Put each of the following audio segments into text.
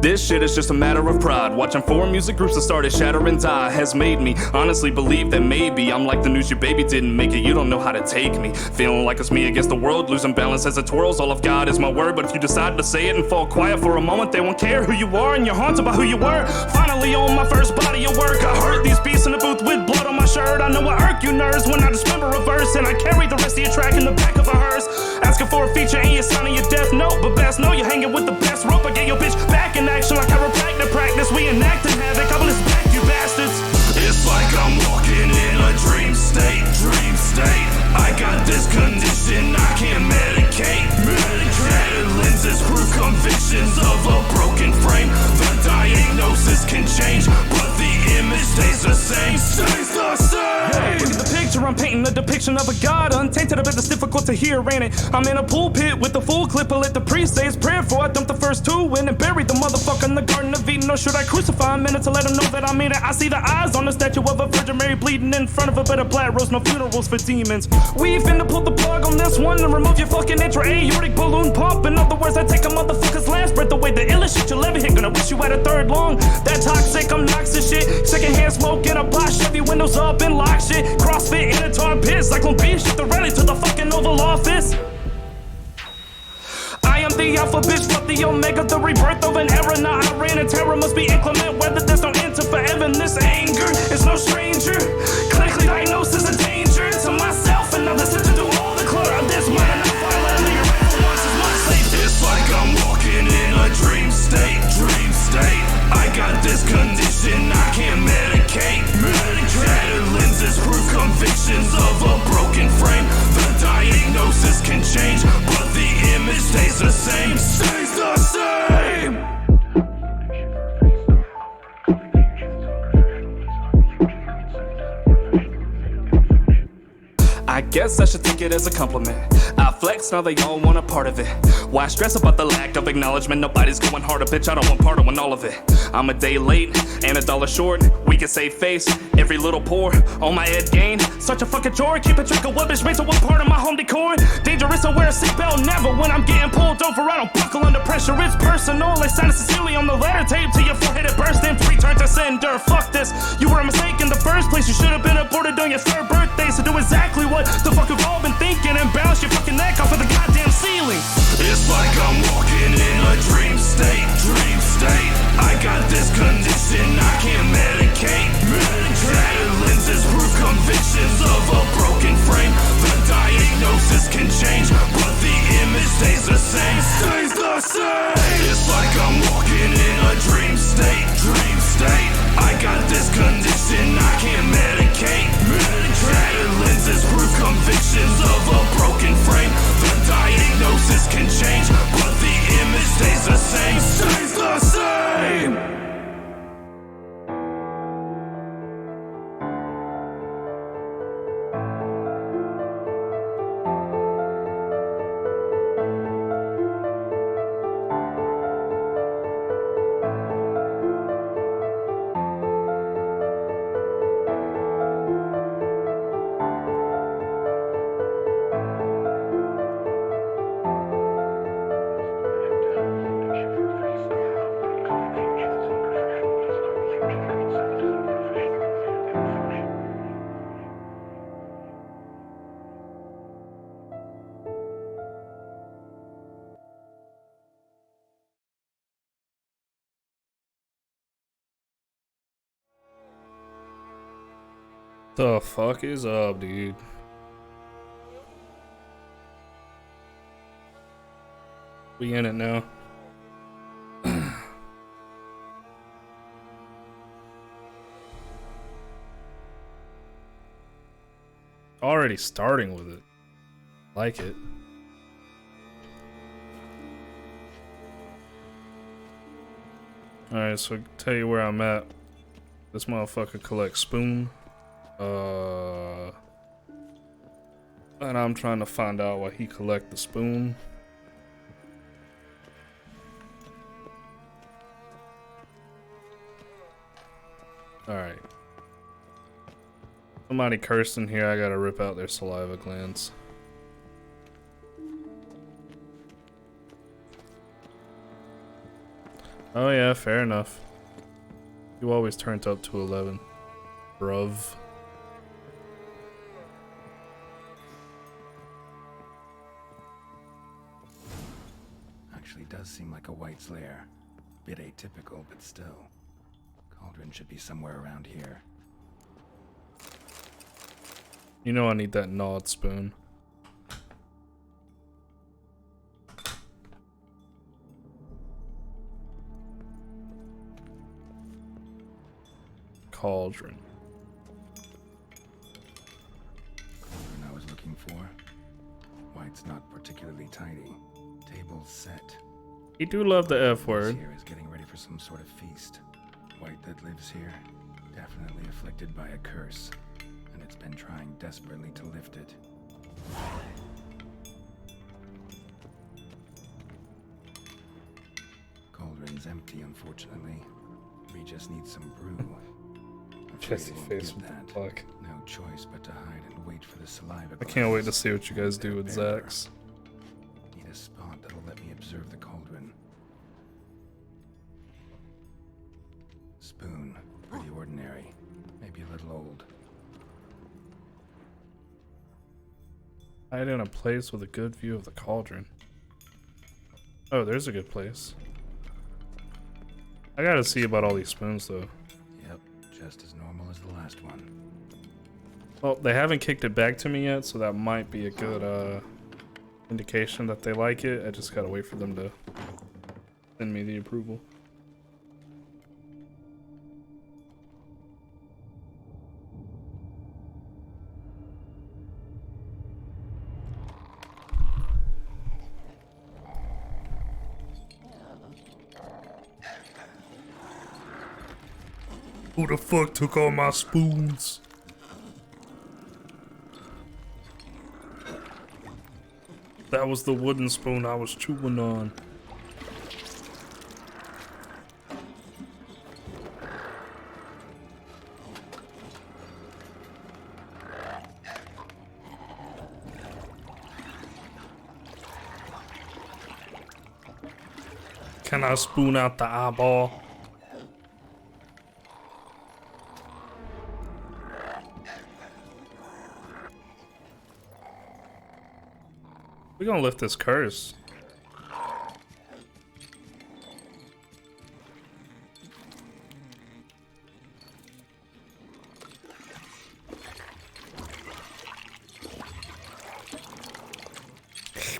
This shit is just a matter of pride. Watching 4 music groups that started shatter and die has made me honestly believe that maybe I'm like the news your baby didn't make it. You don't know how to take me. Feeling like it's me against the world, losing balance as it twirls. All I've got is my word, but if you decide to say it and fall quiet for a moment, they won't care who you are and you're haunted by who you were. Finally on my first body of work, I heard these beats in the booth with blood on my shirt. I know I irk you nerds when I dismember a verse, and I carry the rest of your track in the back of a hearse. Asking for a feature and you're signing your death note, but best know you're hanging with the best rope. I get your bitch back in action like chiropractic practice. We enacting havoc, I will back you bastards. It's like I'm walking in a dream state, dream state. I got this condition I can't medicate. Shattered lenses prove convictions of a broken frame. The diagnosis can change, but the image stays the same. Stays the same. Look at the picture I'm painting, a depiction of a god untainted. I bet it's difficult to hear, ain't it? I'm in a pulpit with a full clip. I let the priest say his prayer before I dump the first 2 in and bury the motherfucker in the Garden of Eden. Or should I crucify him in it to let him know that I mean it? I see the eyes on the statue of a Virgin Mary bleeding in front of a bed of black rose. No funerals for demons. We finna pull the plug on this one and remove your fucking intra-aortic balloon pump. In other words, I take a motherfucker's last breath away. The illest shit you'll ever hit. Gonna wish you had a third lung. That toxic, I'm noxious shit. Secondhand smoke in a box, Chevy windows up and lock shit. CrossFit in a tar pit, Cyclone B, shit the rally to the fucking Oval Office. I am the alpha bitch, fuck the omega, the rebirth of an era. Now I ran and terror must be inclement. Whether there's no end to forever, and this anger is no stranger. Clinically diagnosed as a danger to myself and others to do all the clutter of this mind. And I finally your rifle once is my slave. It's like I'm walking in a dream state, dream state. I got this condition I can't medicate. Shattered lenses prove convictions of a broken frame. The diagnosis can change, but the image stays the same. Stays the same. I guess I should take it as a compliment. I flex, now they all want a part of it. Why stress about the lack of acknowledgement? Nobody's going harder, bitch, I don't want part of all of it. I'm a day late and $1 short. We can save face, every little pour on my head gain. Such a fucking chore, keep a track of what bitch made to what part of my home decor. Dangerous, I wear a seatbelt, never when I'm getting pulled over. I don't buckle under pressure, it's personal. Like Santa Cecilia on the letter tape to your forehead, it burst in. Return to sender, fuck this. You were a mistake in the first place. You should have been aborted on your 3rd birthday. So do exactly what the fuck we've all been thinking and bounce your fucking neck off of the goddamn ceiling. It's like I'm walking in a dream state, dream state. I got this condition I can't medicate. Shattered lenses prove convictions of a broken frame. The diagnosis can change, but the image stays the same. Stays the same. It's like I'm walking in a dream state, dream state. I got this condition I can't medicate. Shattered lenses prove convictions of a broken frame. The diagnosis can change, but the image stays the same. Stays the same. The fuck is up, dude? We in it now. Already starting with it. Like it. Alright, so tell you where I'm at. This motherfucker collects spoon. And I'm trying to find out why he collect the spoon. Alright. Somebody cursed in here, I gotta rip out their saliva glands. Oh yeah, fair enough. You always turned up to 11, bruv. Actually does seem like a White's lair. Bit atypical, but still. Cauldron should be somewhere around here. You know I need that gnawed spoon. Cauldron. Cauldron I was looking for. White's not particularly tidy. Table's set. You do love the F This word. here is getting ready for some sort of feast. White that lives here, definitely afflicted by a curse, and it's been trying desperately to lift it. Cauldron's empty, unfortunately. We just need some brew. I'm afraid Jesse he won't face give with that. the fuck. No choice but to hide and wait for the saliva. I can't wait to glands. see what you guys do with Bearer. Zax. Need a spot that'll let me observe the cauldron. Spoon. Pretty ordinary. Maybe a little old. Hide in a place with a good view of the cauldron. Oh, there's a good place. I gotta see about all these spoons though. Yep, just as normal as the last one. Well, they haven't kicked it back to me yet, so that might be a good indication that they like it. I just gotta wait for them to send me the approval. Who the fuck took all my spoons? That was the wooden spoon I was chewing on. Can I spoon out the eyeball? We're gonna lift this curse.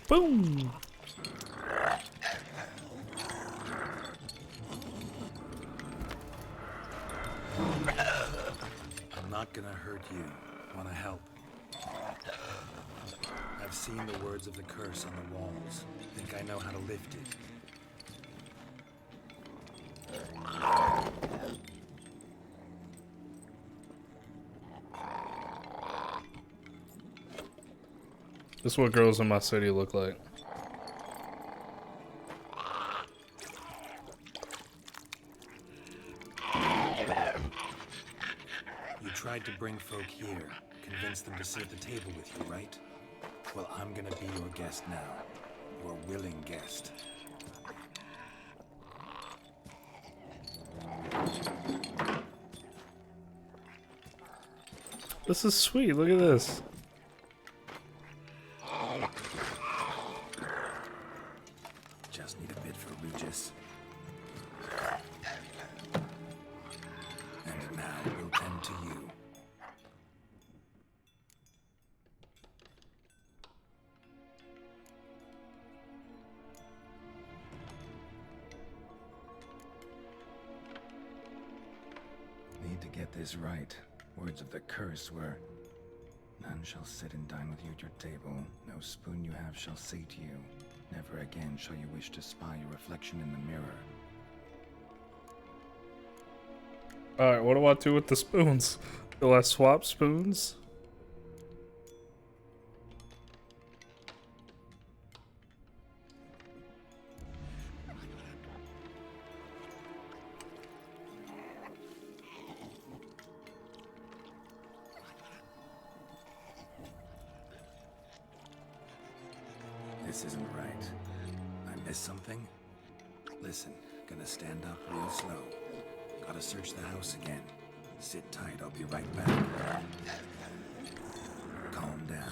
Boom! I'm not gonna hurt you. Wanna help? I've seen the words of the curse on the walls. Think I know how to lift it. This is what girls in my city look like. You tried to bring folk here, convince them to sit at the table with you, right? Well, I'm gonna be your guest now. Your willing guest. This is sweet, look at this. Just need a bit for Regis. And now we'll tend to you. Need to get this right. Words of the curse were, none shall sit and dine with you at your table. No spoon you have shall sate you. Never again shall you wish to spy your reflection in the mirror. Alright, what do I do with the spoons? Do I swap spoons? This isn't right. I missed something? Listen, Gonna stand up real slow. Gotta search the house again. Sit tight, I'll be right back. Calm down.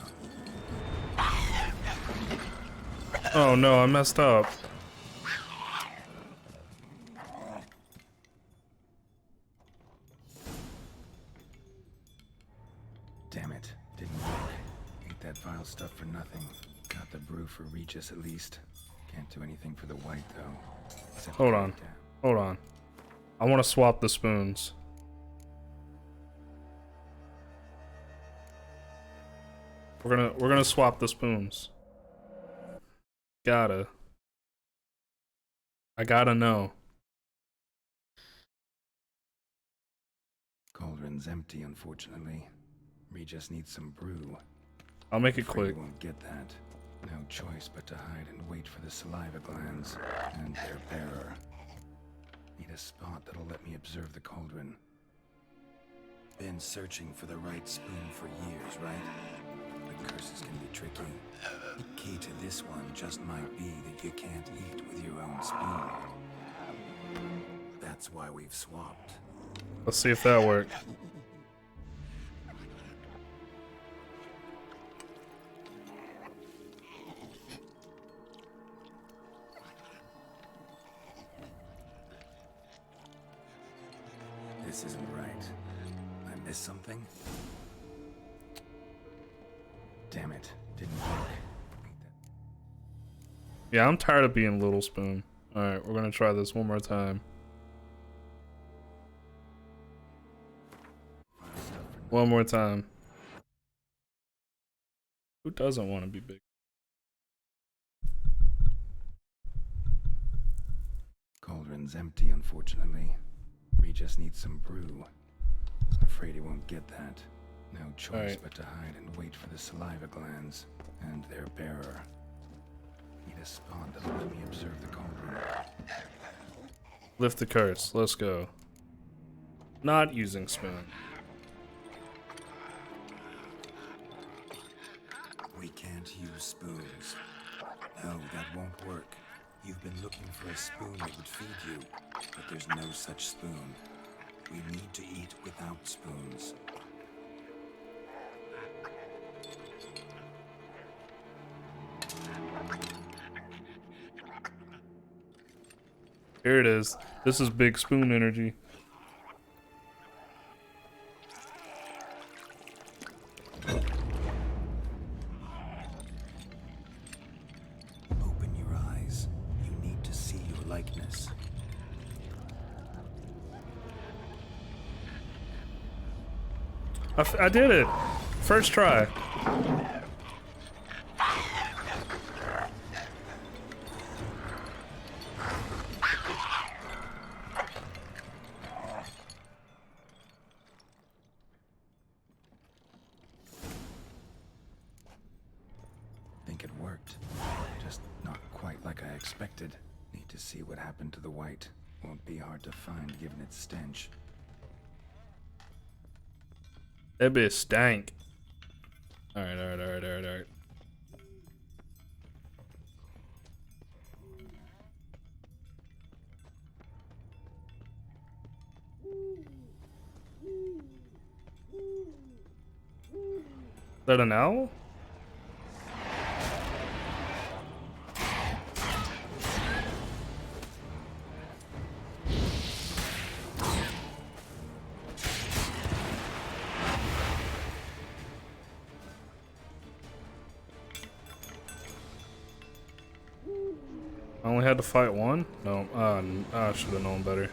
Oh no, I messed up. Damn it, didn't work. Ate that vile stuff for nothing. Got the brew for Regis at least. Can't do anything for the white though. Except Hold cut on. it down. Hold on. I want to swap the spoons. We're gonna swap the spoons. I gotta know. Cauldron's empty, unfortunately. Regis needs some brew. I'll make it Afraid quick. you won't get that. No choice but to hide and wait for the saliva glands and their bearer. Need a spot that'll let me observe the cauldron. Been searching for the right spoon for years, right? The curses can be tricky. Key to this one just might be that you can't eat with your own spoon. That's why we've swapped. Let's see if that worked. This isn't right. I missed something? Damn it, didn't work. Yeah, I'm tired of being Little Spoon. Alright, we're gonna try this one more time. One more time. Who doesn't want to be big? Cauldron's empty, unfortunately. Regis needs some brew. Afraid he won't get that. No choice Alright. but to hide and wait for the saliva glands and their bearer. Need a spot that'll let me observe the cauldron. Lift the curse. Let's go. Not using spoon. We can't use spoons. No, that won't work. You've been looking for a spoon that would feed you, but there's no such spoon. We need to eat without spoons. Here it is. This is big spoon energy. Open your eyes. You need to see your likeness. I did it. First try. Think it worked. Just not quite like I expected. Need to see what happened to the white. Won't be hard to find given its stench. That bitch stank. Alright. Is that an owl? I only had to fight one? No, I should have known better.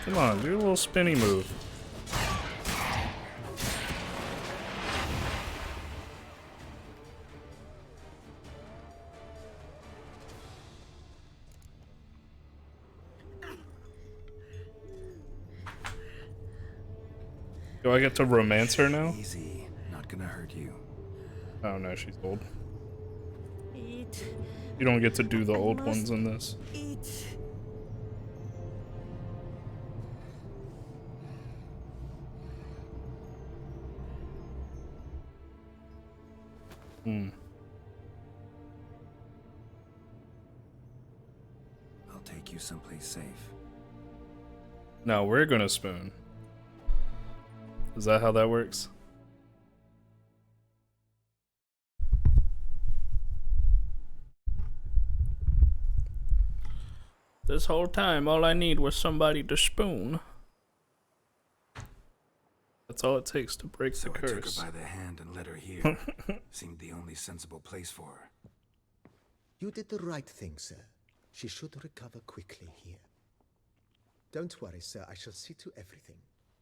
Come on, do a little spinny move. Do I get to romance her now? Easy. Not gonna hurt you. Oh no, she's old. Eat, You don't get to do the old ones in this. eat. take you someplace safe. No, we're gonna spoon. Is that how that works? This whole time, all I need was somebody to spoon. That's all it takes to break So the I took curse. her by the hand and led her here. Seemed the only sensible place for her. You did the right thing, sir. She should recover quickly here. Don't worry, sir. I shall see to everything.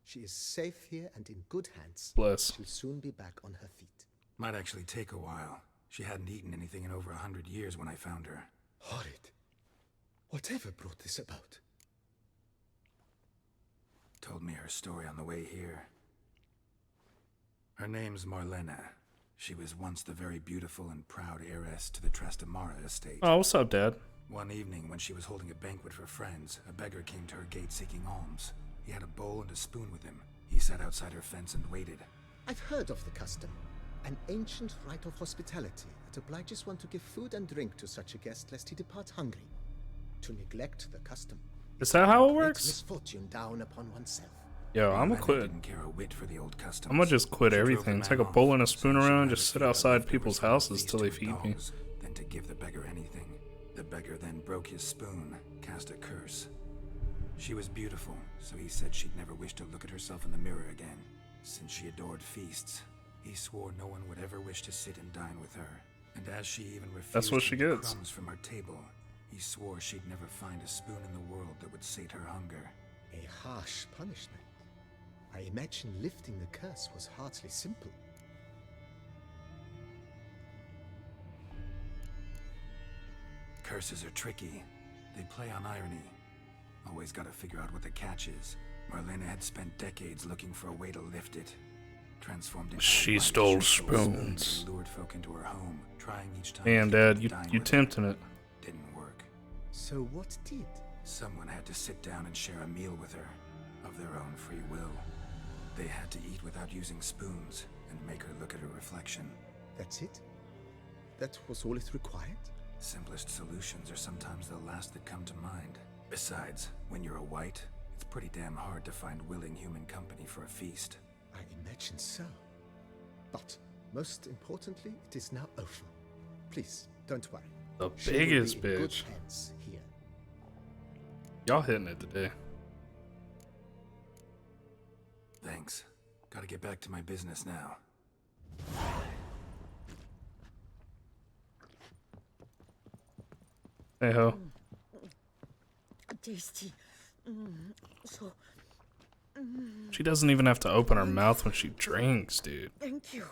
She is safe here and in good hands. Bless. She'll soon be back on her feet. Might actually take a while. She hadn't eaten anything in over 100 years when I found her. Horrid. Whatever brought this about? Told me her story on the way here. Her name's Marlena. She was once the very beautiful and proud heiress to the Trastamara estate. Oh, what's up, Dad? One evening, when she was holding a banquet for friends, a beggar came to her gate seeking alms. He had a bowl and a spoon with him. He sat outside her fence and waited. I've heard of the custom. An ancient rite of hospitality that obliges one to give food and drink to such a guest lest he depart hungry. To neglect the custom Is that how it great works? misfortune down upon oneself. Yo, I'ma Marlena quit. Didn't care a whit for the old customs. I'ma just quit She drove the everything. man Take a off, bowl and a spoon saying she'd around, rather just sit feed outside leftovers people's from the houses feast till they to feed me. dogs Than to give the beggar anything. The beggar then broke his spoon, cast a curse. She was beautiful, so he said she'd never wish to look at herself in the mirror again. Since she adored feasts, he swore no one would ever wish to sit and dine with her. And as she even refused That's what she to eat gets. crumbs from her table, he swore she'd never find a spoon in the world that would sate her hunger. A harsh punishment. I imagine lifting the curse was hardly simple. Curses are tricky. They play on irony. Always gotta figure out what the catch is. Marlena had spent decades looking for a way to lift it. Transformed into She a light, stole she spoons. and lured folk into her home, trying each time And to get Dad, them you to dine you with her. tempting it. Didn't work. So what did? Someone had to sit down and share a meal with her, of their own free will. They had to eat without using spoons, and make her look at her reflection. That's it? That was all it required? Simplest solutions are sometimes the last that come to mind. Besides, when you're a white, it's pretty damn hard to find willing human company for a feast. I imagine so. But, most importantly, it is now over. Please, don't worry. The She will be biggest in good bitch. hands here. Y'all hitting it today. Thanks. Gotta get back to my business now. Hey ho. Tasty. So, She doesn't even have to open her mouth when she drinks, dude. thank you.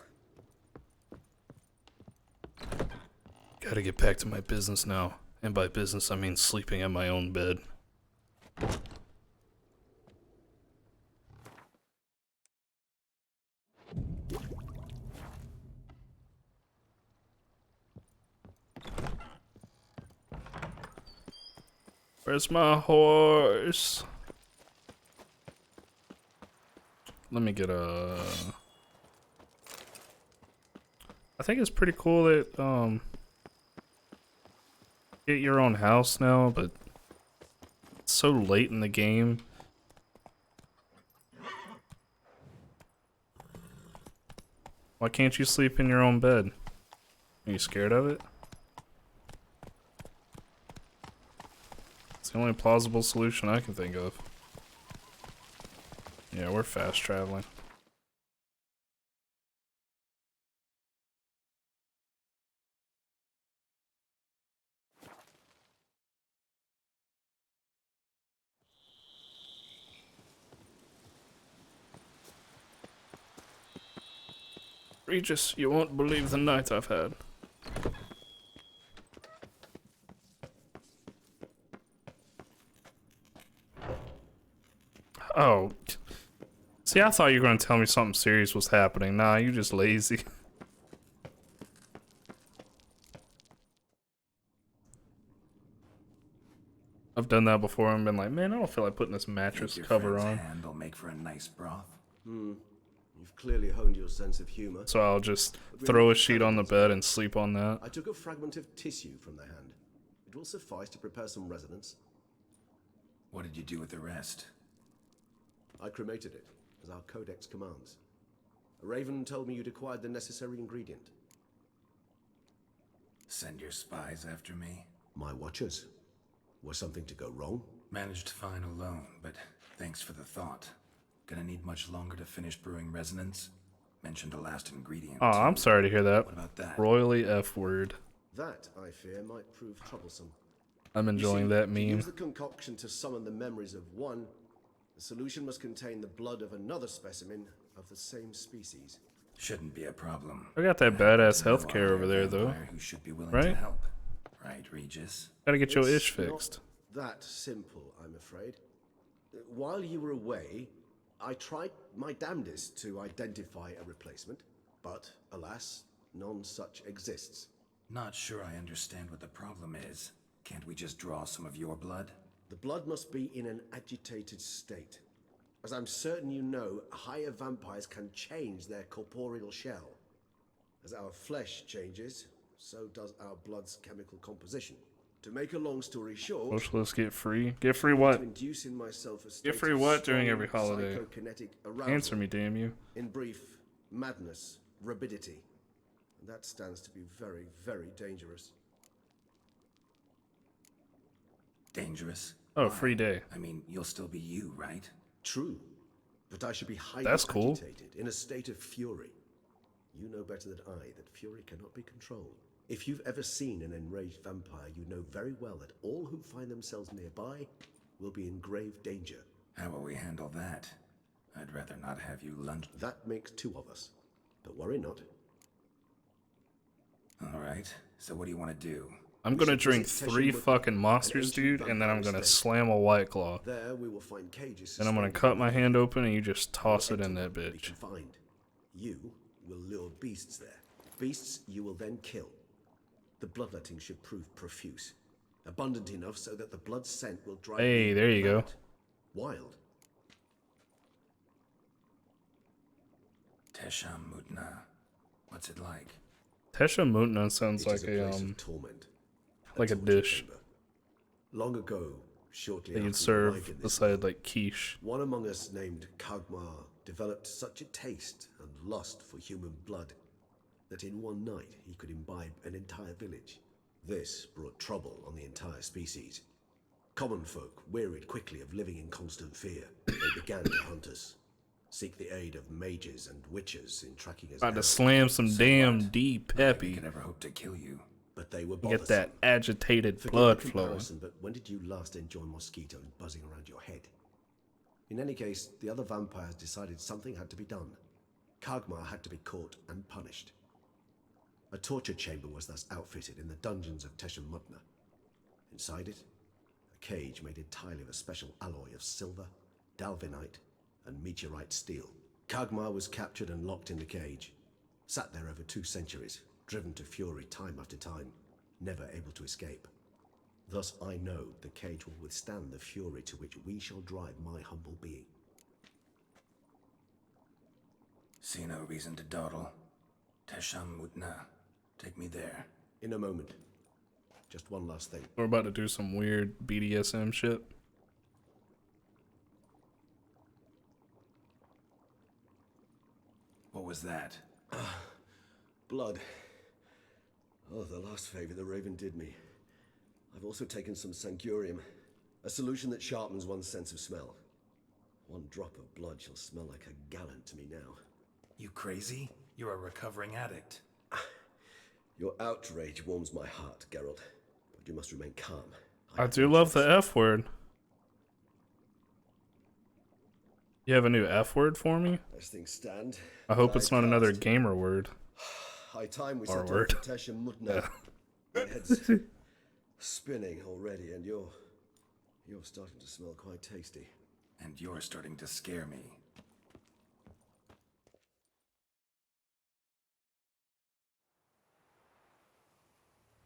Gotta get back to my business now. And by business, I mean sleeping in my own bed. Where's my horse? Let me get a... I think it's pretty cool that, get your own house now, but it's so late in the game. Why can't you sleep in your own bed? Are you scared of it? It's the only plausible solution I can think of. Yeah, we're fast traveling. Regis, you won't believe the night I've had. Oh. See, I thought you were going to tell me something serious was happening. Nah, you just lazy. I've done that before and been like, man, I don't feel like putting this mattress Think your cover friend's on. hand will make for a nice broth. You've clearly honed your sense of humor. So I'll just throw a sheet on the bed and sleep on that. I took a fragment of tissue from the hand. It will suffice to prepare some resonance. What did you do with the rest? I cremated it, as our codex commands. Raven told me you'd acquired the necessary ingredient. Send your spies after me? My watchers. Was something to go wrong? Managed fine alone, but thanks for the thought. Gonna need much longer to finish brewing resonance? Mentioned a last ingredient. Oh, I'm sorry to hear that. What about that? Royally F word. That, I fear, might prove troublesome. I'm enjoying that To meme. use the concoction to summon the memories of one, the solution must contain the blood of another specimen of the same species. Shouldn't be a problem. I got that badass healthcare over there, though. Who should be willing Right? to help. Right, Regis? Gotta get your It's ish fixed. Not that simple, I'm afraid. While you were away, I tried my damnedest to identify a replacement, but alas, none such exists. Not sure I understand what the problem is. Can't we just draw some of your blood? The blood must be in an agitated state. As I'm certain you know, higher vampires can change their corporeal shell. As our flesh changes, so does our blood's chemical composition. To make a long story short, Socialists get free. Get free to what? induce in myself a state Get free of what during strong every holiday? psychokinetic arousal. Answer me, damn you. In brief, madness, rabidity. And that stands to be very, very dangerous. Dangerous? Oh, Why? free day. I mean, you'll still be you, right? True, but I should be highly That's cool. agitated, in a state of fury. You know better than I that fury cannot be controlled. If you've ever seen an enraged vampire, you know very well that all who find themselves nearby will be in grave danger. How will we handle that? I'd rather not have you lunge. That makes two of us. But worry not. Alright, so what do you want to do? I'm gonna should drink visit 3 Teshin fucking Wood, monsters, an ancient dude, and then I'm vampire gonna state. slam a White Claw. There we will find cages. Then I'm gonna suspended cut my in the hand open and you just toss it Enter in that will be bitch. confined. You will lure beasts there. Beasts you will then kill. The bloodletting should prove profuse. Abundant enough so that the blood scent will drive Hey, you there you go. mad. Wild. Tesham Mutna. What's it like? Tesha Mutna sounds It like is a place a of torment. like a torture dish chamber. Long ago, shortly that after you'd we serve arrived in this beside like quiche. one among us named Kagmar developed such a taste and lust for human blood that in one night he could imbibe an entire village. This brought trouble on the entire species. Common folk wearied quickly of living in constant fear. They began to hunt us, seek the aid of mages and witches in tracking us About to down. slam some damn D We Peppy. could never hope to kill you. But they were Get bothersome. that agitated Forgive blood the flowing. comparison, but when did you last enjoy mosquitoes buzzing around your head? In any case, the other vampires decided something had to be done. Kagmar had to be caught and punished. A torture chamber was thus outfitted in the dungeons of Teshem Mutna. Inside it, a cage made entirely of a special alloy of silver, dalvinite, and meteorite steel. Kagmar was captured and locked in the cage. Sat there over 2 centuries, driven to fury time after time, never able to escape. Thus I know the cage will withstand the fury to which we shall drive my humble being. See no reason to dawdle. Tesham Mutna. Take me there. In a moment. Just one last thing. We're about to do some weird BDSM shit. What was that? Blood. Oh, the last favor the Raven did me. I've also taken some Sancurium, a solution that sharpens one's sense of smell. 1 drop of blood shall smell like a gallon to me now. You crazy? You're a recovering addict. Your outrage warms my heart, Geralt, but you must remain calm. I have do no love choice. the F word. You have a new F word for me? As things stand, I hope it's not another cast. gamer word. High time we R set off word. for Teshem Mutna. My head's spinning already, and you're starting to smell quite tasty. And you're starting to scare me.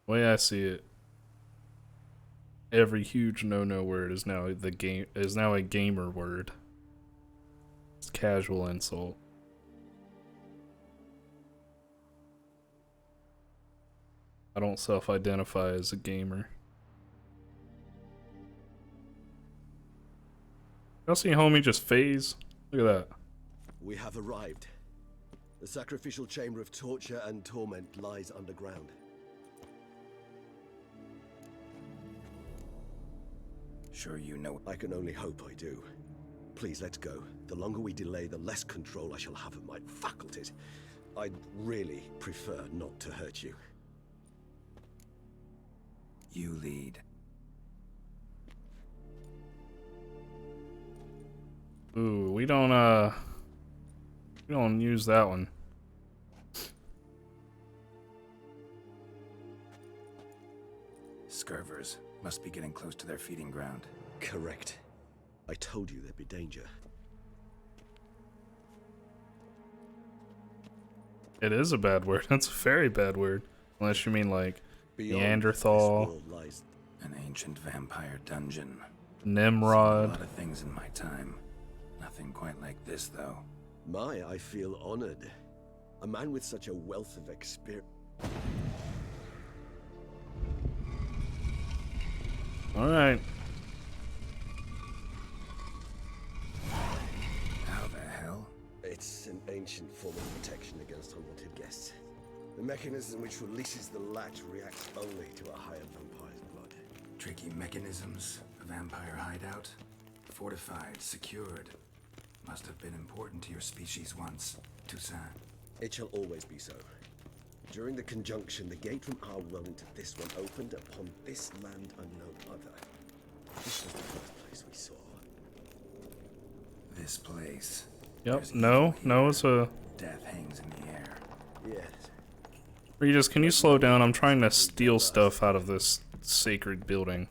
The way I see it, every huge no-no word is now a gamer word. It's casual insult. I don't self-identify as a gamer. Y'all see homie just phase? Look at that. We have arrived. The sacrificial chamber of torture and torment lies underground. Sure you know. I can only hope I do. Please, let's go. The longer we delay, the less control I shall have of my faculties. I'd really prefer not to hurt you. You lead. Ooh, we don't use that one. Scurvers must be getting close to their feeding ground. Correct. I told you there'd be danger. It is a bad word. That's a very bad word. Unless you mean like Beyond Neanderthal, this world lies An ancient vampire dungeon. Seen a Nimrod. lot of things in my time. Nothing quite like this, though. I feel honored. A man with such a wealth of experience. Alright. How the hell? It's an ancient form of protection against unwanted guests. The mechanism which releases the latch reacts only to a higher vampire's blood. Tricky mechanisms. A vampire hideout. Fortified, secured. Must have been important to your species once. Toussaint. It shall always be so. During the conjunction, the gate from our well into this one opened upon this land and no other. This was the first place we saw. This place. Yep. There's No, evil no, here. it's a. Death hangs in the air. Yes. Regis, can you slow down? I'm trying to steal stuff out of this sacred building.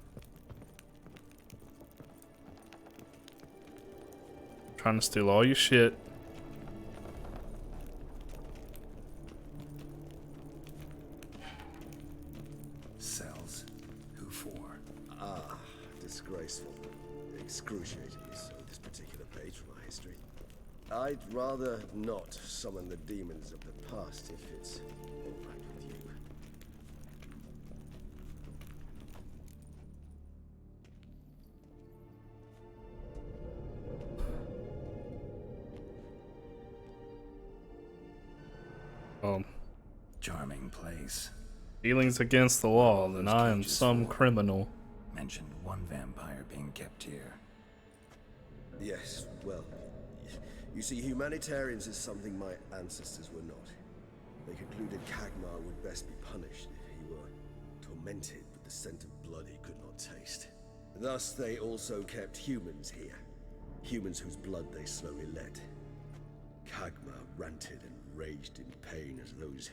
Trying to steal all your shit. Cells. Who for? Disgraceful. Excruciatingly so, this particular page from our history. I'd rather not summon the demons of the past if it's all right with you. Charming place. Feelings against the law, then I am some criminal. Mentioned one vampire being kept here. Yes, well, you see, humanitarians is something my ancestors were not. They concluded Kagmar would best be punished if he were tormented with the scent of blood he could not taste. Thus, they also kept humans here. Humans whose blood they slowly let. Kagmar ranted and raged in pain as those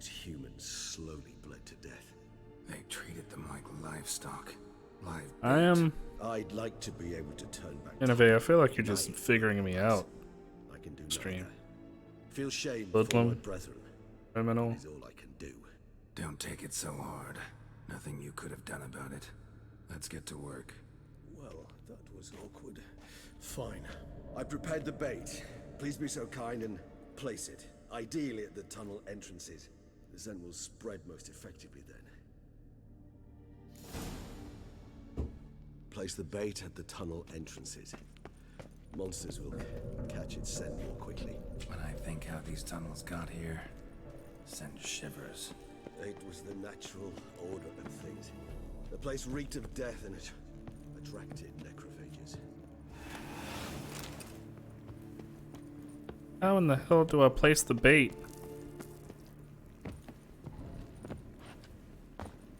humans slowly bled to death. They treated them like livestock. Live I am. I'd like to be able to turn back Innovate, I feel like you're time. just figuring me out. I can do Stream. neither. Feel shame Bloodlum. for my brethren Criminal. is all I can do. Don't take it so hard. Nothing you could have done about it. Let's get to work. Well, that was awkward. Fine. I prepared the bait. Please be so kind and place it. Ideally at the tunnel entrances. The scent will spread most effectively then. Place the bait at the tunnel entrances. Monsters will catch its scent more quickly. When I think how these tunnels got here, send shivers. It was the natural order of things. The place reeked of death and it attracted necrophages. How in the hell do I place the bait?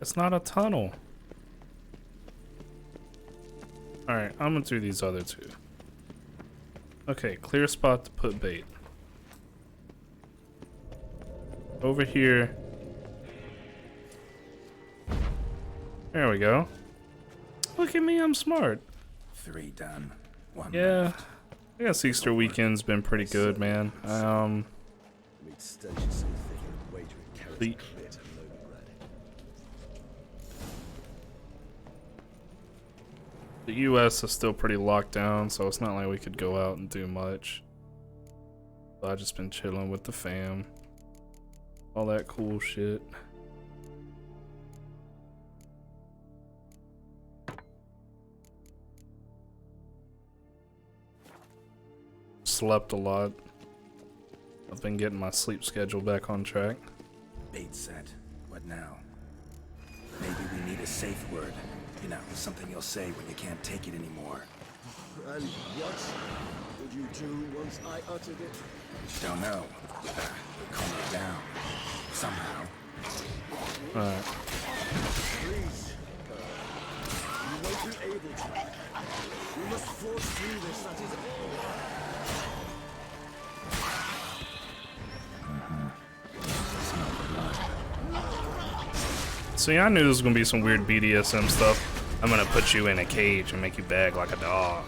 It's not a tunnel. Alright, I'm gonna do these other two. Okay, clear spot to put bait. Over here. There we go. Look at me, I'm smart. 3 done. 1 Yeah. left. I guess Easter weekend's been pretty good, man. Meat stench is so thick and wagering carrots The- are clear to Novigrad. The US is still pretty locked down, so it's not like we could go out and do much. So I've just been chilling with the fam. All that cool shit. slept a lot. I've been getting my sleep schedule back on track. Bait set. What now? Maybe we need a safe word. You know, something you'll say when you can't take it anymore. And what did you do once I uttered it? Don't know. Calm it down. Somehow. Alright. Please, you won't be able to. We must force through this, that is all. See, I knew there was gonna be some weird BDSM stuff. I'm gonna put you in a cage and make you beg like a dog.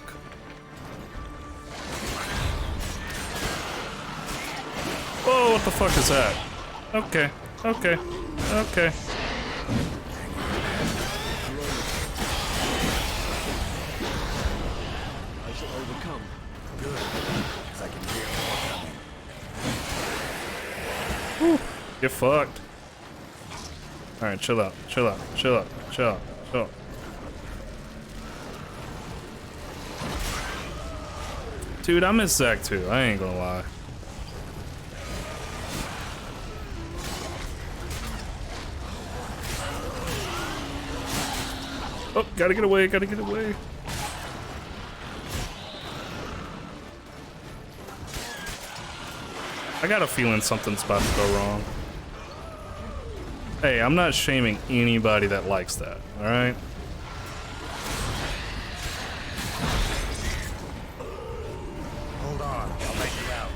Oh, what the fuck is that? Okay, okay, okay. I shall overcome. Good. Because I can hear more coming. Get fucked. Alright, chill out, chill out, chill out, chill out, chill out. Dude, I miss Zach too, I ain't gonna lie. Oh, gotta get away, gotta get away. I got a feeling something's about to go wrong. Hey, I'm not shaming anybody that likes that, alright? Hold on, I'll make you out.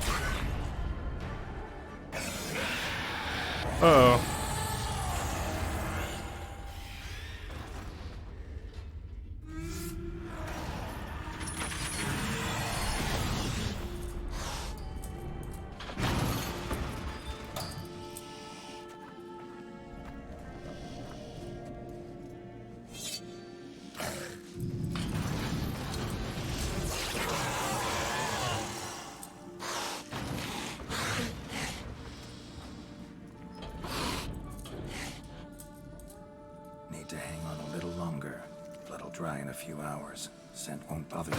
Uh-oh. Need to hang on a little longer. Blood'll dry in a few hours. Scent won't bother you.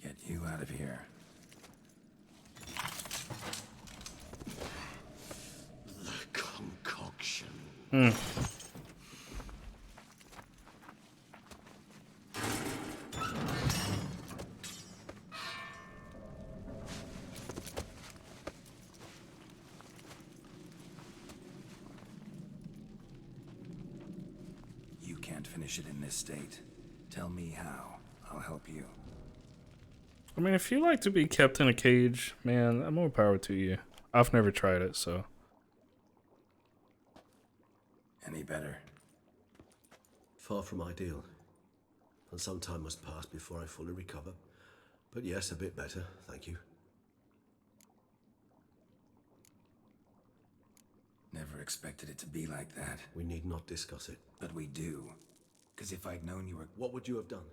Get you out of here. The concoction. You can't finish it in this state. Tell me how. I'll help you. I mean, if you like to be kept in a cage, man, more power to you. I've never tried it, so. Any better? Far from ideal. And some time must pass before I fully recover. But yes, a bit better, thank you. Never expected it to be like that. We need not discuss it. But we do. Because if I'd known you were What would you have done?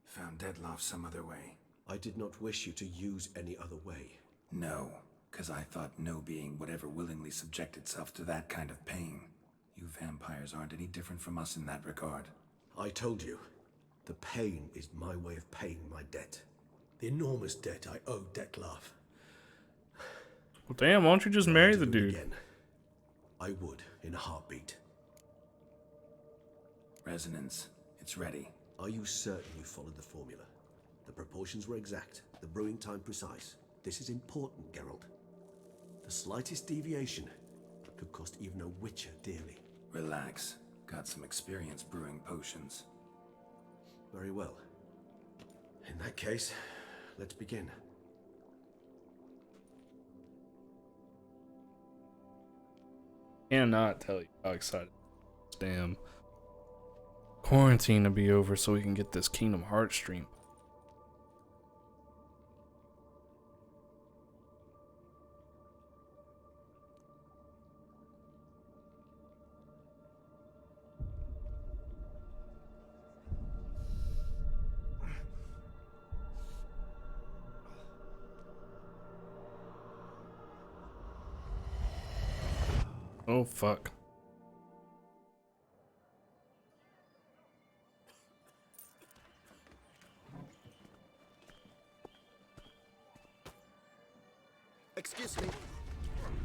found Deadloff some other way. I did not wish you to use any other way. No, because I thought no being would ever willingly subject itself to that kind of pain. You vampires aren't any different from us in that regard. I told you, the pain is my way of paying my debt. The enormous debt I owe Dettlaff. Well, damn, why don't you just marry To the do it dude? Again, I would, in a heartbeat. Resonance. It's ready. Are you certain you followed the formula? The proportions were exact, the brewing time precise. This is important, Geralt. The slightest deviation could cost even a witcher dearly. Relax. Got some experience brewing potions. Very well. In that case, let's begin. Cannot tell you how excited this damn quarantine to be over so we can get this Kingdom Hearts stream. Oh, fuck. Excuse me.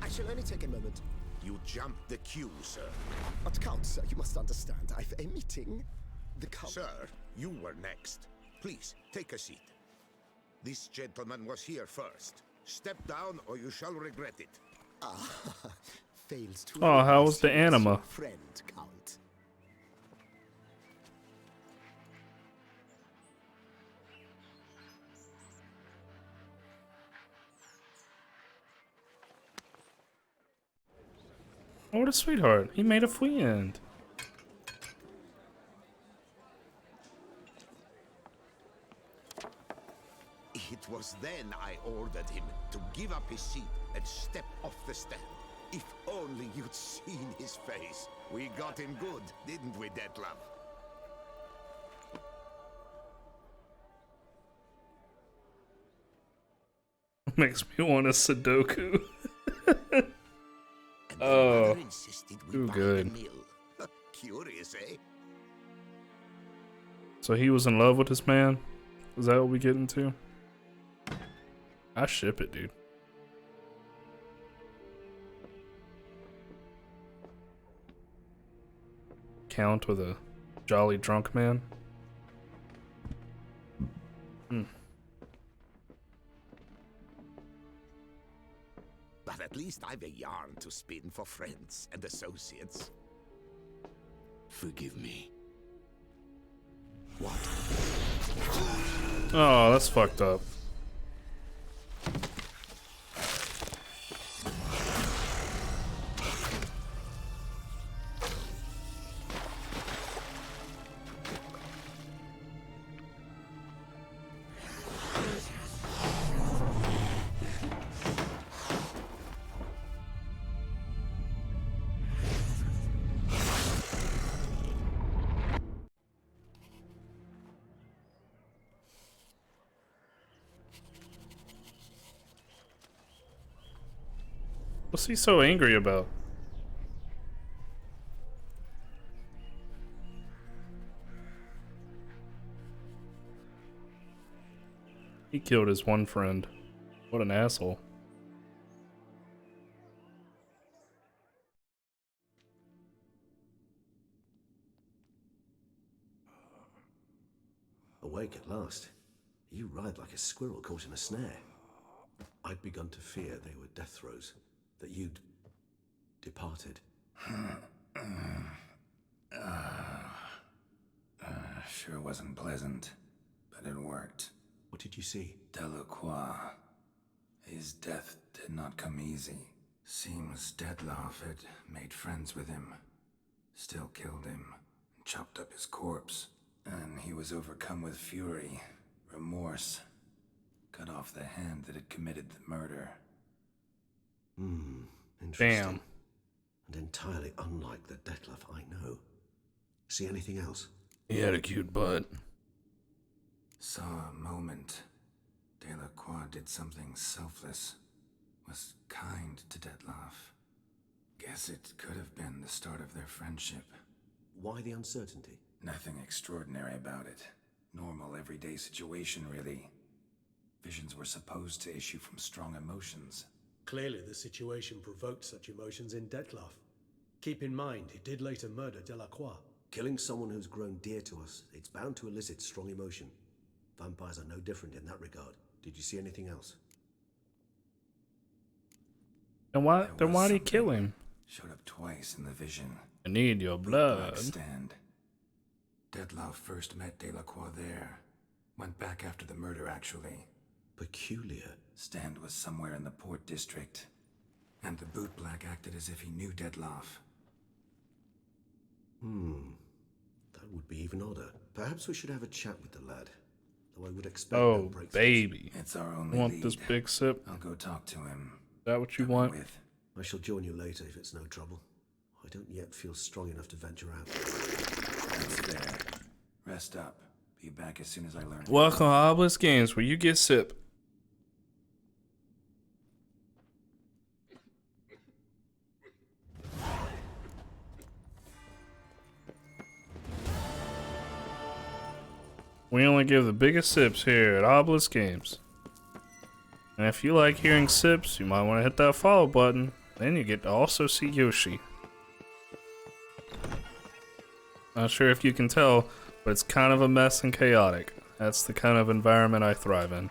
I shall only take a moment. You jumped the queue, sir. But Count, sir, you must understand. I've a meeting. The Count. Sir, you were next. Please, take a seat. This gentleman was here first. Step down or you shall regret it. Fails to. Oh, how was the recognize anima? your friend, Count. Oh, what a sweetheart. He made a friend. It was then I ordered him to give up his seat and step off the stand. If only you'd seen his face. We got him good, didn't we, Detlef? Makes me want a Sudoku. And Oh, mother insisted we too buy good. the mill. Curious, eh? So he was in love with this man? Is that what we get into? I ship it, dude. Count with a jolly drunk man. But at least I've a yarn to spin for friends and associates. Forgive me. What? Oh, that's fucked up. What's he so angry about? He killed his one friend. What an asshole. Awake at last. You ride like a squirrel caught in a snare. I'd begun to fear they were death throes, that you'd departed. Sure wasn't pleasant, but it worked. What did you see? Delacroix. His death did not come easy. Seems Detlef had made friends with him, still killed him, and chopped up his corpse. And he was overcome with fury, remorse, cut off the hand that had committed the murder. Interesting. Damn. And entirely unlike the Detlef I know. See anything else? He had a cute butt. Saw a moment. Delacroix did something selfless. Was kind to Detlef. Guess it could have been the start of their friendship. Why the uncertainty? Nothing extraordinary about it. Normal, everyday situation, really. Visions were supposed to issue from strong emotions. Clearly, the situation provoked such emotions in Detlef. Keep in mind, he did later murder Delacroix. Killing someone who's grown dear to us, it's bound to elicit strong emotion. Vampires are no different in that regard. Did you see anything else? And why? There Then was why'd he kill something. him? Showed up twice in the vision. I need your blood. Black stand. Detlef first met Delacroix there. Went back after the murder, actually. Peculiar. Stand was somewhere in the Port District. And the bootblack acted as if he knew Detlef. That would be even odder. Perhaps we should have a chat with the lad. Though I would expect no Oh, breakthroughs. baby. It's our You only want lead. this big sip? I'll go talk to him. Is that what you Come want? with. I shall join you later if it's no trouble. I don't yet feel strong enough to venture out. That's fair. Rest up. Be back as soon as I learn. Welcome to Obelisk Games, where you get sip. We only give the biggest sips here at Obelisk Games. And if you like hearing sips, you might want to hit that follow button. Then you get to also see Yoshi. Not sure if you can tell, but it's kind of a mess and chaotic. That's the kind of environment I thrive in.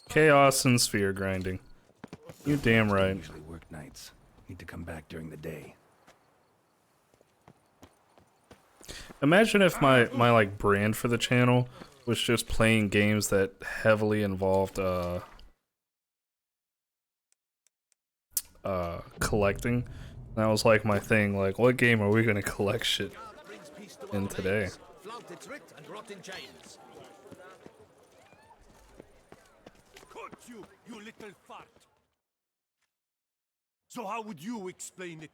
Chaos and sphere grinding. You damn right. Usually work nights. Need to come back during the day. Imagine if my like brand for the channel was just playing games that heavily involved collecting. That was like my thing. Like, what game are we gonna collect shit in today? You little fart. So how would you explain it?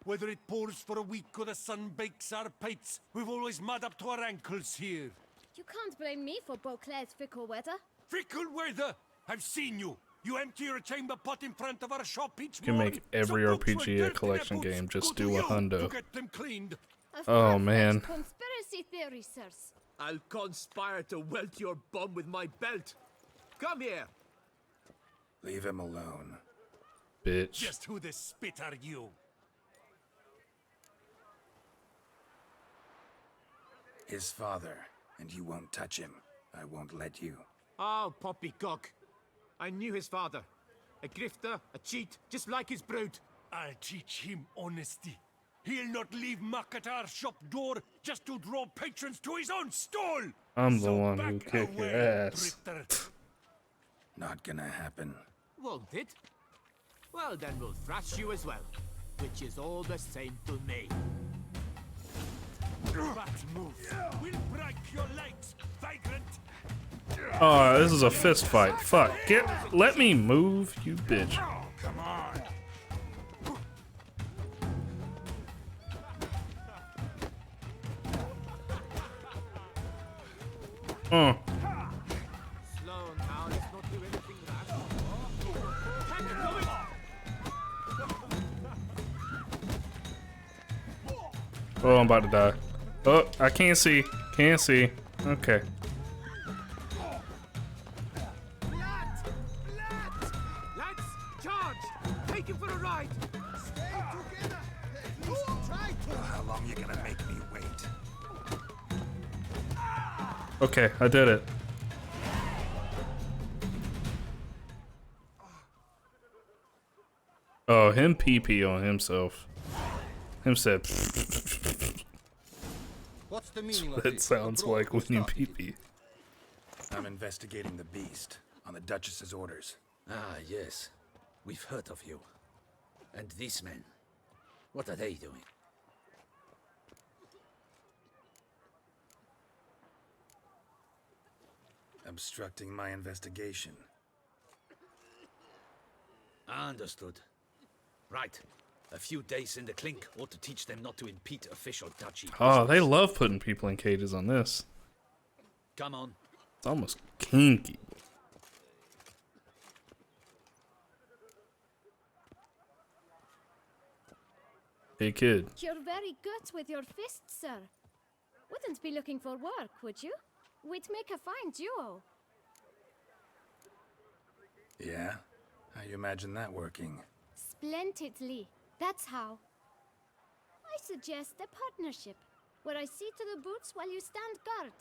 Whether it pours for a week or the sun bakes our pates, we've always mud up to our ankles here. You can't blame me for Beauclair's fickle weather. Fickle weather? I've seen you. You empty your chamber pot in front of our shop each You can morning. make every So boots were RPG dirt a in collection their boots. game. Just Go do to a you hundo. to get them cleaned. Oh man. Conspiracy theory, sirs. I'll conspire to welt your bum with my belt. Come here. Leave him alone. Bitch. Just who the spit are you? His father, and you won't touch him. I won't let you. Oh, poppycock. I knew his father. A grifter, a cheat, just like his brood. I'll teach him honesty. He'll not leave muck at our shop door just to draw patrons to his own stall. I'm the So one who back kicked your away, ass. drifter. Not gonna happen. Won't it? Well, then we'll thrash you as well. Which is all the same to me. That move will break your legs, vagrant. Oh, this is a fist fight. Fuck. Let me move, you bitch. Oh, come on. Oh. Slow now, let's not do anything rash. Oh, I'm about to die. Oh, I can't see. Can't see. Okay. Lads, charge! Take him for a ride! Stay together. At least try to. How long you gonna make me wait? Okay, I did it. Oh, him pee-pee on himself. Him said. What's the meaning That sounds like when you pee-pee. I'm investigating the beast on the Duchess's orders. Ah, yes. We've heard of you. And these men, what are they doing? Obstructing my investigation. Understood. Right. A few days in the clink ought to teach them not to impede official duchy. Oh, they love putting people in cages on this. Come on. It's almost kinky. Hey, kid. You're very good with your fists, sir. Wouldn't be looking for work, would you? We'd make a fine duo. Yeah? How you imagine that working? Splendidly. That's how. I suggest a partnership, where I see to the boots while you stand guard.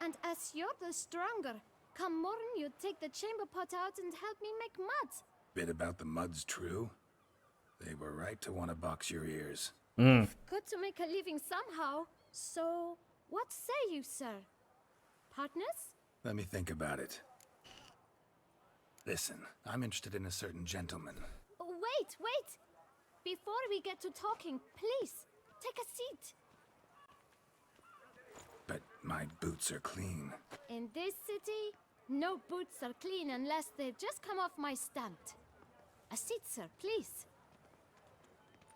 And as you're the stronger, come morn you take the chamber pot out and help me make mud. Bit about the mud's true? They were right to want to box your ears. Mm. Good to make a living somehow. So, what say you, sir? Partners? Let me think about it. Listen, I'm interested in a certain gentleman. Wait, wait! Before we get to talking, please, take a seat. But my boots are clean. In this city, no boots are clean unless they just come off my stand. A seat, sir, please.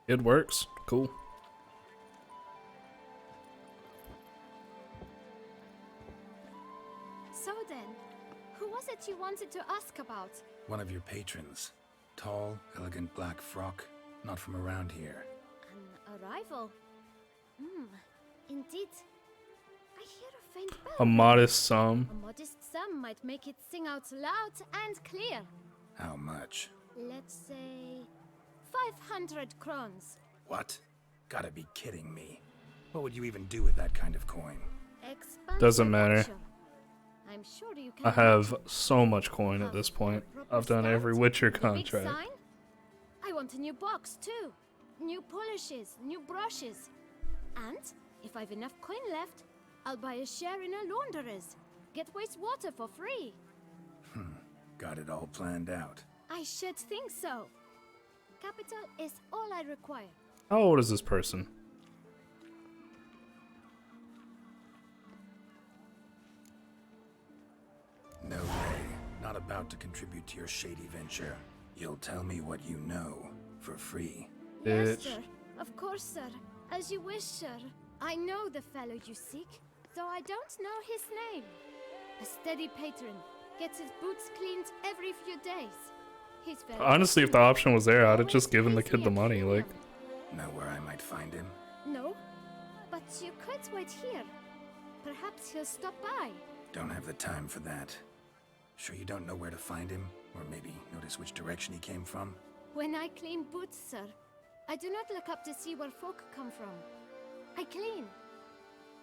It works. Cool. it you wanted to ask about? One of your patrons. Tall, elegant black frock. Not from around here. An arrival? Indeed. I hear a faint bell. A modest sum. A modest sum might make it sing out loud and clear. How much? Let's say 500 crowns. What? Gotta be kidding me. What would you even do with that kind of coin? Doesn't matter. I'm sure you can. I have so much coin at this point. I've done every Witcher contract. Sign? I want a new box too. New polishes, new brushes. And if I've enough coin left, I'll buy a share in a launderer's. Get wastewater for free. Got it all planned out. I should think so. Capital is all I require. How old is this person? No way. Not about to contribute to your shady venture. You'll tell me what you know, for free. Yes, sir. Of course, sir. As you wish, sir. I know the fellow you seek, though I don't know his name. A steady patron. Gets his boots cleaned every few days. He's very Honestly, if the option was there, I'd have just given the kid the money, like. Know where I might find him? No, but you could wait here. Perhaps he'll stop by. Don't have the time for that. Sure you don't know where to find him? Or maybe notice which direction he came from? When I clean boots, sir, I do not look up to see where folk come from. I clean.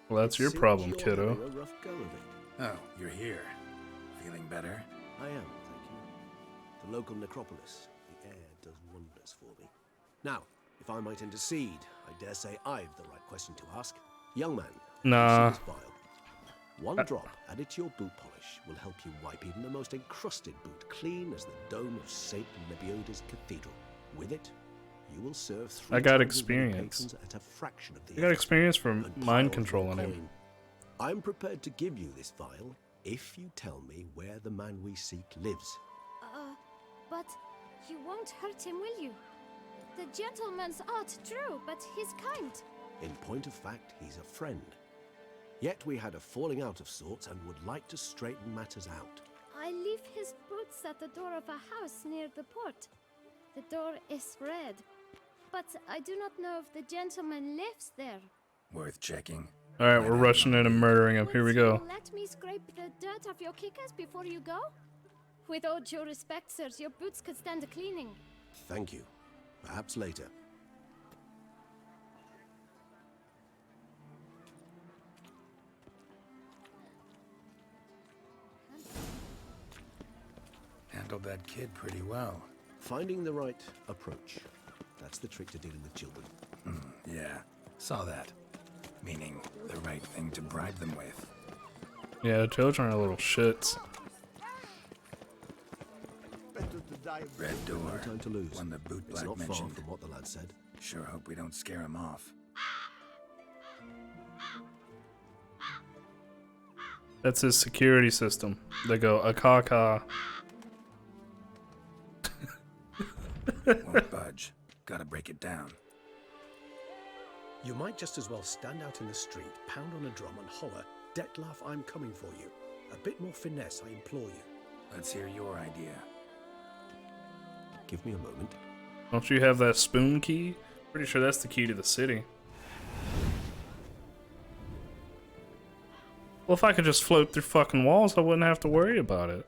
Well, that's your problem, kiddo. A rough go of it. Oh, you're here. Feeling better? I am, thank you. The local necropolis. The air does wonders for me. Now, if I might intercede, I dare say I've the right question to ask. Young man, Nah. you see this vial? One drop added to your boot polish will help you wipe even the most encrusted boot clean as the dome of St. Lebioda's cathedral. With it, you will serve 3 I got times as many experience. patrons at a fraction of the I got effort. experience from And mind pile control on your him. coin. I'm prepared to give you this vial if you tell me where the man we seek lives. But you won't hurt him, will you? The gentleman's art, true, but he's kind. In point of fact, he's a friend. Yet we had a falling out of sorts and would like to straighten matters out. I leave his boots at the door of a house near the port. The door is red, but I do not know if the gentleman lives there. Worth checking. Alright, we're rushing in and murdering him. Here we go. Would you let me scrape the dirt off your kickers before you go? With all due respect, sirs, your boots could stand a cleaning. Thank you. Perhaps later. Handled that kid pretty well. Finding the right approach. That's the trick to dealing with children. Yeah, saw that. Meaning, the right thing to bribe them with. Yeah, children are little shits. Red door. No time to lose. One the boot It's black not far mentioned. from what the lad said. Sure hope we don't scare him off. That's his security system. They go, Akaka. Won't budge. Gotta break it down. You might just as well stand out in the street, pound on a drum and holler, "Dettlaff, I'm coming for you." A bit more finesse, I implore you. Let's hear your idea. Give me a moment. Don't you have that spoon key? Pretty sure that's the key to the city. Well, if I could just float through fucking walls, I wouldn't have to worry about it.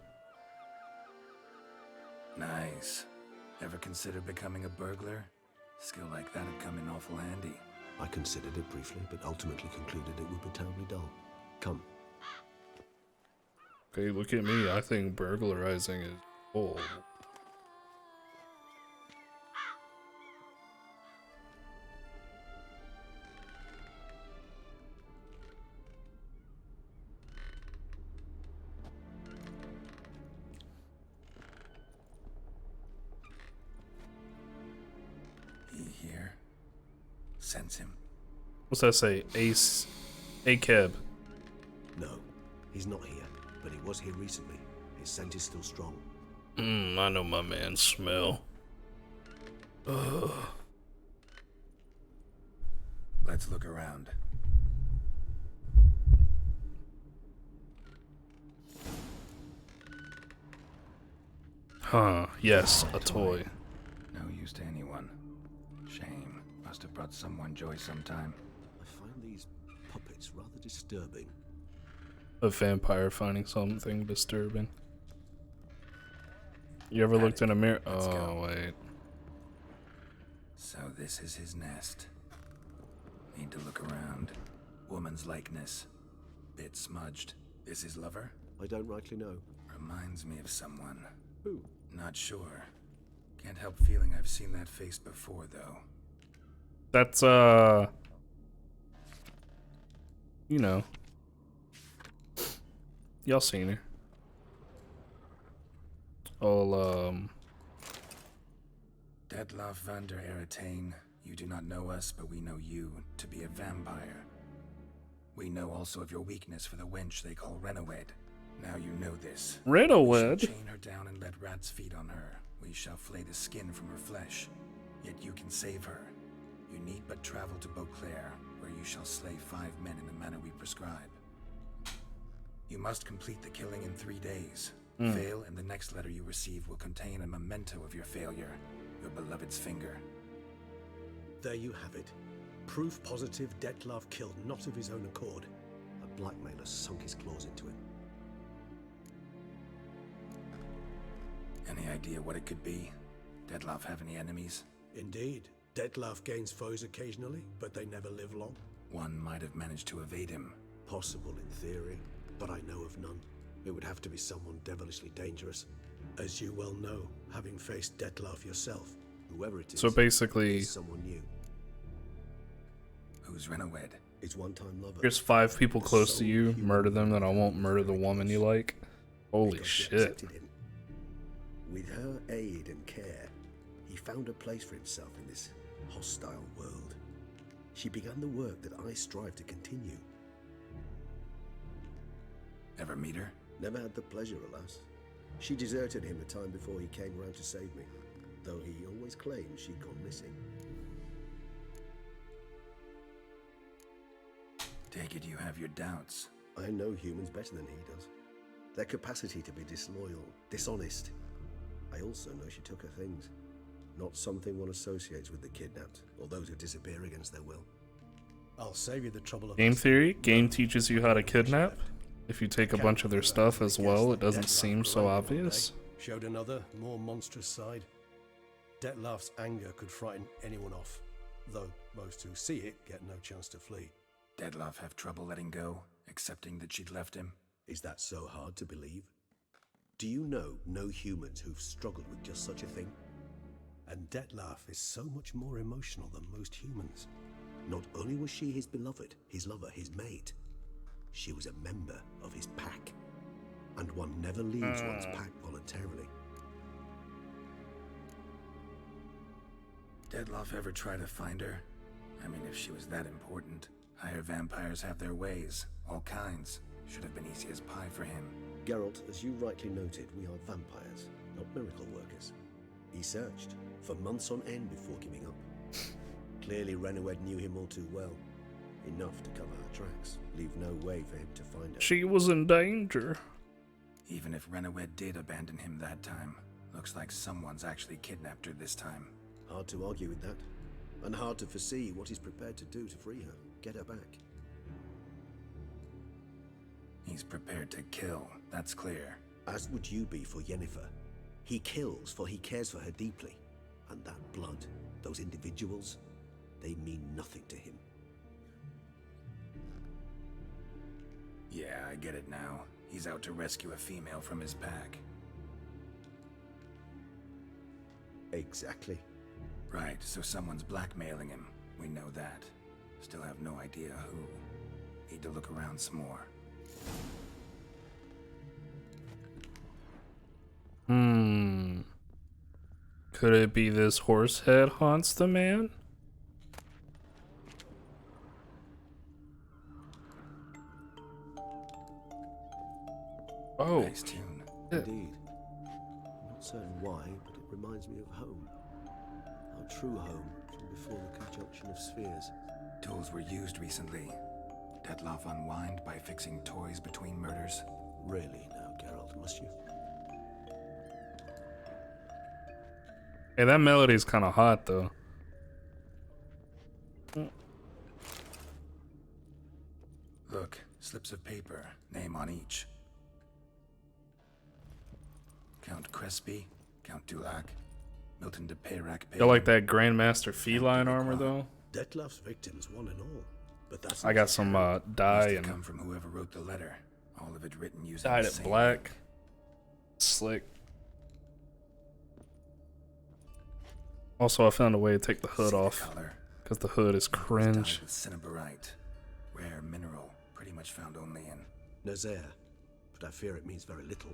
Nice. Ever consider becoming a burglar? Skill like that'd come in awful handy. I considered it briefly, but ultimately concluded it would be terribly dull. Come. Okay, look at me. I think burglarizing is cool. He here? Sense him. What's that say? Ace. Akeb. No, he's not here, but he was here recently. His scent is still strong. I know my man's smell. Ugh. Let's look around. Huh, yes, a toy. No use to anyone. Shame. Must have brought someone joy sometime. I find these puppets rather disturbing. A vampire finding something disturbing. You ever looked in a mirror? Oh, wait. So this is his nest. Need to look around. Woman's likeness. Bit smudged. This his lover? I don't rightly know. Reminds me of someone. Who? Not sure. Can't help feeling I've seen that face before, though. That's, you know. Y'all seen her. Detlaff van der Eretain, you do not know us, but we know you to be a vampire. We know also of your weakness for the wench they call Renowed. Now you know this. Renowed? Chain her down and let rats feed on her. We shall flay the skin from her flesh. Yet you can save her. You need but travel to Beauclair, where you shall slay 5 men in the manner we prescribe. You must complete the killing in 3 days. Fail, and the next letter you receive will contain a memento of your failure. Your beloved's finger. There you have it. Proof positive Detlaff killed not of his own accord. A blackmailer sunk his claws into him. Any idea what it could be? Detlaff have any enemies? Indeed. Detlaff gains foes occasionally, but they never live long. One might have managed to evade him. Possible in theory, but I know of none. It would have to be someone devilishly dangerous. As you well know, having faced Detlaff yourself. Whoever it is, So basically, someone new. Who's Renowed? His one-time lover. here's 5 people close to you, murder them, then I won't murder the woman you like. Holy shit. With her aid and care, he found a place for himself in this hostile world. She began the work that I strive to continue. Ever meet her? Never had the pleasure, alas. She deserted him a time before he came round to save me, though he always claimed she'd gone missing. Take it you have your doubts. I know humans better than he does. Their capacity to be disloyal, dishonest. I also know she took her things. Not something one associates with the kidnapped, or those who disappear against their will. I'll save you the trouble of Game theory? Game teaches you how to kidnap? If you take a bunch of their stuff as well, it doesn't seem so obvious. Showed another, more monstrous side. Detlaff's anger could frighten anyone off, though most who see it get no chance to flee. Detlaff have trouble letting go, accepting that she'd left him? Is that so hard to believe? Do you know no humans who've struggled with just such a thing? And Detlaff is so much more emotional than most humans. Not only was she his beloved, his lover, his mate, she was a member of his pack. And one never leaves one's pack voluntarily. Detlaff ever try to find her? I mean, if she was that important. Higher vampires have their ways, all kinds. Should have been easy as pie for him. Geralt, as you rightly noted, we are vampires, not miracle workers. He searched for months on end before giving up. Clearly Renowed knew him all too well. Enough to cover her tracks, leave no way for him to find her. She was in danger. Even if Renowed did abandon him that time, looks like someone's actually kidnapped her this time. Hard to argue with that, and hard to foresee what he's prepared to do to free her, get her back. He's prepared to kill, that's clear. As would you be for Yennefer. He kills for he cares for her deeply. And that blood, those individuals, they mean nothing to him. Yeah, I get it now. He's out to rescue a female from his pack. Exactly. Right, so someone's blackmailing him. We know that. Still have no idea who. Need to look around some more. Could it be this horse head haunts the man? Oh. Nice tune. Indeed. Not certain why, but it reminds me of home. Our true home from before the conjunction of spheres. Tools were used recently. Detlaff unwind by fixing toys between murders. Really now, Geralt, must you? Hey, that melody's kind of hot though. Look, slips of paper, name on each. Count Crespi, Count Dulac, Milton de Peyrac. You like that Grandmaster feline armor though? Detlef's victims, one and all. But that's I got some dye and come from whoever wrote the letter. All of it written using dyed the it same black. Slick. Also, I found a way to take the hood off because the hood is cringe. With cinnabarite, rare mineral, pretty much found only in Nazaire, but I fear it means very little.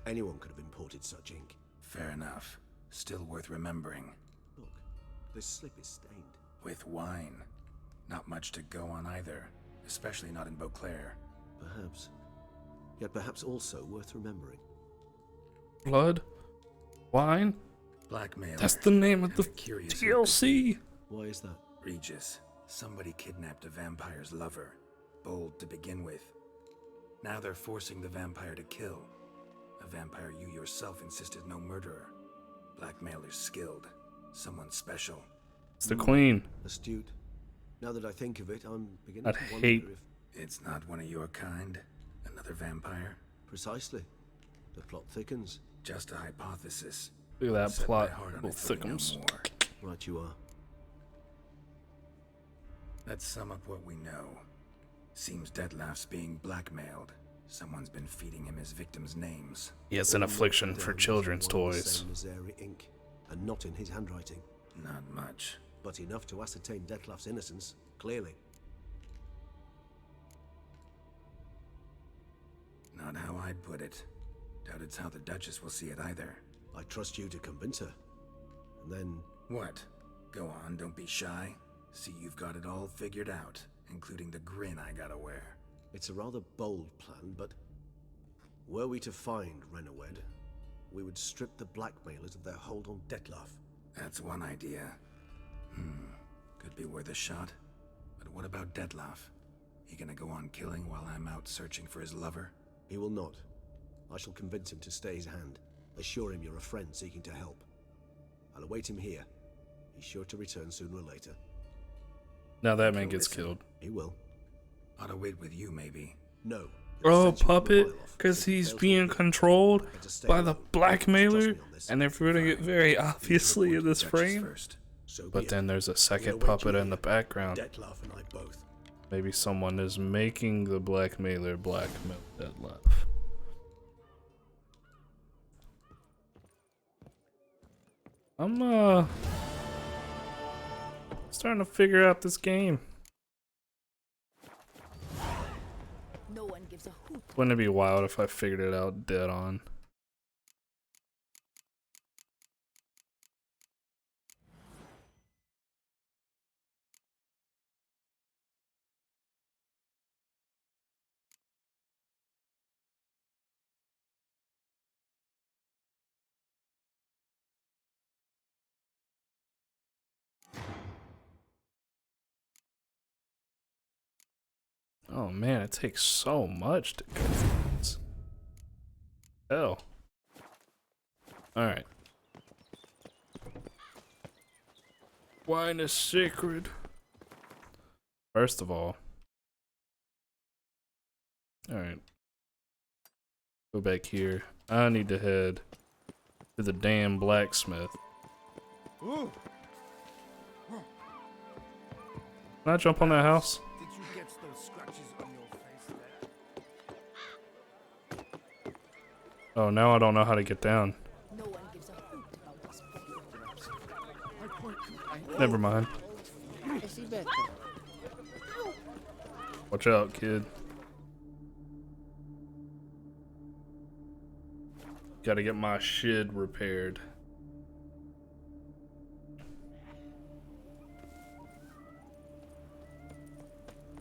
Anyone could have imported such ink. Fair enough. Still worth remembering. Look, this slip is stained. With wine. Not much to go on either, especially not in Beauclair. Perhaps. Yet perhaps also worth remembering. Blood? Wine? Blackmail. That's the name of the DLC. Why is that? Regis. Somebody kidnapped a vampire's lover. Bold to begin with. Now they're forcing the vampire to kill. A vampire you yourself insisted no murderer. Blackmailer's skilled. Someone special. It's the Queen. Astute. Now that I think of it, I'm beginning I'd to wonder hate- if... It's not one of your kind? Another vampire? Precisely. The plot thickens. Just a hypothesis. Look at that Set plot. my heart on Little it till we know thickums. more. Right you are. Let's sum up what we know. Seems Detlef's being blackmailed. Someone's been feeding him his victims' names. He has an affliction for children's toys. Nazaire ink, and not in his handwriting. Not much. But enough to ascertain Detlef's innocence, clearly. Not how I'd put it. Doubt it's how the Duchess will see it either. I trust you to convince her. And then... What? Go on, don't be shy. See, you've got it all figured out, including the grin I gotta wear. It's a rather bold plan, but... Were we to find Renawed, we would strip the blackmailers of their hold on Detlef. That's one idea. Could be worth a shot. But what about Detlef? He gonna go on killing while I'm out searching for his lover? He will not. I shall convince him to stay his hand. Assure him you're a friend seeking to help. I'll await him here. He's sure to return sooner or later. Now that man gets killed. He will. Ought to wait with you, maybe. No. Oh, puppet, because he's being controlled by the blackmailer, and they're putting it very obviously in this frame. But then there's a second puppet in the background. Detlef and I both. Maybe someone is making the blackmailer blackmail Detlef. I'm starting to figure out this game. No one gives a hoot. Wouldn't it be wild if I figured it out dead on? Oh man, it takes so much to go through this. Hell. Alright. Wine is sacred. First of all. Alright. Go back here. I need to head to the damn blacksmith. Ooh. Can I jump on that house? Did you get those scratches on your face there? Oh, now I don't know how to get down. No one gives a hoot about this place. Never mind. Is he better? Watch out, kid. Gotta get my shit repaired.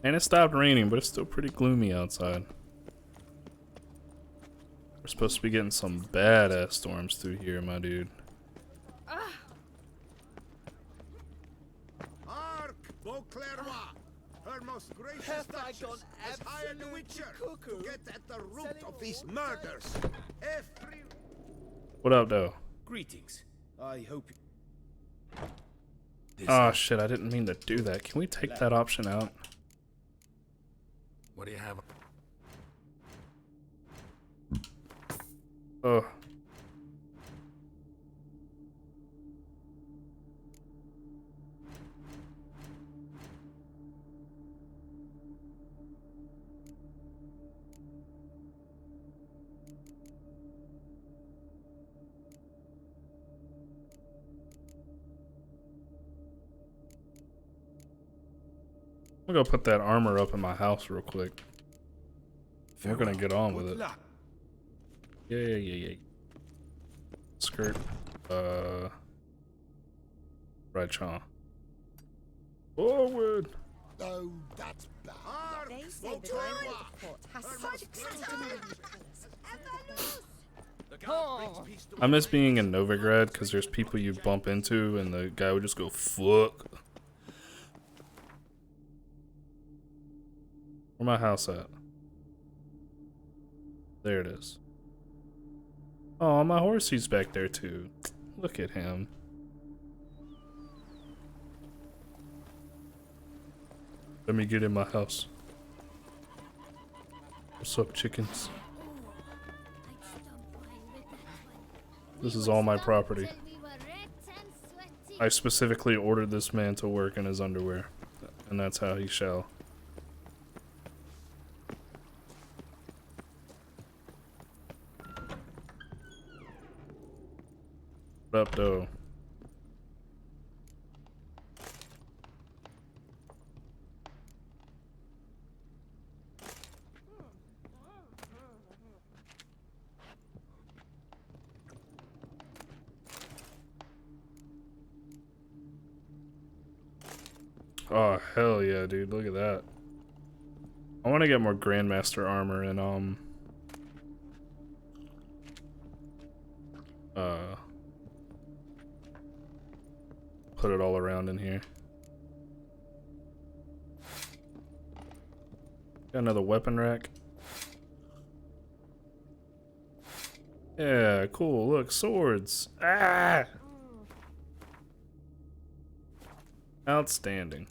And it stopped raining, but it's still pretty gloomy outside. We're supposed to be getting some badass storms through here, my dude. Hark, Beauclair, her most gracious Duchess has hired a witcher to get at the root of these murders. Every... What up, though? Greetings. I hope Oh shit, I didn't mean to do that. Can we take that option out? What do you have? Oh. I'm gonna put that armor up in my house real quick. We're gonna get on with it. Yeah. Skirt. Right, Sean. Forward. Oh, that's bad. They say the diamond of the court has such I miss being in Novigrad because there's people you bump into and the guy would just go, fuck. Where my house at? There it is. Oh, my horsey's back there too. Look at him. Let me get in my house. What's up, chickens? This is all my property. I specifically ordered this man to work in his underwear, and that's how he shall. What up, though? Oh, hell yeah, dude. Look at that. I want to get more Grandmaster armor and, put it all around in here. Got another weapon rack. Yeah, cool. Look, swords. Ah! Outstanding.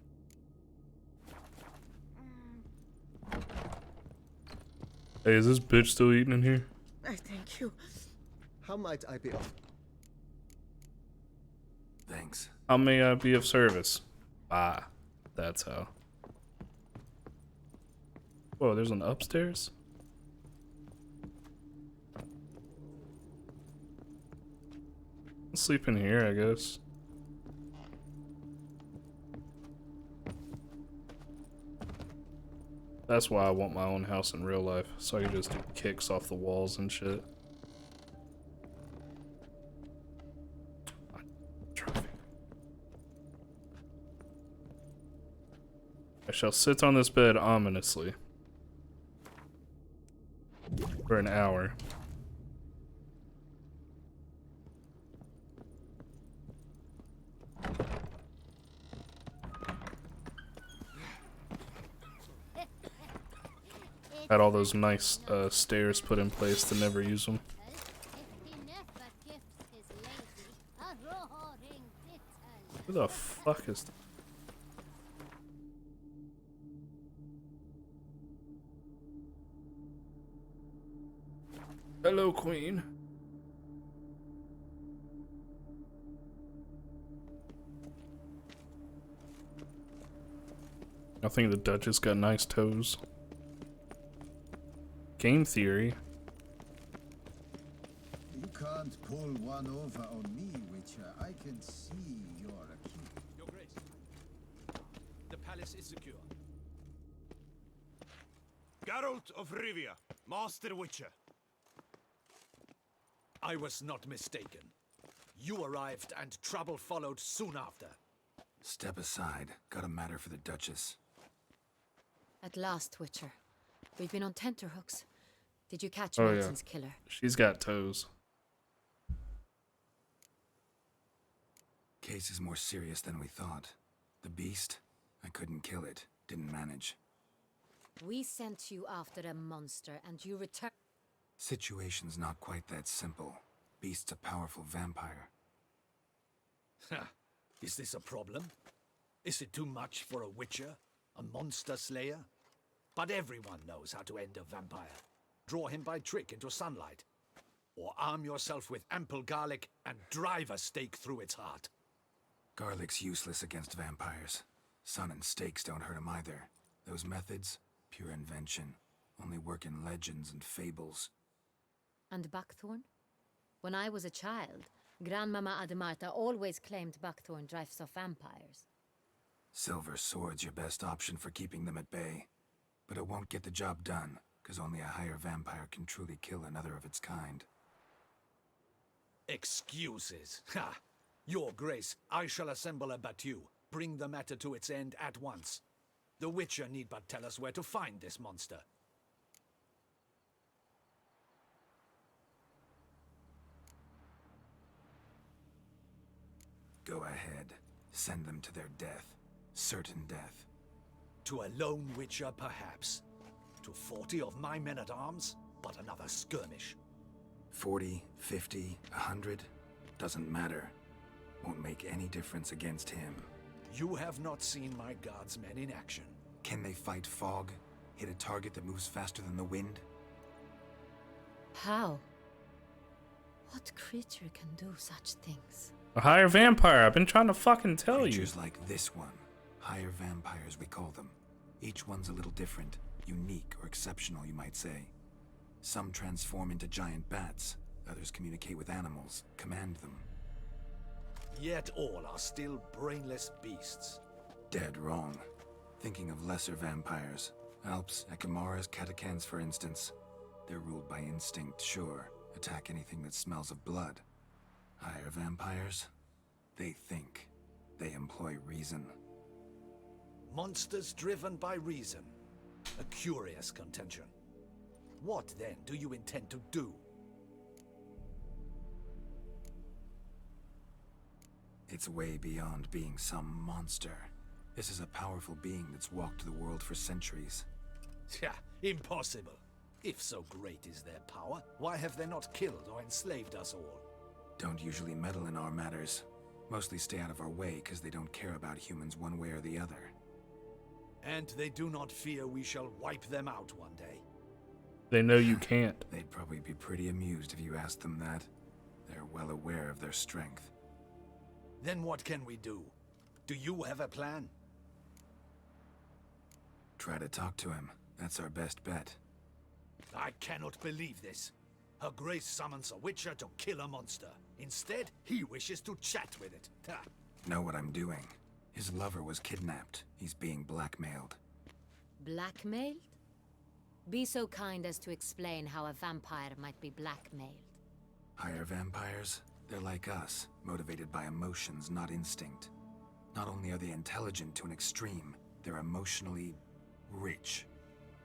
Hey, is this bitch still eating in here? I thank you. How might I be of? Thanks. How may I be of service? Ah, that's how. Whoa, there's an upstairs? I'll sleep in here, I guess. That's why I want my own house in real life, so I can just do kicks off the walls and shit. I shall sit on this bed ominously for an hour. Had all those nice stairs put in place to never use them. Who the fuck is that? Hello, Queen. I think the Duchess got nice toes. Game theory. You can't pull one over on me, Witcher. I can see you're a king. Your Grace, the palace is secure. Geralt of Rivia, Master Witcher. I was not mistaken. You arrived and trouble followed soon after. Step aside. Got a matter for the Duchess. At last, Witcher. We've been on tenterhooks. Did you catch Oh, Manson's yeah. killer? She's got toes. Case is more serious than we thought. The beast? I couldn't kill it. Didn't manage. We sent you after a monster, and you returned. Situation's not quite that simple. Beast's a powerful vampire. Ha! Is this a problem? Is it too much for a witcher? A monster slayer? But everyone knows how to end a vampire. Draw him by trick into sunlight. Or arm yourself with ample garlic and drive a stake through its heart. Garlic's useless against vampires. Sun and stakes don't hurt him either. Those methods, pure invention. Only work in legends and fables. And buckthorn? When I was a child, Grandmama Ademarta always claimed buckthorn drives off vampires. Silver sword's your best option for keeping them at bay. But it won't get the job done, because only a higher vampire can truly kill another of its kind. Excuses. Ha! Your Grace, I shall assemble a battue. Bring the matter to its end at once. The Witcher need but tell us where to find this monster. Go ahead. Send them to their death. Certain death. To a lone Witcher, perhaps. To 40 of my men-at-arms, but another skirmish. 40, 50, 100, doesn't matter. Won't make any difference against him. You have not seen my guardsmen in action. Can they fight fog? Hit a target that moves faster than the wind? How? What creature can do such things? A higher vampire. I've been trying to fucking tell you. Creatures like this one. Higher vampires, we call them. Each one's a little different. Unique or exceptional, you might say. Some transform into giant bats. Others communicate with animals, command them. Yet all are still brainless beasts. Dead wrong. Thinking of lesser vampires. Alps, Ekamaras, Catacans, for instance. They're ruled by instinct, sure. Attack anything that smells of blood. Higher vampires? They think. They employ reason. Monsters driven by reason. A curious contention. What, then, do you intend to do? It's way beyond being some monster. This is a powerful being that's walked the world for centuries. Yeah, impossible. If so great is their power, why have they not killed or enslaved us all? Don't usually meddle in our matters. Mostly stay out of our way because they don't care about humans one way or the other. And they do not fear we shall wipe them out one day. They know you can't. They'd probably be pretty amused if you asked them that. They're well aware of their strength. Then what can we do? Do you have a plan? Try to talk to him. That's our best bet. I cannot believe this. Her Grace summons a Witcher to kill a monster. Instead, he wishes to chat with it. Ha. Know what I'm doing. His lover was kidnapped. He's being blackmailed. Blackmailed? Be so kind as to explain how a vampire might be blackmailed. Higher vampires? They're like us, motivated by emotions, not instinct. Not only are they intelligent to an extreme, they're emotionally rich,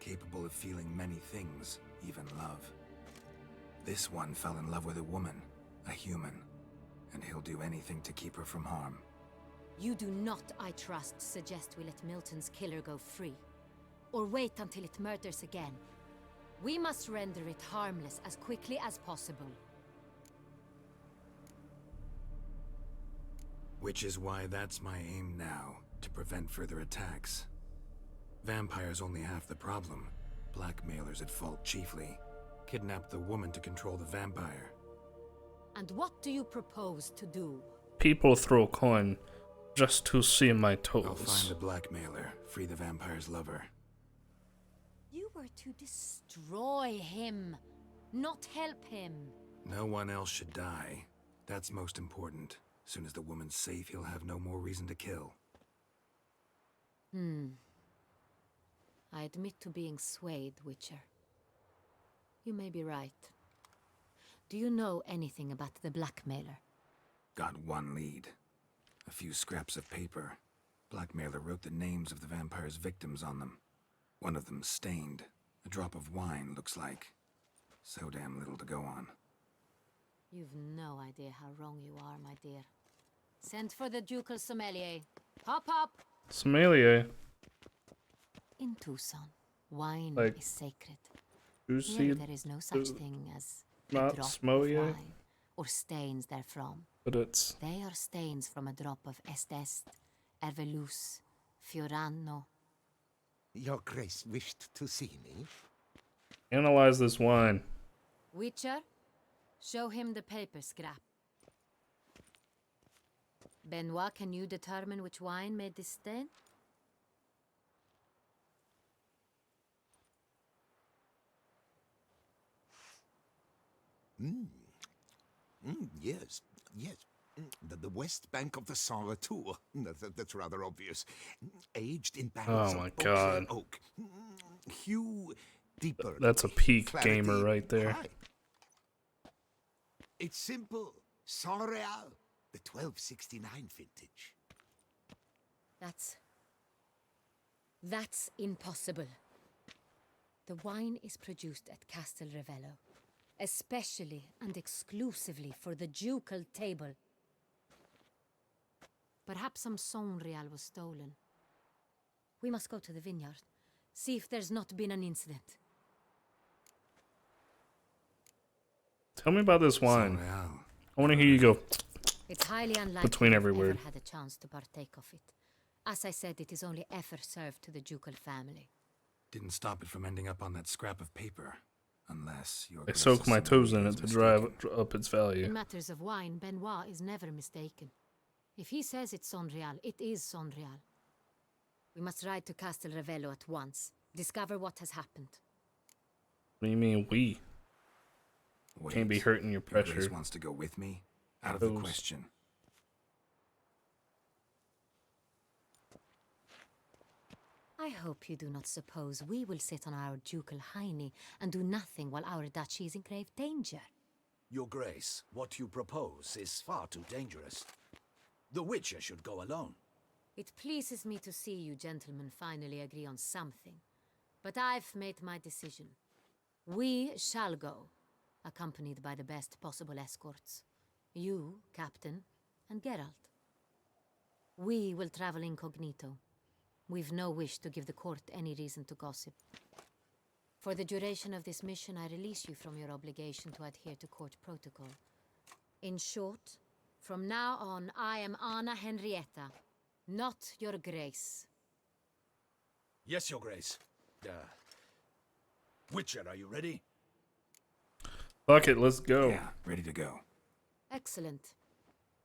capable of feeling many things, even love. This one fell in love with a woman, a human, and he'll do anything to keep her from harm. You do not, I trust, suggest we let Milton's killer go free. Or wait until it murders again. We must render it harmless as quickly as possible. Which is why that's my aim now, to prevent further attacks. Vampires only half the problem. Blackmailers at fault chiefly. Kidnap the woman to control the vampire. And what do you propose to do? People throw a coin just to see my toes. I'll find the blackmailer, free the vampire's lover. You were to destroy him, not help him. No one else should die. That's most important. As soon as the woman's safe, he'll have no more reason to kill. I admit to being swayed, Witcher. You may be right. Do you know anything about the blackmailer? Got one lead. A few scraps of paper. Blackmailer wrote the names of the vampire's victims on them. One of them stained. A drop of wine, looks like. So damn little to go on. You've no idea how wrong you are, my dear. Send for the ducal sommelier. Hop, hop! Sommelier. In Tucson, wine Like, is sacred. Here Here there is no such thing as a not drop of sommelier? wine or stains therefrom. But it's... They are stains from a drop of Est, Ervelus, Fiorano. Your Grace wished to see me? Analyze this wine. Witcher, show him the paper scrap. Benoit, can you determine which wine made this stain? Yes, yes. The west bank of the Saar too. That's rather obvious. Aged in barrels Oh my of God. oak. Hue deeper. That's a peak clarity gamer right there. high. It's simple. Saint Real, the 1269 vintage. That's impossible. The wine is produced at Castel Revello, especially and exclusively for the ducal table. Perhaps some Saint Real was stolen. We must go to the vineyard, see if there's not been an incident. Tell me about this wine. I want to hear you go It's highly unlikely between every I've word. ever had a chance to partake of it. As I said, it is only ever served to the ducal family. Didn't stop it from ending up on that scrap of paper. Unless you're... I soak my toes in it to drive up its In value. matters of wine, Benoit is never mistaken. If he says it's Saint Real, it is Saint Real. We must ride to Castel Revello at once. Discover what has happened. What do you mean we? Can't be hurting your Grace pressure. wants to go with me? Out of the Toes. question. I hope you do not suppose we will sit on our ducal hiney and do nothing while our duchy is in grave danger. Your Grace, what you propose is far too dangerous. The Witcher should go alone. It pleases me to see you gentlemen finally agree on something. But I've made my decision. We shall go, accompanied by the best possible escorts. You, Captain, and Geralt. We will travel incognito. We've no wish to give the court any reason to gossip. For the duration of this mission, I release you from your obligation to adhere to court protocol. In short, from now on, I am Anna Henrietta, not your Grace. Yes, Your Grace. Witcher, are you ready? Fuck it, let's go. Yeah, ready to go. Excellent.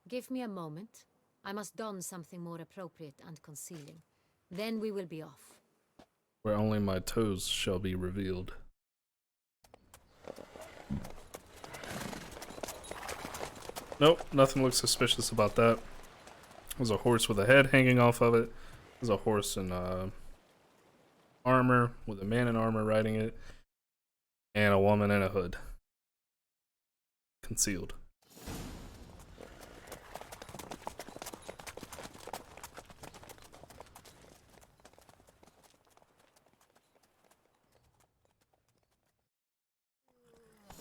Give me a moment. I must don something more appropriate and concealing. Then we will be off. Where only my toes shall be revealed. Nope, nothing looks suspicious about that. There's a horse with a head hanging off of it. There's a horse in armor with a man in armor riding it. And a woman in a hood. Concealed.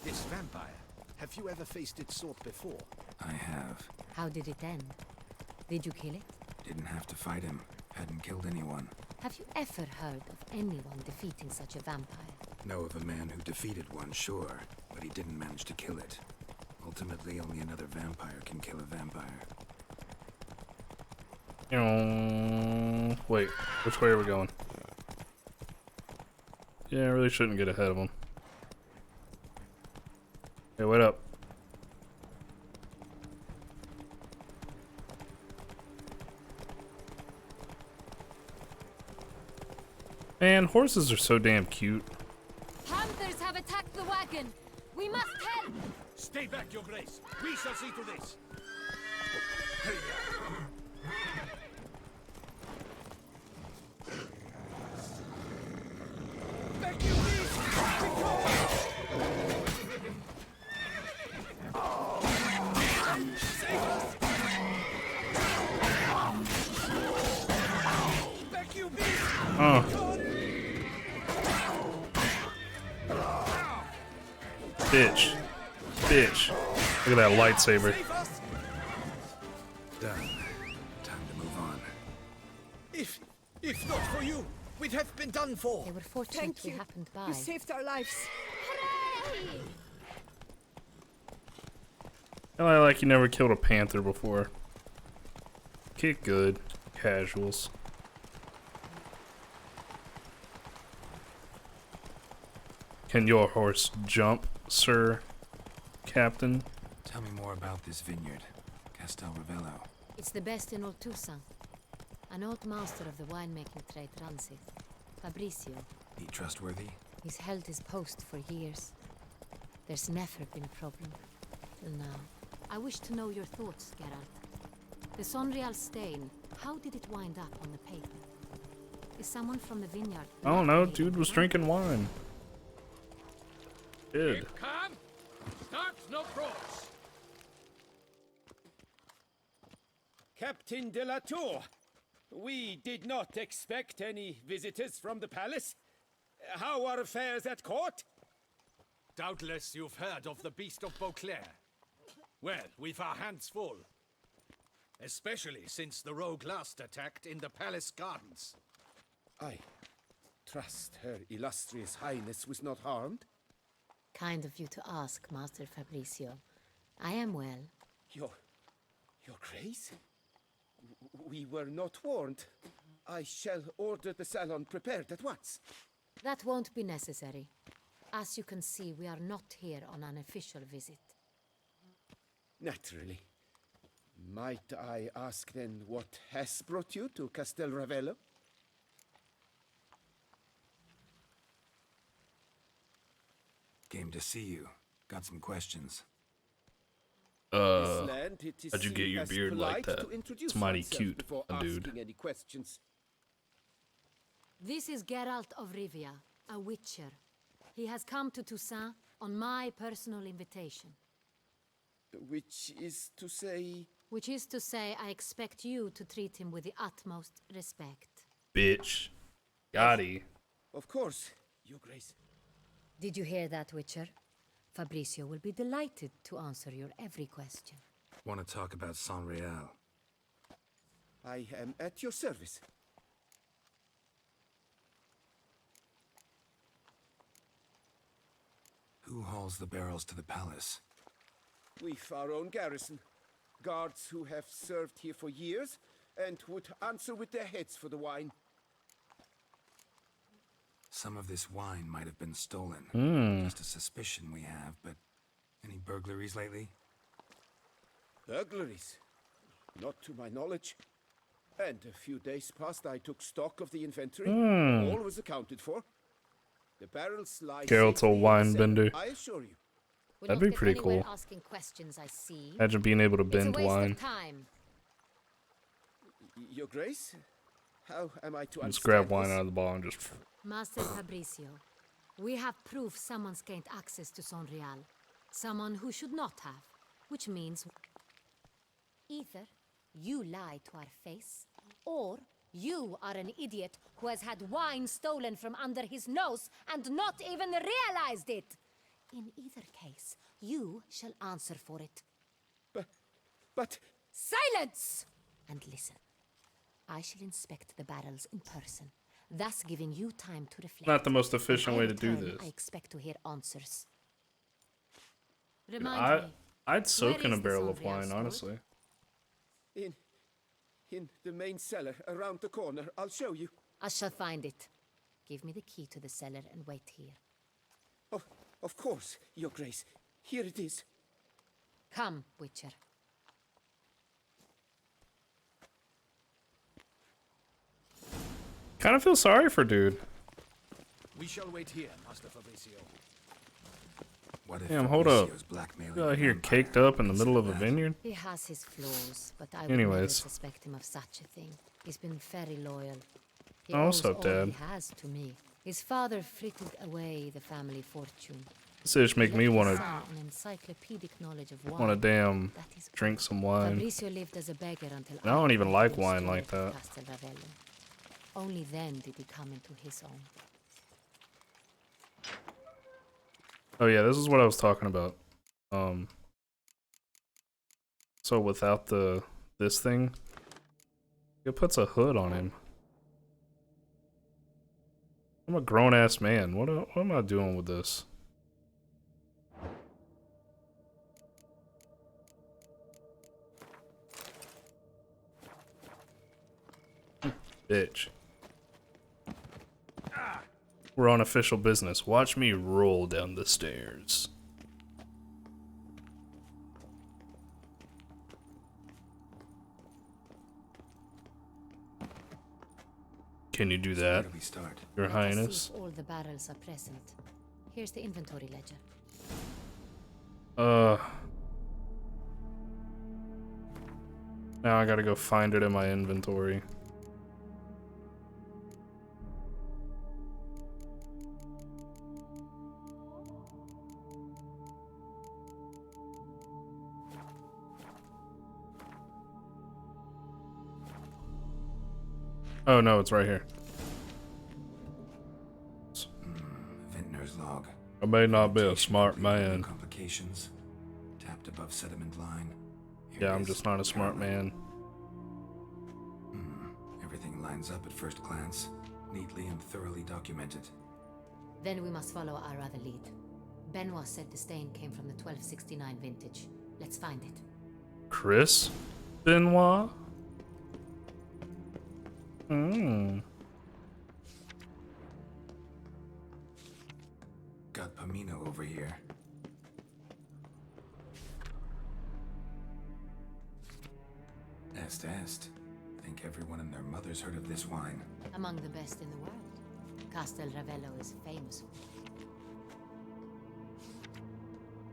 This vampire, have you ever faced its sort before? I have. How did it end? Did you kill it? Didn't have to fight him. Hadn't killed anyone. Have you ever heard of anyone defeating such a vampire? Know of a man who defeated one, sure, but he didn't manage to kill it. Ultimately, only another vampire can kill a vampire. Wait, which way are we going? Yeah, I really shouldn't get ahead of him. Hey, wait up. Man, horses are so damn cute. Panthers have attacked the wagon! We must help! Stay back, Your Grace. We shall see to this. Oh. Bitch. Bitch. Look at that lightsaber. Done. Time to move on. If not for you, we'd have been done for. They were fortunate Thank we you. happened by. You saved our lives. Hooray! I like you never killed a panther before. Kick good. Casuals. Can your horse jump, sir, Captain? Tell me more about this vineyard, Castel Ravello. It's the best in all Toussaint. An old master of the winemaking trade runs it. Fabricio. He trustworthy? He's held his post for years. There's never been a problem. Till now. I wish to know your thoughts, Geralt. The Sonreal stain, how did it wind up on the paper? Is someone from the vineyard... Oh no, dude was drinking wine. Good. Come! Start no pros! Captain de la Tour, we did not expect any visitors from the palace. How are affairs at court? Doubtless you've heard of the Beast of Beauclair. Well, we've our hands full. Especially since the rogue last attacked in the palace gardens. I trust Her Illustrious Highness was not harmed? Kind of you to ask, Master Fabricio. I am well. Your Grace? We were not warned. I shall order the salon prepared at once. That won't be necessary. As you can see, we are not here on an official visit. Naturally. Might I ask then what has brought you to Castel Ravello? Came to see you. Got some questions. How'd you get your beard like that? It's mighty cute, dude. Any questions? This is Geralt of Rivia, a witcher. He has come to Toussaint on my personal invitation. Which is to say... Which is to say, I expect you to treat him with the utmost respect. Bitch. Gotti. Of course, Your Grace. Did you hear that, Witcher? Fabricio will be delighted to answer your every question. Want to talk about Sonreal? I am at your service. Who hauls the barrels to the palace? We've our own garrison. Guards who have served here for years and would answer with their heads for the wine. Some of this wine might have been stolen. Just a suspicion we have, but any burglaries lately? Burglaries? Not to my knowledge. And a few days past I took stock of the inventory. All was accounted for. The barrels lie Geralt's a wine bender. I assure you. That'd be pretty cool. Asking questions, I see. Imagine being able to bend it's a waste wine. Of time. Your Grace? How am I to Just grab wine this? out of the bottle and just... Master Fabricio, we have proof someone's gained access to Sonreal. Someone who should not have. Which means... either you lie to our face, or you are an idiot who has had wine stolen from under his nose and not even realized it. In either case, you shall answer for it. But... Silence! And listen. I shall inspect the barrels in person, thus giving you time to reflect. Not the most efficient way to do return, this. I expect to hear answers. Remind me. I'd soak where in a is the barrel of Sonreal wine, stored? honestly. In the main cellar, around the corner. I'll show you. I shall find it. Give me the key to the cellar and wait here. Of course, Your Grace. Here it is. Come, Witcher. Kind of feel sorry for dude. We shall wait here, Master Fabricio. What if Damn, hold up. Fabricio's blackmailing You out the here vampire? caked up in the middle of a vineyard? He has his flaws, but I would Anyways. never suspect him of such a thing. He's been very loyal. He Oh, what's owes up, all Dad? he has to me. His father frittered away the family fortune. This just make me want Left to his son an encyclopedic knowledge of wine. want to damn That is drink some wine. Fabricio lived as a beggar until I don't even like introduced wine him like to that. Castel Ravello. Only then did he come into his own. Oh yeah, this is what I was talking about. So without this thing, it puts a hood on him. I'm a grown ass man. What am I doing with this? Bitch. We're on official business. Watch me roll down the stairs. Can you do that, Your Highness? See if all the barrels are present. Here's the inventory ledger. Now I gotta go find it in my inventory. Oh no, it's right here. Vintner's log. I may not be a smart man. Complications. Tapped above sediment line. Yeah, I'm just not a smart man. Everything lines up at first glance, neatly and thoroughly documented. Then we must follow our other lead. Benoit said the stain came from the 1269 vintage. Let's find it. Chris Benoit? Got Pomino over here. Est. Think everyone and their mother's heard of this wine. Among the best in the world. Castel Ravello is famous.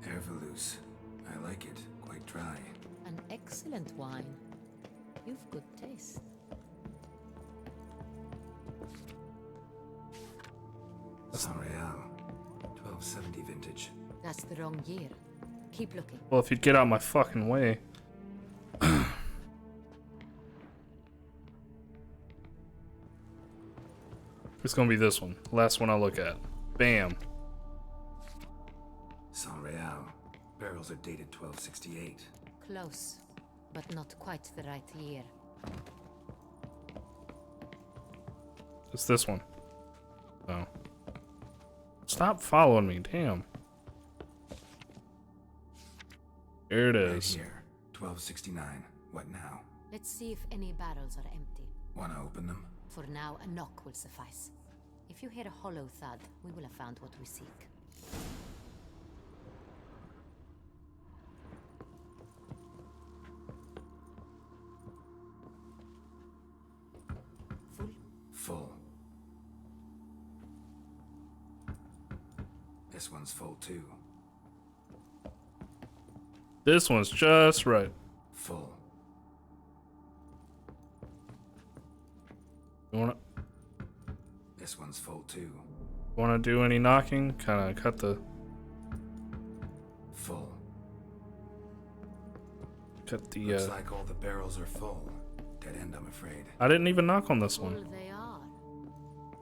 Hervelous. I like it. Quite dry. An excellent wine. You've good taste. San Real. 1270 vintage. That's the wrong year. Keep looking. Well, if you'd get out my fucking way. It's gonna be this one. Last one I look at. Bam. San Real. Barrels are dated 1268. Close, but not quite the right year. It's this one. Oh. Stop following me, damn. Here it is. Right here. 1269. What now? Let's see if any barrels are empty. Wanna open them? For now, a knock will suffice. If you hear a hollow thud, we will have found what we seek. Full. This one's full too. This one's just right. Full. You wanna This one's full too. do any knocking? Kinda cut the Full. Looks like all the barrels are full. Dead end, I'm afraid. I didn't even knock on this one. Full they are.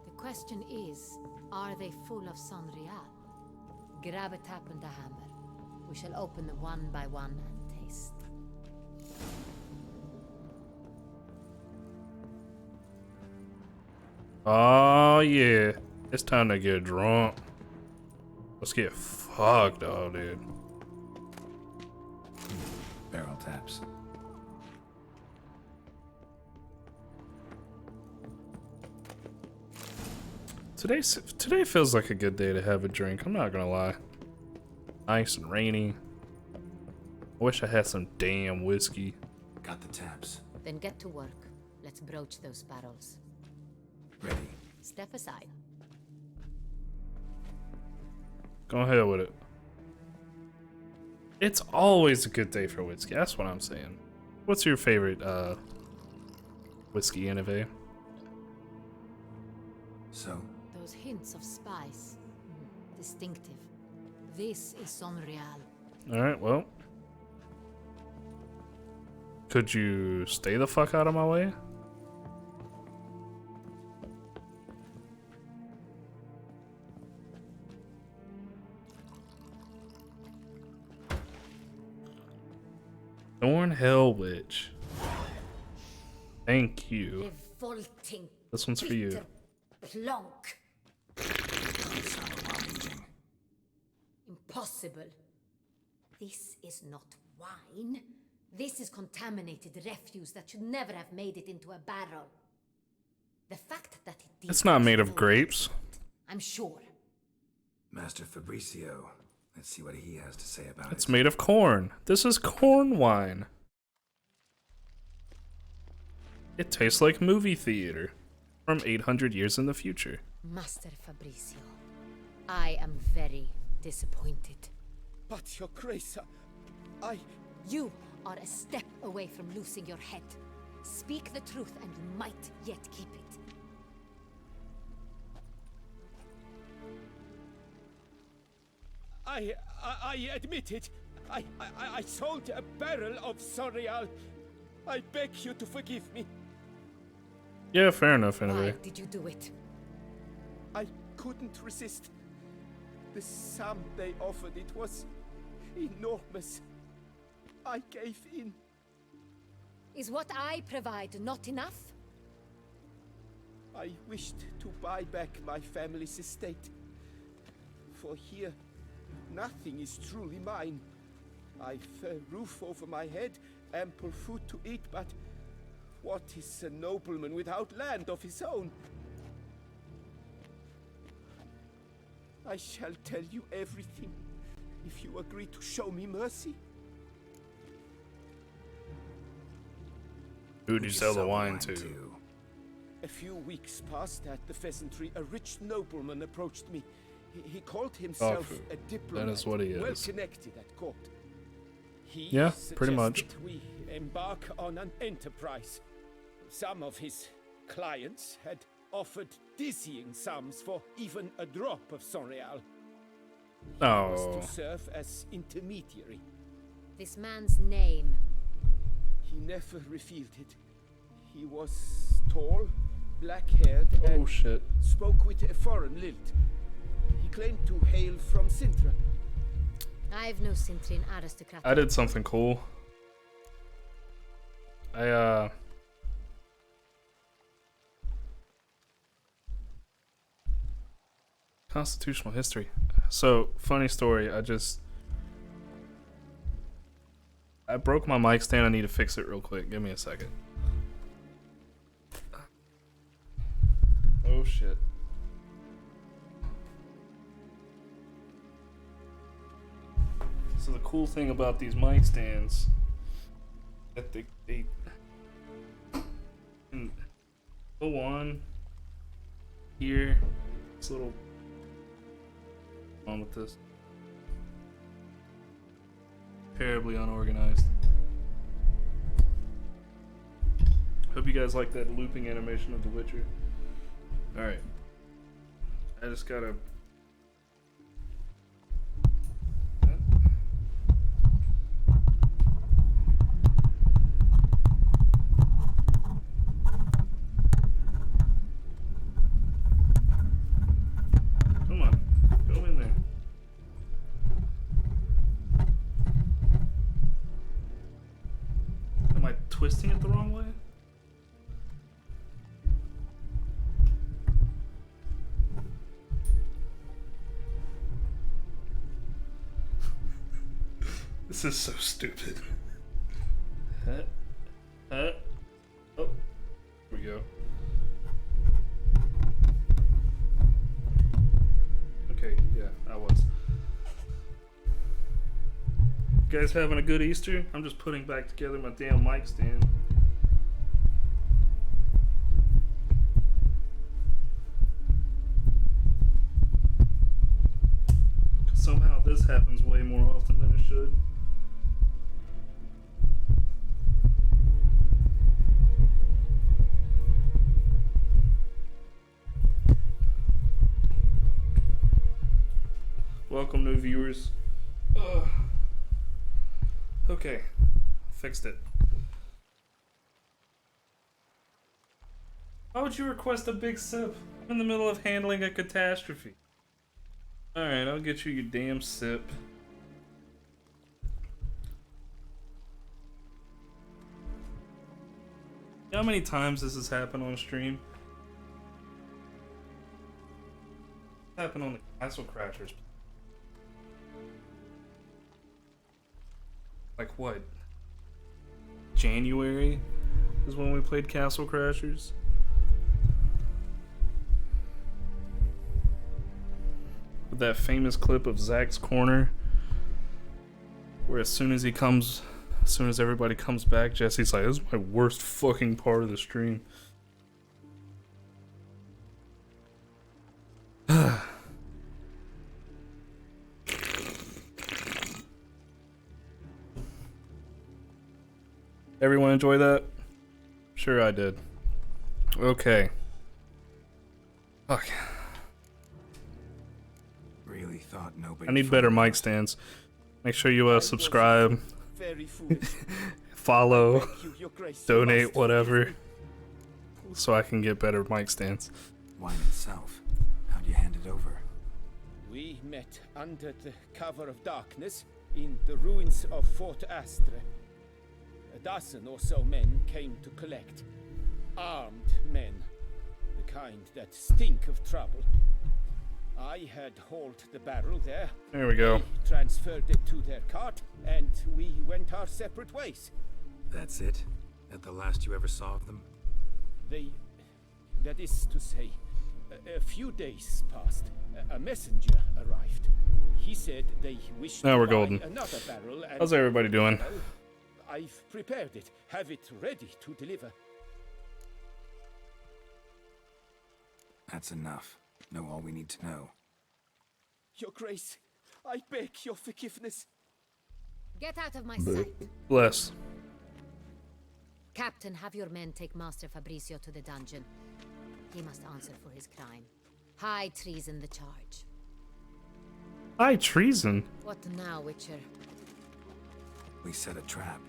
The question is, are they full of San Real? Grab a tap and a hammer. We shall open them one by one and taste. Oh yeah. It's time to get drunk. Let's get fucked up, dude. Barrel taps. Today feels like a good day to have a drink, I'm not gonna lie. Nice and rainy. I wish I had some damn whiskey. Got the taps. Then get to work. Let's broach those barrels. Ready. Step aside. Go ahead with it. It's always a good day for whiskey, that's what I'm saying. What's your favorite whiskey, Innove? So? Those hints of spice. Distinctive. This is San Real. Alright, well. Could you stay the fuck out of my way? Thornhill Witch. Thank you. Revolting. This one's for you. Plonk. Impossible. This is not wine. This is contaminated refuse that should never have made it into a barrel. The fact that it It's not made of grapes. I'm sure. Master Fabricio. Let's see what he has to say about It's it. made of corn. This is corn wine. It tastes like movie theater from 800 years in the future. Master Fabricio, I am very disappointed. But, Your Grace, You are a step away from losing your head. Speak the truth and you might yet keep it. I admit it. I sold a barrel of Sorial. I beg you to forgive me. Yeah, fair enough anyway. Why did you do it? I couldn't resist. The sum they offered, it was enormous. I gave in. Is what I provide not enough? I wished to buy back my family's estate. For here, nothing is truly mine. I've a roof over my head, ample food to eat, but what is a nobleman without land of his own? I shall tell you everything, if you agree to show me mercy. Who'd you sell the wine to? A few weeks past at the pheasantry, a rich nobleman approached me. He called himself a diplomat, That is what he is. well connected at court. He Yeah, pretty much. suggested we embark on an enterprise. Some of his clients had offered dizzying sums for even a drop of Sorial. He was Oh. to serve as intermediary. This man's name. He never revealed it. He was tall, black-haired, and shit. spoke with a foreign lilt. He claimed to hail from Sintra. I've no Cintrin aristocrat. I did something cool. Constitutional history. So, funny story, I broke my mic stand. I need to fix it real quick. Give me a second. Oh shit. So the cool thing about these mic stands that they can go on here. This little on with this. Terribly unorganized. Hope you guys like that looping animation of The Witcher. Alright. I just gotta. Come on. Go in there. Am I twisting it the wrong way? This is so stupid. Oh, here we go. Okay, yeah, I was. You guys having a good Easter? I'm just putting back together my damn mic stand. Somehow this happens way more often than it should. Welcome, new viewers. Okay, fixed it. Why would you request a big sip? I'm in the middle of handling a catastrophe. Alright, I'll get you your damn sip. You know how many times this has happened on stream? It happened on the Castle Crashers. Like what? January is when we played Castle Crashers. that famous clip of Zach's Corner, where as soon as everybody comes back, Jesse's like, "This is my worst fucking part of the stream." Everyone enjoy that? Sure I did. Okay. Fuck. Really thought nobody. I need better mic stands. Make sure you subscribe, Very foolish. follow, Thank you, Your Grace. donate, whatever, so I can get better mic stands. Wine itself. How'd you hand it over? We met under the cover of darkness in the ruins of Fort Astre. A dozen or so men came to collect. Armed men. The kind that stink of trouble. I had hauled the barrel there. There we go. They transferred it to their cart, and we went our separate ways. That's it? That the last you ever saw of them? That is to say, a few days passed. A messenger arrived. He said they wished Now to we're buy golden. another barrel. And, How's everybody doing? well, I've prepared it. Have it ready to deliver. That's enough. Know all we need to know. Your Grace, I beg your forgiveness. Get out of my sight. Bless. Captain, have your men take Master Fabrizio to the dungeon. He must answer for his crime. High treason the charge. High treason? What now, Witcher? We set a trap.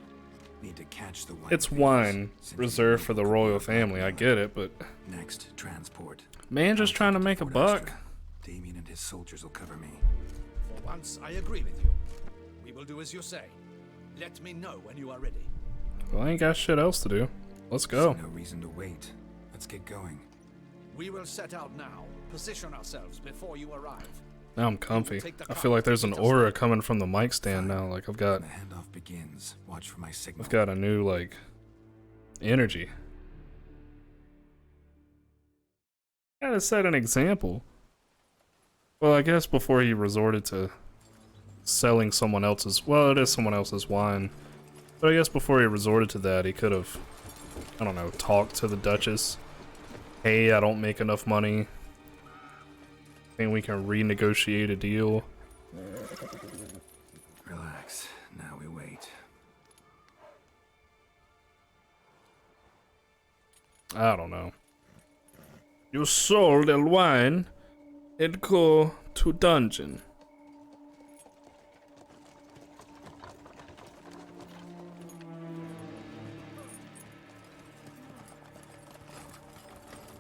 Need to catch the wine. It's wine reserved for the royal family. I get it, but Next, transport. man just trying to make a buck. Damien and his soldiers will cover me. For once, I agree with you. We will do as you say. Let me know when you are ready. Well, I ain't got shit else to do. Let's go. No reason to wait. Let's get going. We will set out now. Position ourselves before you arrive. Now I'm comfy. I feel like there's an aura coming from the mic stand now. Like I've got, The handoff begins. Watch for my signal. I've got a new like energy. Gotta set an example. Well, I guess before he resorted to selling someone else's, well, it is someone else's wine. But I guess before he resorted to that, he could have, I don't know, talked to the Duchess. Hey, I don't make enough money. Think we can renegotiate a deal. Relax. Now we wait. I don't know. You sold the wine and go to dungeon.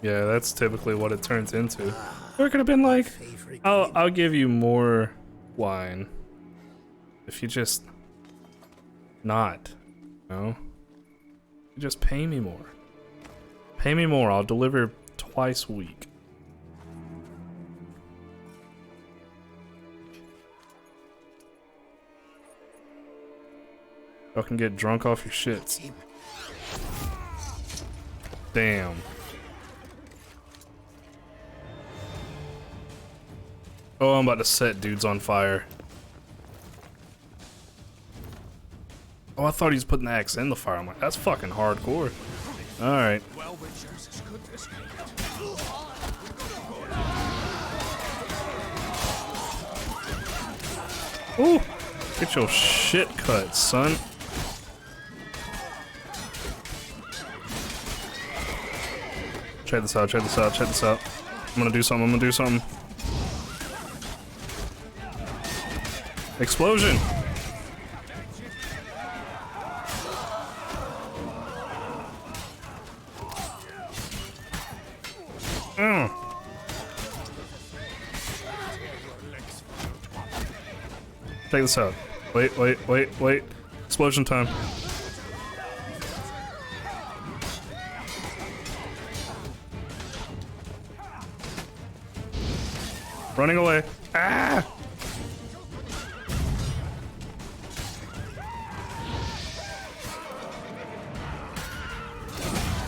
Yeah, that's typically what it turns into. Or it could have been like, I'll give you more wine if you just not, you know? You just pay me more. Pay me more, I'll deliver twice a week. I can get drunk off your shits. Damn. Oh, I'm about to set dudes on fire. Oh, I thought he was putting the axe in the fire. I'm like, that's fucking hardcore. Alright. Well, Witchers, it's good to escape. Ooh, get your shit cut, son. Check this out, check this out, check this out. I'm gonna do something, I'm gonna do something. Explosion! Check this out. Wait, wait, wait, wait. Explosion time. Running away. Ah!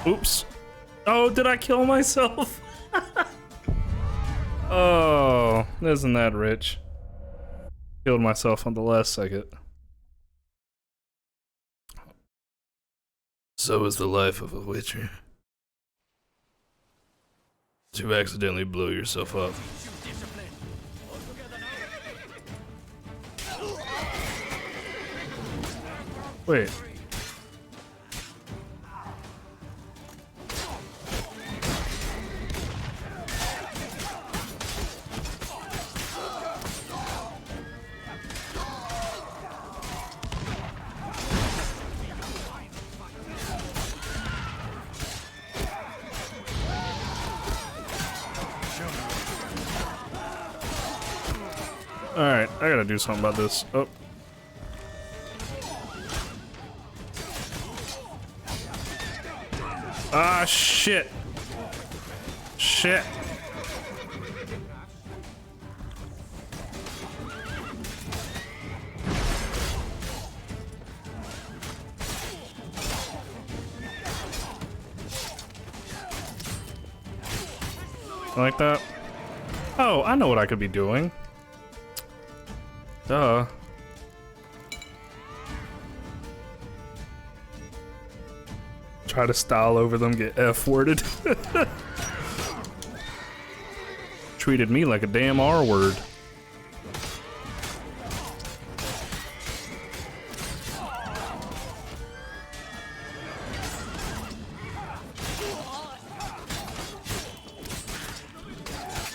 Oops. Oh, did I kill myself? Oh, Isn't that rich? Killed myself on the last second. So is the life of a witcher. To accidentally blow yourself up. Wait. Alright, I gotta do something about this. Oh. Ah, shit. Shit. Like that? Oh, I know what I could be doing. Duh. Try to style over them, get F-worded. Treated me like a damn R-word.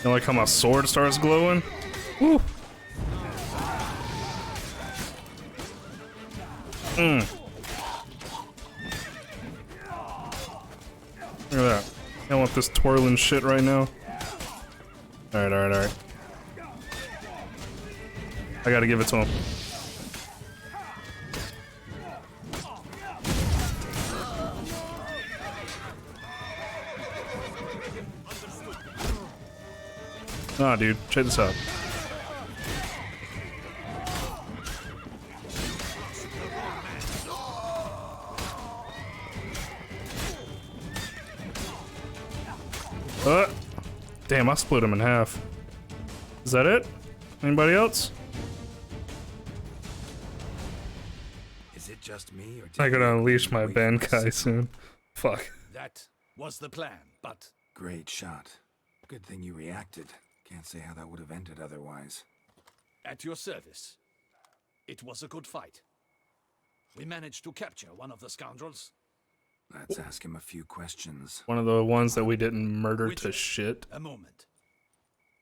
You like how my sword starts glowing? Woo! Look at that. I want this twirling shit right now. Alright, alright, alright. I gotta give it to him. Nah, dude, check this out. Damn, I split him in half. Is that it? Anybody else? Is it just me, or I gotta unleash my Bankai soon. Fuck. That was the plan, but... Great shot. Good thing you reacted. Can't say how that would have ended otherwise. At your service. It was a good fight. We managed to capture one of the scoundrels. Let's ask him a few questions. One of the ones that we didn't murder to shit. A moment.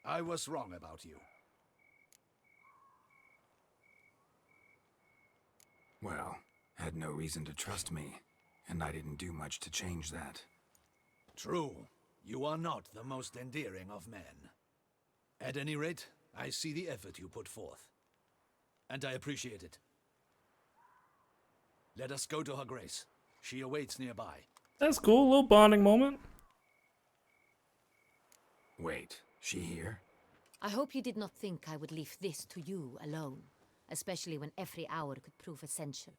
I was wrong about you. Well, had no reason to trust me, and I didn't do much to change that. True. You are not the most endearing of men. At any rate, I see the effort you put forth. And I appreciate it. Let us go to her grace. She awaits nearby. That's cool, a little bonding moment. Wait, she here? I hope you did not think I would leave this to you alone, especially when every hour could prove essential.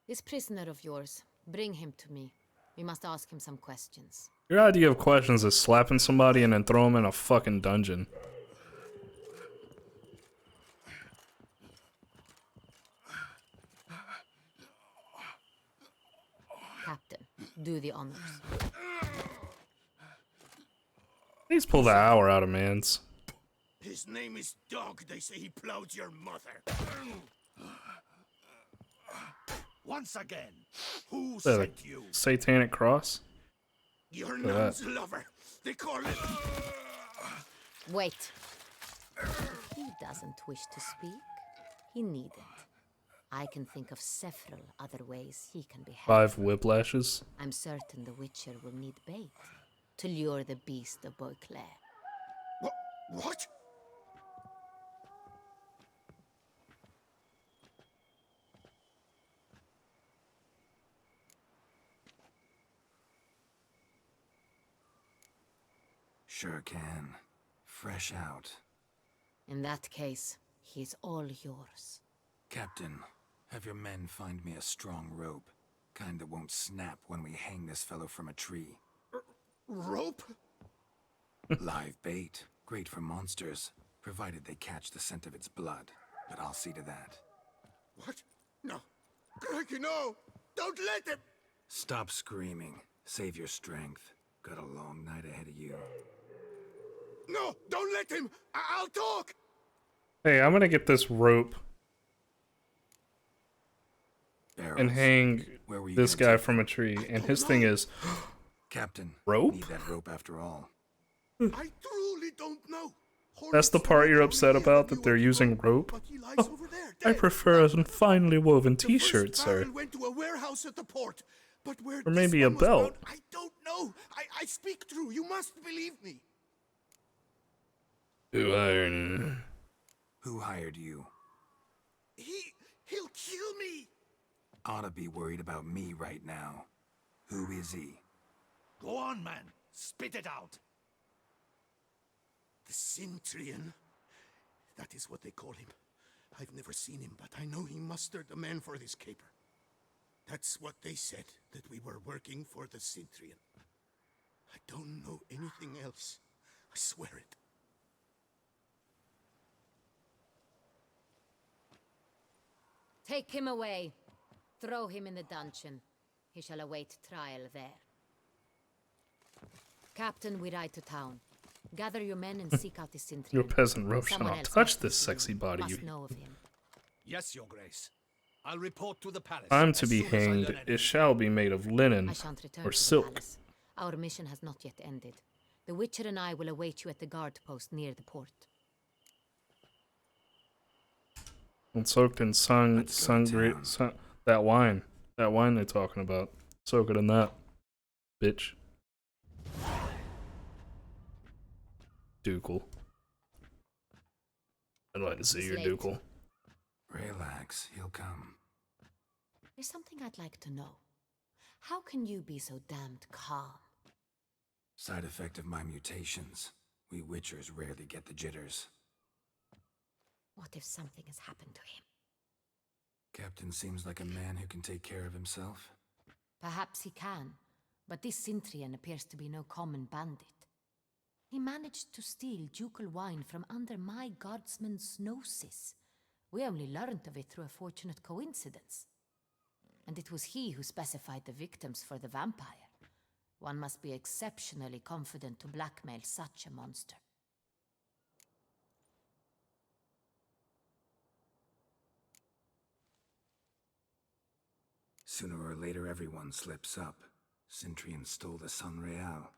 This prisoner of yours, bring him to me. We must ask him some questions. Your idea of questions is slapping somebody and then throw them in a fucking dungeon. Captain, do the honors. Please pull the hour out of man's. His name is Dog. They say he plowed your mother. Once again, who Is that sent a you? satanic cross? Your Look at nun's that. lover. They call it... Wait. He doesn't wish to speak. He needn't. I can think of several other ways he can be helpful. 5 whiplashes. I'm certain the Witcher will need bait to lure the beast of Beauclair. What? Sure can. Fresh out. In that case, he's all yours. Captain, have your men find me a strong rope. Kind that won't snap when we hang this fellow from a tree. Rope? Live bait. Great for monsters. Provided they catch the scent of its blood. But I'll see to that. What? No. Crikey, no! Don't let him! Stop screaming. Save your strength. Got a long night ahead of you. No! Don't let him! I'll talk! Hey, I'm gonna get this rope and hang this guy from a tree, and his thing is Captain, rope? Need that rope after all. I truly don't know. That's the part you're upset about, that they're using rope? Oh, I prefer a finely woven t-shirt, sir. Went to a warehouse at the port, but where Or maybe a belt. I don't know. I speak true. You must believe me. Who hired you? Who hired you? He'll kill me. Ought to be worried about me right now. Who is he? Go on, man. Spit it out. The Cintrian. That is what they call him. I've never seen him, but I know he mustered the men for this caper. That's what they said, that we were working for the Cintrian. I don't know anything else. I swear it. Take him away. Throw him in the dungeon. He shall await trial there. Captain, we ride to town. Gather your men and seek out the Cintrian. Your peasant rope shall Someone not else touch this sexy body. must know of him. Yes, Your Grace. I'll report to the palace. I'm to as be soon as I learn hanged. anything. It shall be made of linen I shan't return or to the silk. palace. Our mission has not yet ended. The Witcher and I will await you at the guard post near the port. And soaked in that wine. That wine they're talking about. Soak it in that. Bitch. Ducal. I'd like to see your Slate. Ducal. Relax, he'll come. There's something I'd like to know. How can you be so damned calm? Side effect of my mutations. We Witchers rarely get the jitters. What if something has happened to him? Captain seems like a man who can take care of himself. Perhaps he can, but this Cintrian appears to be no common bandit. He managed to steal ducal wine from under my guardsman's noses. We only learned of it through a fortunate coincidence. And it was he who specified the victims for the vampire. One must be exceptionally confident to blackmail such a monster. Sooner or later, everyone slips up. Cintrian stole the San Real.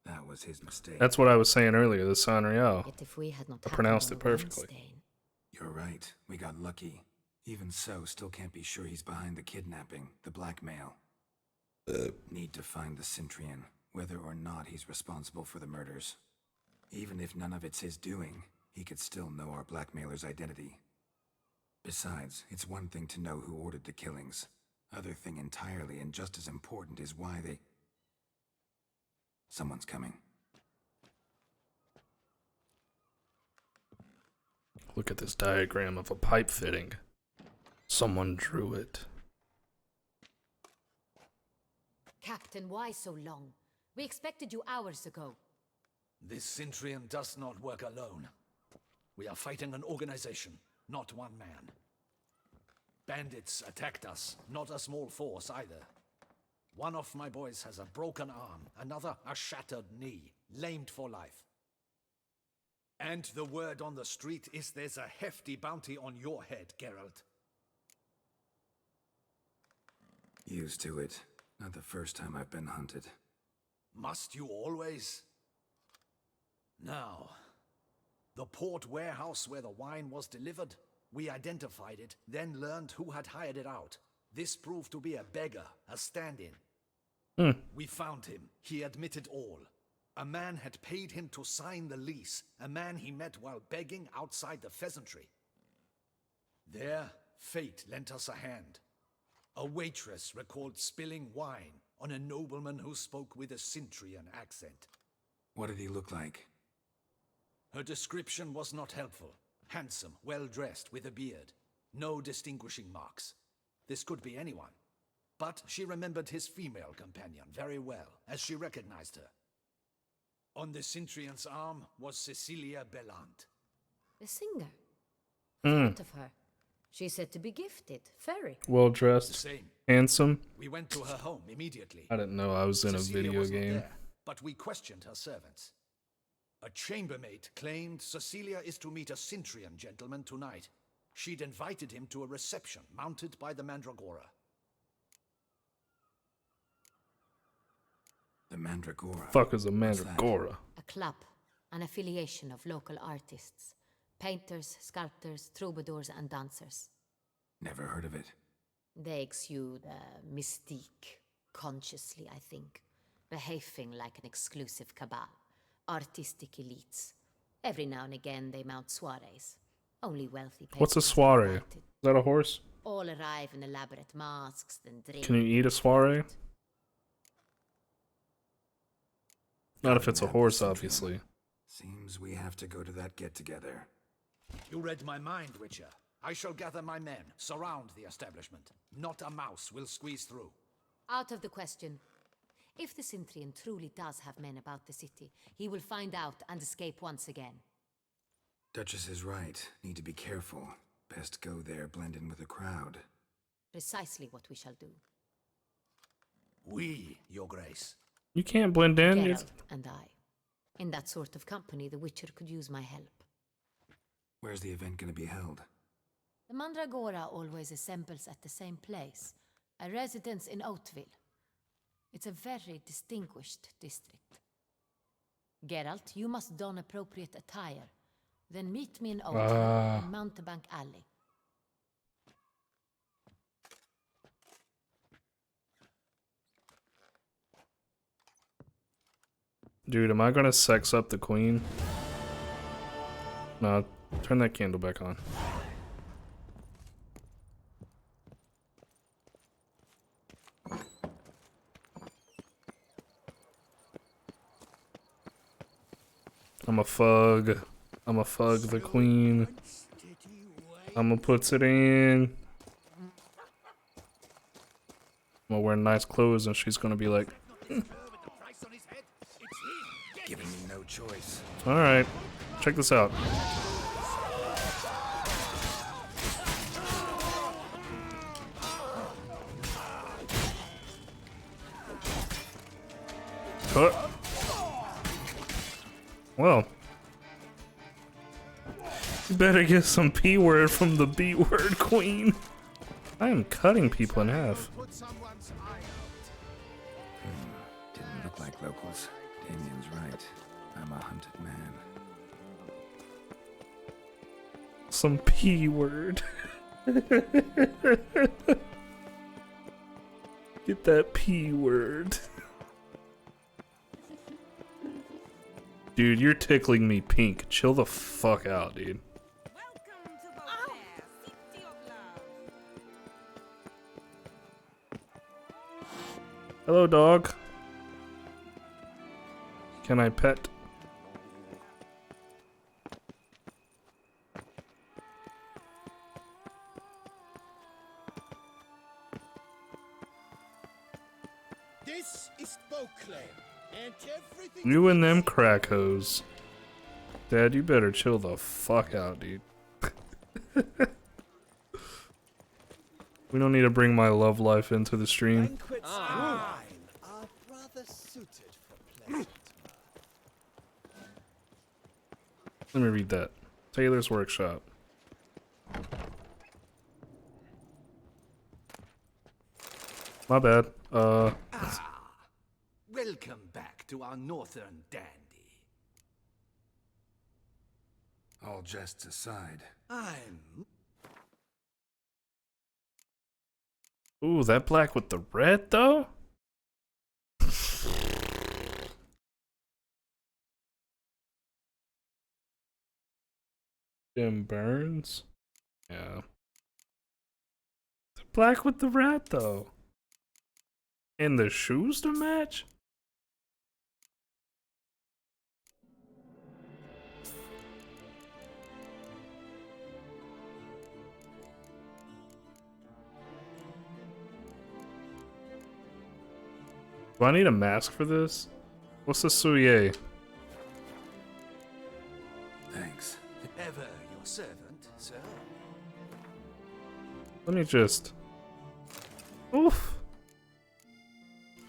That was his mistake. That's what I was saying earlier, the San Real. Yet if we had not I pronounced it happened on the perfectly. wine stain- You're right. We got lucky. Even so, still can't be sure he's behind the kidnapping, the blackmail. Need to find the Cintrian, whether or not he's responsible for the murders. Even if none of it's his doing, he could still know our blackmailer's identity. Besides, it's one thing to know who ordered the killings. Other thing entirely, and just as important, is why they... Someone's coming. Look at this diagram of a pipe fitting. Someone drew it. Captain, why so long? We expected you hours ago. This Cintrian does not work alone. We are fighting an organization, not one man. Bandits attacked us, not a small force either. One of my boys has a broken arm, another a shattered knee, lamed for life. And the word on the street is there's a hefty bounty on your head, Geralt. Used to it. Not the first time I've been hunted. Must you always? Now, the port warehouse where the wine was delivered, we identified it, then learned who had hired it out. This proved to be a beggar, a stand-in. We found him. He admitted all. A man had paid him to sign the lease, a man he met while begging outside the pheasantry. There, fate lent us a hand. A waitress recalled spilling wine on a nobleman who spoke with a Cintrian accent. What did he look like? Her description was not helpful. Handsome, well-dressed, with a beard. No distinguishing marks. This could be anyone. But she remembered his female companion very well, as she recognized her. On the Cintrian's arm was Cecilia Bellant. The singer. Hmm. Thought of her. She's said to be gifted. Very. Well The dressed, same. handsome. We went to her home immediately. I didn't know I was in a Cecilia video wasn't game. there, but we questioned her servants. A chambermaid claimed Cecilia is to meet a Cintrian gentleman tonight. She'd invited him to a reception mounted by the Mandragora. The Mandragora. Fuck is a What's that? Mandragora? A club. An affiliation of local artists. Painters, sculptors, troubadours, and dancers. Never heard of it. They exude mystique, consciously, I think. Behaving like an exclusive cabal. Artistic elites. Every now and again they mount soirees. Only wealthy What's a patrons are soiree? invited. Is that a horse? All arrive in elaborate masks and drinks. Can you eat a soiree? Not if it's a horse, obviously. Seems we have to go to that get-together. You read my mind, Witcher. I shall gather my men, surround the establishment. Not a mouse will squeeze through. Out of the question. If the Cintrian truly does have men about the city, he will find out and escape once again. Duchess is right. Need to be careful. Best go there, blend in with the crowd. Precisely what we shall do. We, Your Grace. You can't blend in. Geralt and I. In that sort of company, the Witcher could use my help. Where's the event gonna be held? The Mandragora always assembles at the same place, a residence in Oatville. It's a very distinguished district. Geralt, you must don appropriate attire. Then meet me in Oatville in Mountebank Alley. Dude, am I gonna sex up the queen? No, turn that candle back on. I'm a fug. I'm a fug the queen. I'ma put it in. I'm gonna wear nice clothes and she's gonna be like, Giving me no choice. alright, check this out. Cut. Well, you better get some P word from the B word queen. I am cutting people in half. Didn't look like locals. Damien's right. I'm a hunted man. Some P word. Get that P word. Dude, you're tickling me pink. Chill the fuck out, dude. Hello, dog. Can I pet? This is Beauclair, and everything. You and them crack hoes. Dad, you better chill the fuck out, dude. We don't need to bring my love life into the stream. Are rather suited for pleasure. Let me read that. Taylor's Workshop. My bad. Welcome back to our northern dandy. All jests aside. I'm... Ooh, that black with the red, though? Jim Burns? Yeah. The black with the red, though. And the shoes to match? Do I need a mask for this? What's the soulier? Thanks. Ever your servant, sir. Let me just. Oof.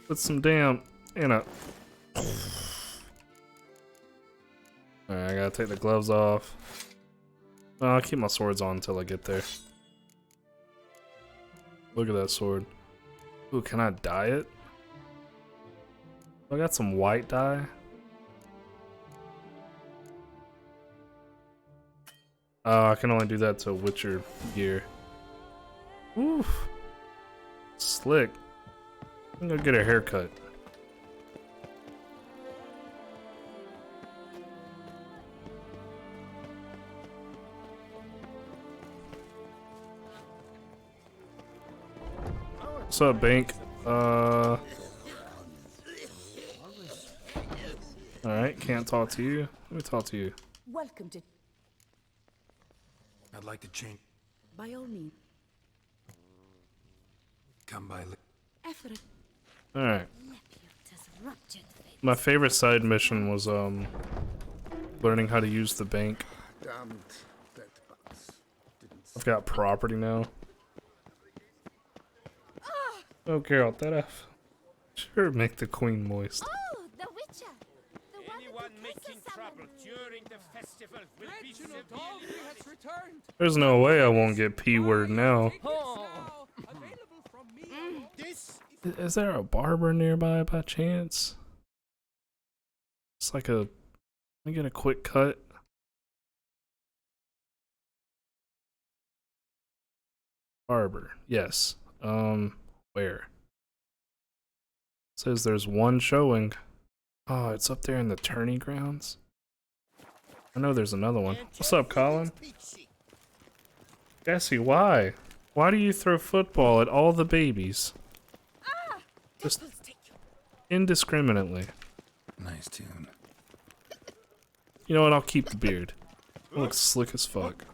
Put some damn in a. Alright, I gotta take the gloves off. I'll keep my swords on until I get there. Look at that sword. Ooh, can I dye it? I got some white dye. Oh, I can only do that to Witcher gear. Oof. Slick. I'm gonna get a haircut. What's up, Bank? Alright, can't talk to you. Let me talk to you. Welcome to. I'd like to change. By all means. Come by. Effort. Alright. My favorite side mission was learning how to use the bank. Damned dead bugs. I've got property now. Oh, Geralt, that F. Sure, make the queen moist. Oh, the Witcher. The one Anyone making trouble during the festival will be severely has returned. There's no way I won't get P-word now. Is there a barber nearby by chance? It's like a... Let me get a quick cut. Barber, yes. Where? It says there's one showing. Oh, it's up there in the tourney grounds. I know there's another one. What's up, Colin? Jesse, why? Why do you throw football at all the babies? Just indiscriminately. Nice tune. You know what? I'll keep the beard. It looks slick as fuck.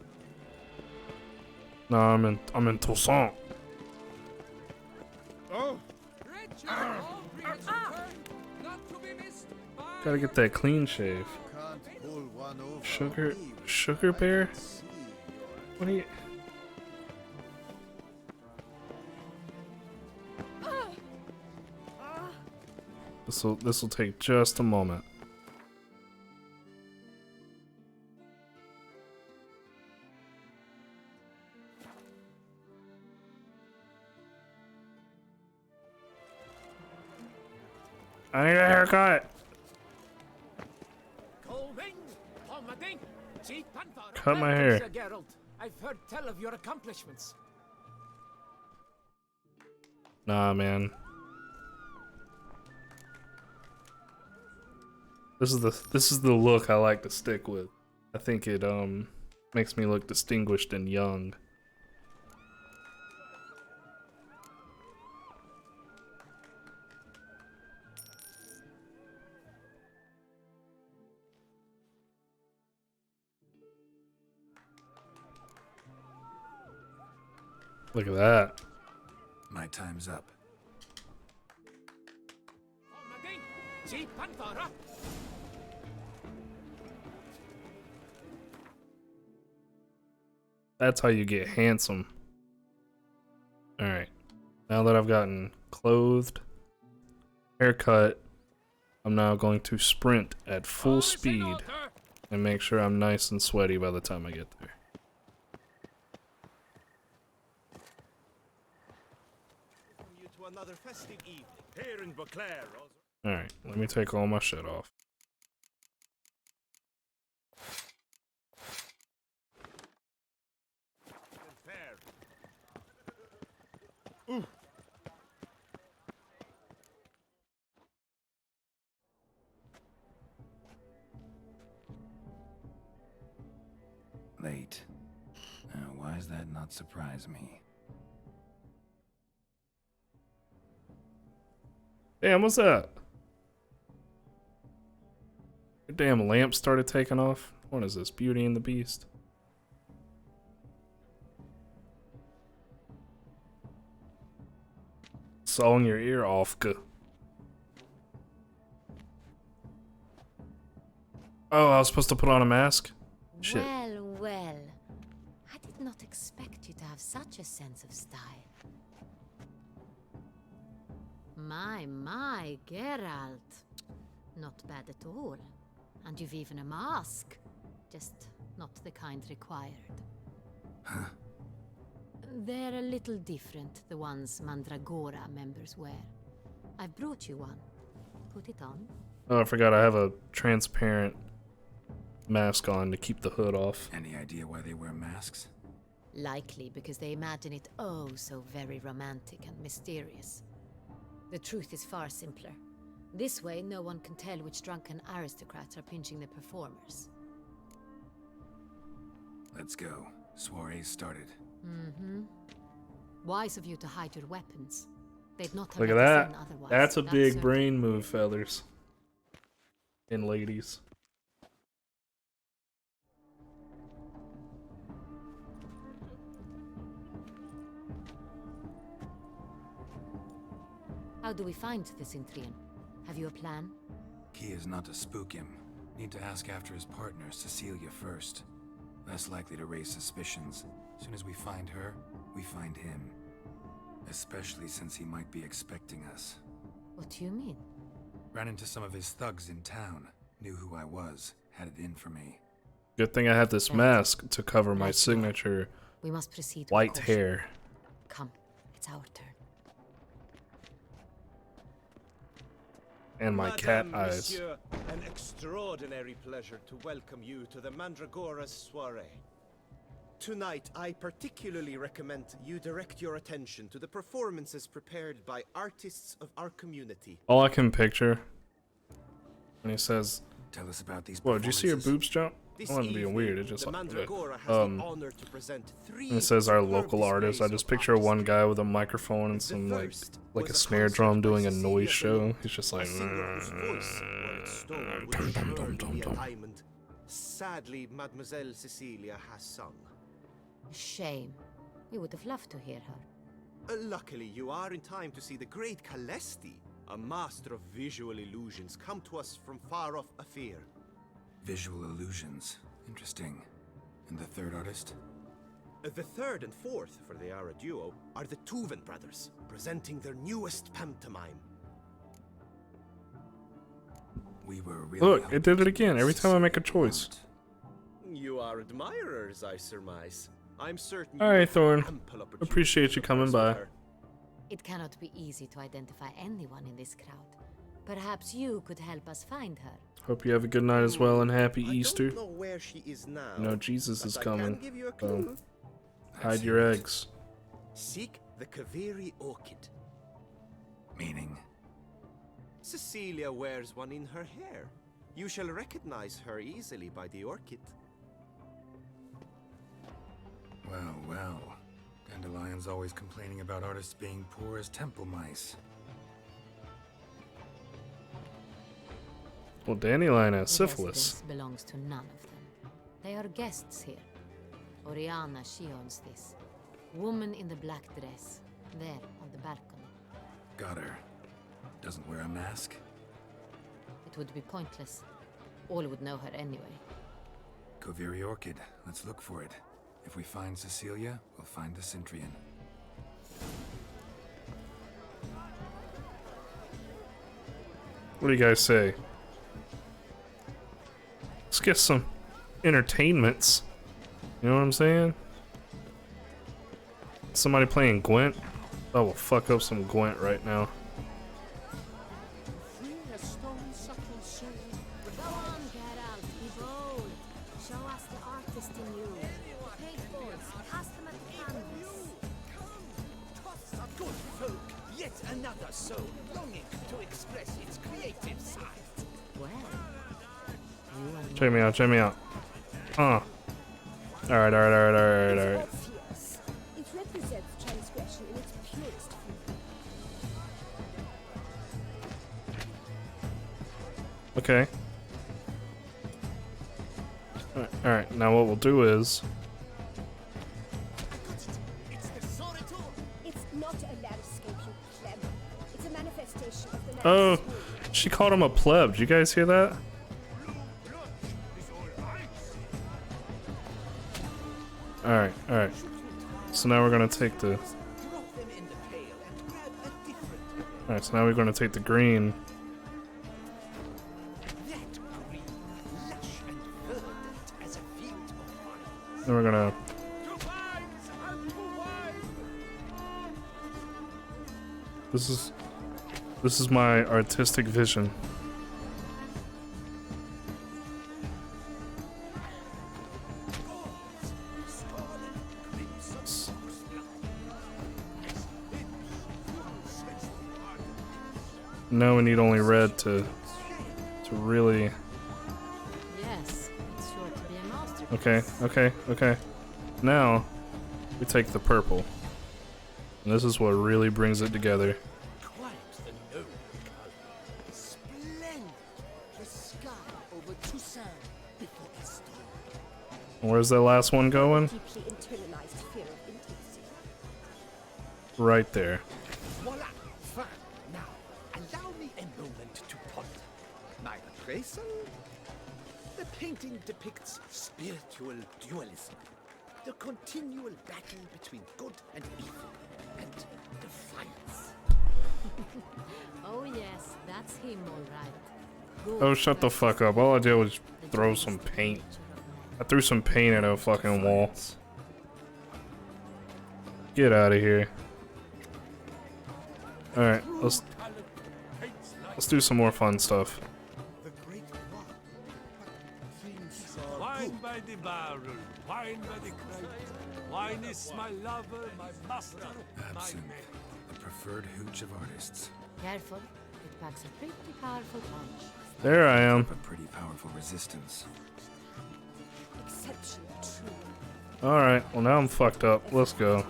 No, I'm in Toussaint. Gotta get that clean shave. Sugar bear? What are you? This'll take just a moment. I need a haircut. Cut my hair. Geralt, I've heard tell of your accomplishments. Nah, man. This is the look I like to stick with. I think it makes me look distinguished and young. Look at that. My time's up. That's how you get handsome. Alright. Now that I've gotten clothed, haircut, I'm now going to sprint at full speed and make sure I'm nice and sweaty by the time I get there. Another festive evening here in Beauclair. Alright, let me take all my shit off. Ooh. Late. Why does that not surprise me? Damn, what's that? Your damn lamp started taking off. What is this? Beauty and the Beast? Sawing your ear off. Oh, I was supposed to put on a mask? Shit. Well, not expect you to have such a sense of style. My, Geralt. Not bad at all. And you've even a mask. Just not the kind required. Huh? They're a little different, the ones Mandragora members wear. I've brought you one. Put it on. Oh, I forgot I have a transparent mask on to keep the hood off. Any idea why they wear masks? Likely because they imagine it oh so very romantic and mysterious. The truth is far simpler. This way, no one can tell which drunken aristocrats are pinching the performers. Let's go. Soiree's started. Mm-hmm. Wise of you to hide your weapons. They'd not have Look at let us that. in otherwise. That's a big certain. brain move, feathers. And ladies. How do we find the Cintrian? Have you a plan? Key is not to spook him. Need to ask after his partner, Cecilia, first. Less likely to raise suspicions. As soon as we find her, we find him. Especially since he might be expecting us. What do you mean? Ran into some of his thugs in town. Knew who I was. Had it in for me. Good thing I have this mask to cover my signature We must proceed with white caution. hair. Come, it's our turn. And my cat Madame, eyes. Monsieur, an extraordinary pleasure to welcome you to the Mandragora's soiree. Tonight, I particularly recommend you direct your attention to the performances prepared by artists of our community. All I can picture when he says, "Tell us about these Whoa, did you see your performances." boobs jump? This I wasn't being evening, weird, it just the like Mandragora has the honor to present three and it says our superb local artist. I displays just of picture artistry. one guy with a microphone and some like a snare drum doing a noise show. He's just like Sadly, Mademoiselle Cecilia has sung. Shame. We would have loved to hear her. Luckily, you are in time to see the great Calesti, a master of visual illusions, come to us from far off Afir. Visual illusions. Interesting. And the third artist? The third and fourth, for they are a duo, are the Tuven brothers, presenting their newest pantomime. We were really look, it did it again every time I make a choice. You are admirers, I surmise. I'm certain. Alright, Thorn. Ample opportunity Appreciate you to coming by. converse with her. It cannot be easy to identify anyone in this crowd. Perhaps you could help us find her. Hope you have a good night as well and happy Easter. I don't know where she is now. You know Jesus is but I can coming. give you a clue. Hide your eggs. Seek the Kaveri orchid. Meaning? Cecilia wears one in her hair. You shall recognize her easily by the orchid. Well, well. Dandelion's always complaining about artists being poor as temple mice. Well, Dandelion has The syphilis. residence belongs to none of them. They are guests here. Oriana, she owns this. Woman in the black dress. There, on the balcony. Got her. Doesn't wear a mask? It would be pointless. All would know her anyway. Kaveri orchid. Let's look for it. If we find Cecilia, we'll find the Cintrian. What do you guys say? Let's get some entertainments. You know what I'm saying? Somebody playing Gwent? I will fuck up some Gwent right now. Go on, Geralt, be bold. Show us the artist in you. Paintballs, cast them at the canvas. A good folk, yet another soul longing to express its creative side. Well, Check me out, check me out. Alright. It's obvious. It represents transgression in its purest form. Okay. Alright, now what we'll do is... It's not a landscape, you pleb. It's a manifestation of the Oh, landscape. she called him a pleb. Did you guys hear that? Alright, alright. So now we're gonna take the... Alright, so now we're gonna take the green. Then we're gonna... This is my artistic vision. Now we need only red to really... Yes, it's sure to be a masterpiece. Okay, okay, okay. Now we take the purple. And this is what really brings it together. Quite the noble color. Splendid. The sky over Toussaint before the storm. Where's that last one going? Deeply internalized fear of intimacy. Right there. Voila! Fine. Now, allow me a moment to ponder. My appraisal? The painting depicts spiritual dualism. The continual battle between good and evil. And defiance. Oh yes, that's him all right. Oh, shut the fuck up. All I did was throw some paint. I threw some paint at a fucking wall. Get out of here. Alright, let's do some more fun stuff. Wine by the barrel, wine by the crate. Wine is my lover, my master, my Absinthe, mate. the preferred hooch of artists. Careful, it packs a pretty powerful punch. There I am. A pretty powerful resistance. Exception true. Alright, well now I'm fucked up. Let's go.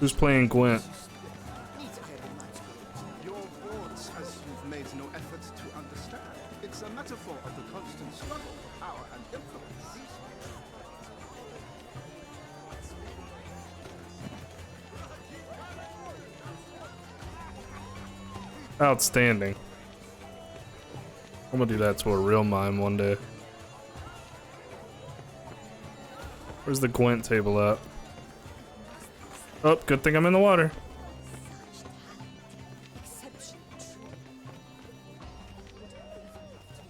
Who's playing Gwent? Your words, as you've made no effort to understand. It's a metaphor of the constant struggle for power and influence. Outstanding. I'm gonna do that to a real mime one day. Where's the Gwent table at? Oh, good thing I'm in the water.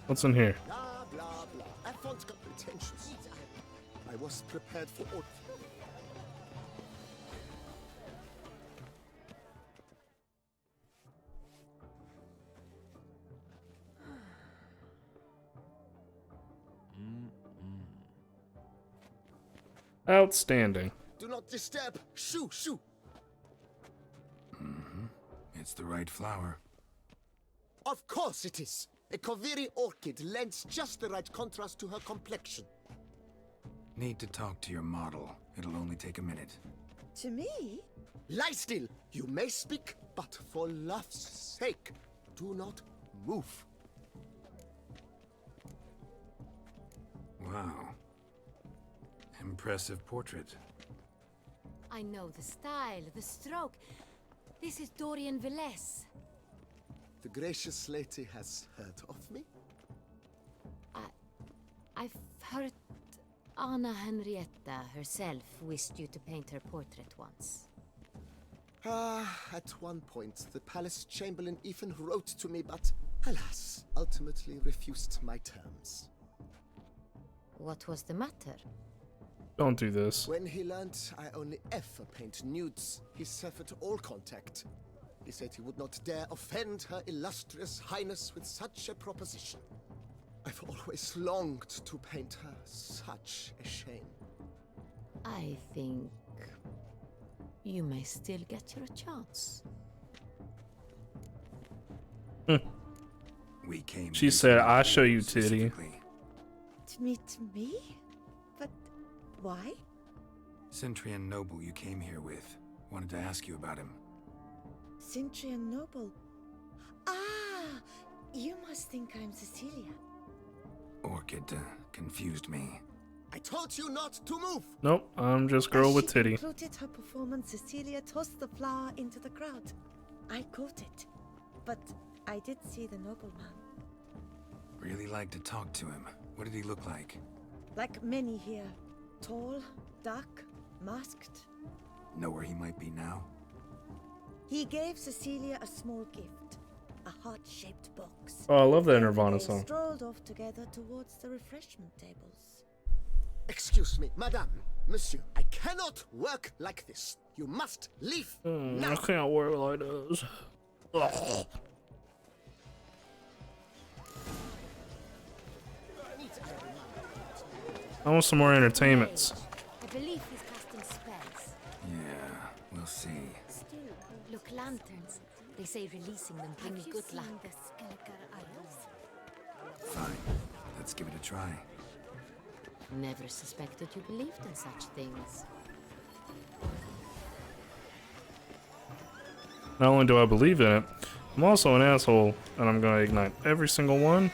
What's in here? Blah, blah, blah. Afon's got pretensions. I was prepared for all. Outstanding. Do not disturb. Shoo, shoo. It's the right flower. Of course it is. A Koviri orchid lends just the right contrast to her complexion. Need to talk to your model. It'll only take a minute. To me? Lie still. You may speak, but for love's sake, do not move. Wow. Impressive portrait. I know the style, the stroke. This is Dorian Velez. The gracious lady has heard of me? I've heard Anna Henrietta herself wished you to paint her portrait once. At one point, the palace chamberlain even wrote to me, but alas, ultimately refused my terms. What was the matter? Don't do this. When he learned I only ever paint nudes, he severed all contact. He said he would not dare offend her illustrious highness with such a proposition. I've always longed to paint her. Such a shame. I think you may still get your chance. We came. She said, "I'll show you titty." To meet me? But why? Cintrian noble you came here with. Wanted to ask you about him. Cintrian Noble. Ah! You must think I'm Cecilia. Orchid confused me. I told you not to move! Nope, I'm just girl with titty. As she concluded her performance, Cecilia tossed the flower into the crowd. I caught it. But I did see the nobleman. Really like to talk to him. What did he look like? Like many here. Tall, dark, masked. Know where he might be now? He gave Cecilia a small gift, a heart-shaped box. Oh, I love that Then Nirvana they song. strolled off together towards the refreshment tables. Excuse me, madame, monsieur. I cannot work like this. You must leave now. I can't work like this. Ugh. I want some more entertainments. I believe he's casting spells. Yeah, we'll see. Still, look, lanterns. They say releasing them brings good luck. The Skelliger Isles? Fine. Let's give it a try. Never suspected you believed in such things. Not only do I believe in it, I'm also an asshole, and I'm gonna ignite every single one,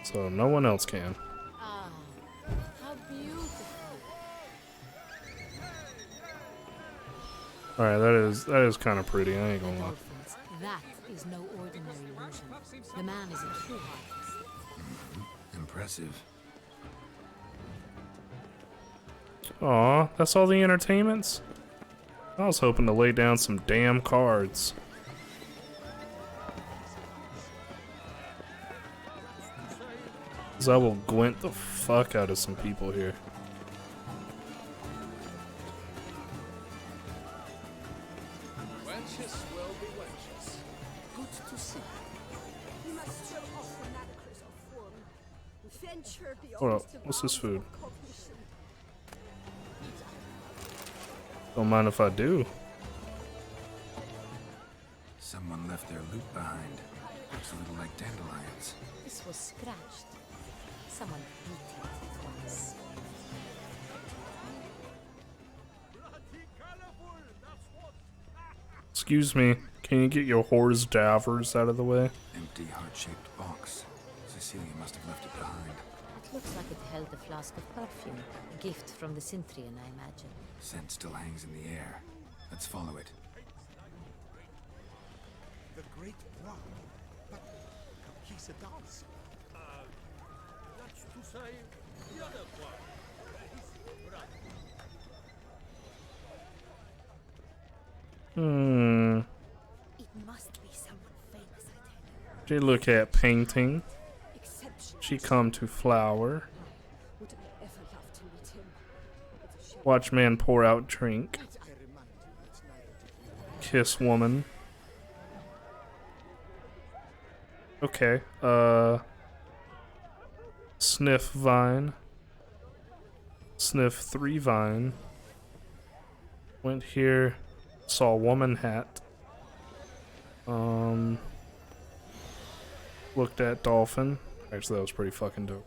so no one else can. Ah, how beautiful. Alright, that is kind of pretty, I ain't gonna lie. Dolphins, that is no ordinary illusion. The man is a true artist. Impressive. Aw, that's all the entertainments? I was hoping to lay down some damn cards. Cause I will Gwent the fuck out of some people here. Wenches will be wenches. Good to see. You must show off the manacles of form. Venture beyond Hold up, the what's this bounds food? of cognition. Don't mind if I do. Someone left their loot behind. Looks a little like dandelions. This was scratched. Someone beat it once. Excuse me, can you get your whores davers out of the way? Empty heart-shaped box. Cecilia must have left it behind. It looks like it held a flask of perfume. A gift from the Cintrian, I imagine. Scent still hangs in the air. Let's follow it. The Great Brown. But he's a dancer. That's to say, the other one. It must be someone famous, I She look at painting. Exception. She come to flower. Would I ever love to meet him? It's a shame. Watch man pour out drink. Kiss woman. Okay, sniff vine. Sniff 3 vine. Went here, saw woman hat. Looked at dolphin. Actually, that was pretty fucking dope.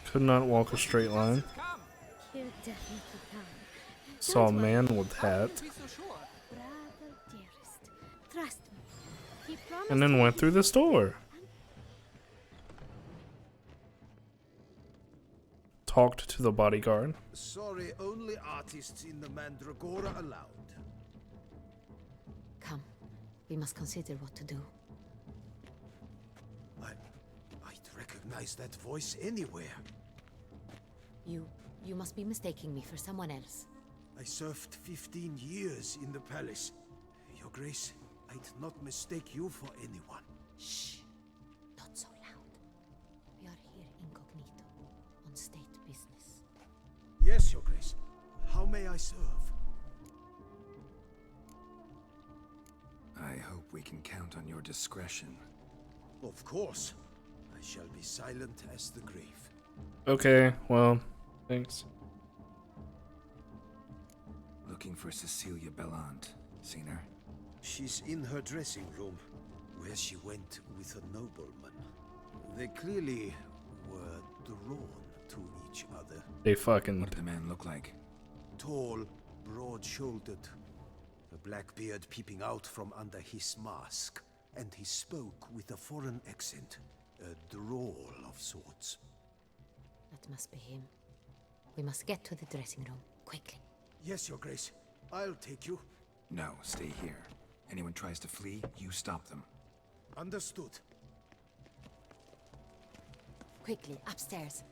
Could not walk a straight line. You definitely can. Saw Don't worry. man with hat. Brother dearest, trust me. He promised And then you went through this door. Talked to the bodyguard. Sorry, only artists in the Mandragora allowed. Come, we must consider what to do. I'd recognize that voice anywhere. You must be mistaking me for someone else. I served 15 years in the palace. Your Grace, I'd not mistake you for anyone. Shh. Not so loud. We are here incognito, on state business. Yes, Your Grace. How may I serve? I hope we can count on your discretion. Of course. I shall be silent as the grave. Okay, well, thanks. Looking for Cecilia Bellant. Seen her? She's in her dressing room, where she went with a nobleman. They clearly were drawn to each other. They fucking. What did the man look like? Tall, broad-shouldered, a black beard peeping out from under his mask, and he spoke with a foreign accent, a drawl of sorts. That must be him. We must get to the dressing room, quickly. Yes, Your Grace. I'll take you. No, stay here. Anyone tries to flee, you stop them. Understood. Quickly, upstairs.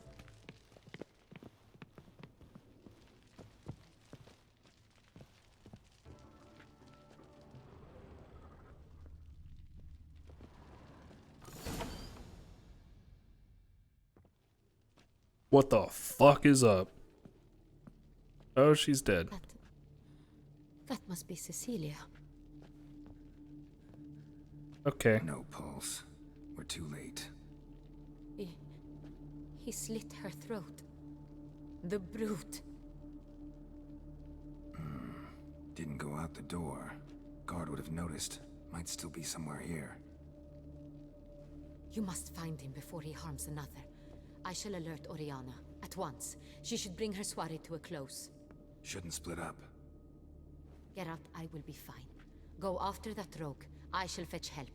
What the fuck is up? Oh, she's dead. That must be Cecilia. Okay. No pulse. We're too late. He slit her throat. The brute. Didn't go out the door. Guard would have noticed. Might still be somewhere here. You must find him before he harms another. I shall alert Oriana at once. She should bring her soiree to a close. Shouldn't split up. Geralt, I will be fine. Go after that rogue. I shall fetch help.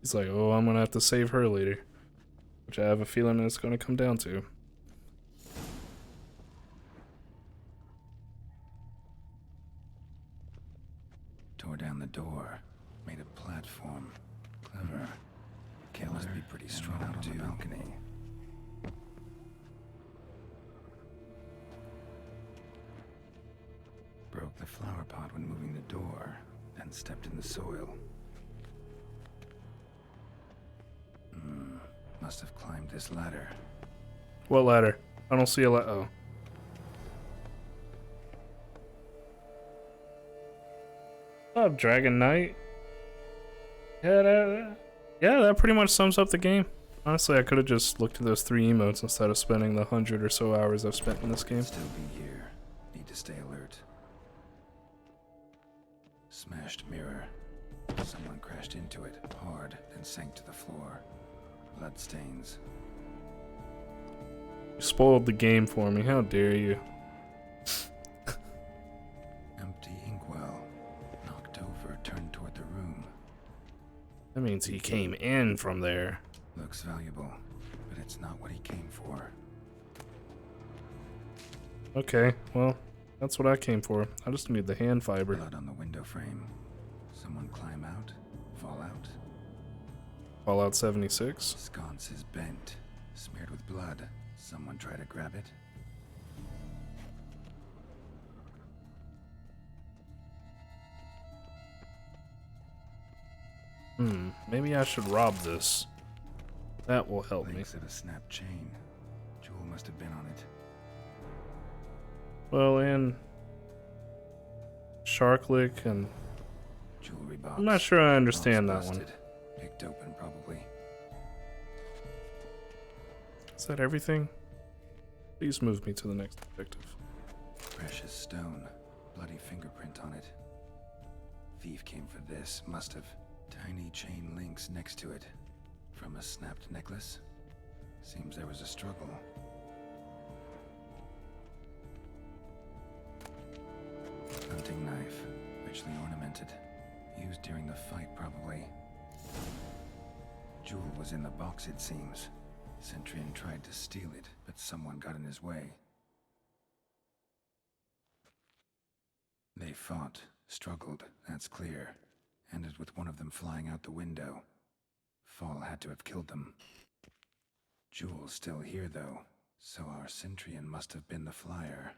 He's like, oh, I'm gonna have to save her later. Which I have a feeling it's gonna come down to. Tore down the door. Made a platform. Clever. Kale must be pretty strong out on the balcony. Broke the flower pot when moving the door, then stepped in the soil. Must have climbed this ladder. What ladder? I don't see a ladder. Oh. What's up, Dragon Knight? Yeah, that pretty much sums up the game. Honestly, I could have just looked at those 3 emotes instead of spending the 100 or so hours I've spent in this game. Still be here. Need to stay alert. Smashed mirror. Someone crashed into it hard, then sank to the floor. Blood stains. You spoiled the game for me. How dare you? Empty inkwell. Knocked over, turned toward the room. That means he came in from there. Looks valuable, but it's not what he came for. Okay, well, that's what I came for. I just need the hand fiber. Blood on the window frame. Someone climb out? Fall out? Fallout 76. Sconce is bent, smeared with blood. Someone try to grab it? Maybe I should rob this. That will help me. Links of a snapped chain. Jewel must have been on it. Well, and Sharklick and Jewelry box. I'm not sure I understand that one. Picked open, probably. Is that everything? Please move me to the next objective. Precious stone. Bloody fingerprint on it. Thief came for this. Must have. Tiny chain links next to it. From a snapped necklace. Seems there was a struggle. Hunting knife. Richly ornamented. Used during the fight, probably. Jewel was in the box, it seems. Centurion tried to steal it, but someone got in his way. They fought, struggled, that's clear. Ended with one of them flying out the window. Fall had to have killed them. Jewel's still here, though, so our Centurion must have been the flyer.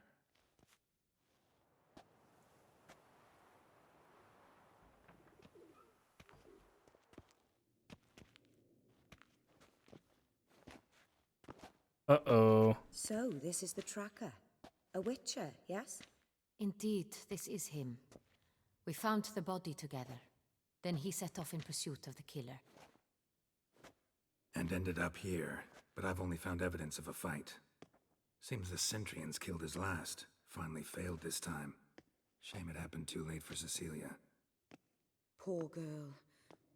Uh-oh. So, this is the tracker. A witcher, yes? Indeed, this is him. We found the body together. Then he set off in pursuit of the killer. And ended up here, but I've only found evidence of a fight. Seems the Centurions killed his last. Finally failed this time. Shame it happened too late for Cecilia. Poor girl.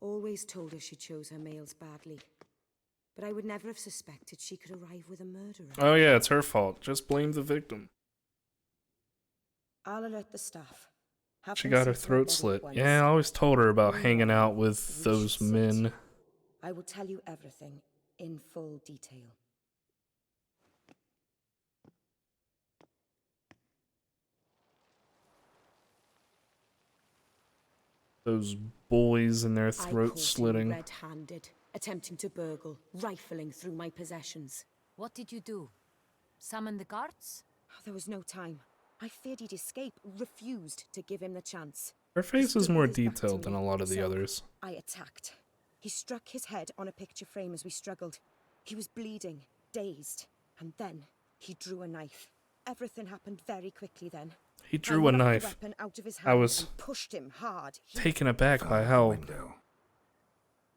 Always told her she chose her males badly. But I would never have suspected she could arrive with a murderer. Oh yeah, it's her fault. Just blame the victim. I'll alert the staff. Have She them got her see to the throat body slit. at once. Yeah, I always told her about hanging out with those men. I will tell you everything in full detail. Those boys and their I throat caught slitting. him red-handed, attempting to burgle, rifling through my possessions. What did you do? Summon the guards? There was no time. I feared he'd escape, refused to give him the chance. Her face is more detailed than a lot of the others. I attacked. He struck his head on a picture frame as we struggled. He was bleeding, dazed, and then he drew a knife. Everything happened very quickly then. He drew a I knocked knife. the weapon out of his I hand was and pushed him hard. He taken aback by how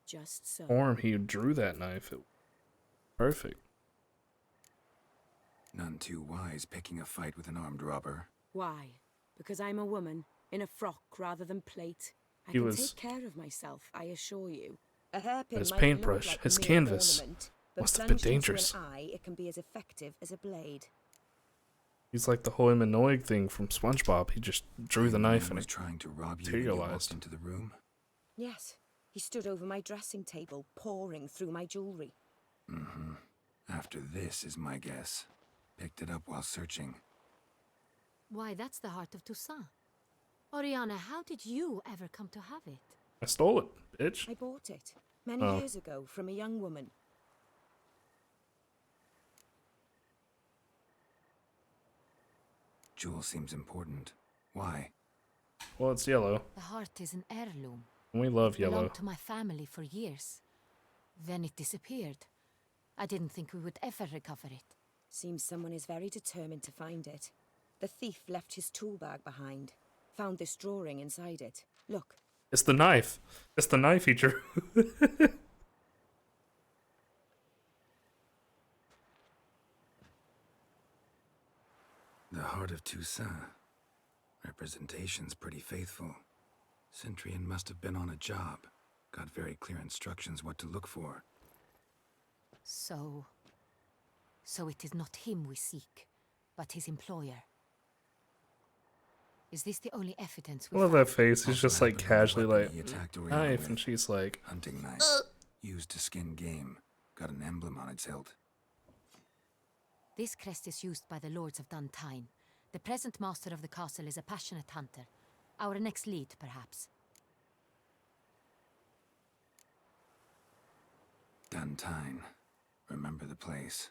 just so. form he drew that knife. Perfect. None too wise picking a fight with an armed robber. Why? Because I'm a woman, in a frock rather than plate. I He can was- take care of myself, I assure you. A hairpin His might paintbrush, look like his mere canvas ornament, but must have been plunged into dangerous. An eye, it can be as effective as a blade. He's like the Hoi Minoig thing from SpongeBob. He just drew the knife and was it trying to rob you when you walked materialized. into the room. Yes, he stood over my dressing table, pouring through my jewelry. Mm-hmm. After this is my guess. Picked it up while searching. Why, that's the heart of Toussaint. Oriana, how did you ever come to have it? I stole it, bitch. I bought it many Oh. years ago from a young woman. Jewel seems important. Why? Well, it's yellow. The heart is an heirloom. We love It yellow. belonged to my family for years. Then it disappeared. I didn't think we would ever recover it. Seems someone is very determined to find it. The thief left his tool bag behind. Found this drawing inside it. Look. It's the knife. It's the knife he drew. The Heart of Toussaint. Representation's pretty faithful. Centurion must have been on a job. Got very clear instructions what to look for. So it is not him we seek, but his employer. Is this the only evidence I we love found? that face. He's just like casually like, He attacked Oriana knife, with. and she's like, Hunting knife. Used to skin game. Got an emblem on its hilt. This crest is used by the Lords of Duntine. The present master of the castle is a passionate hunter. Our next lead, perhaps. Duntine. Remember the place.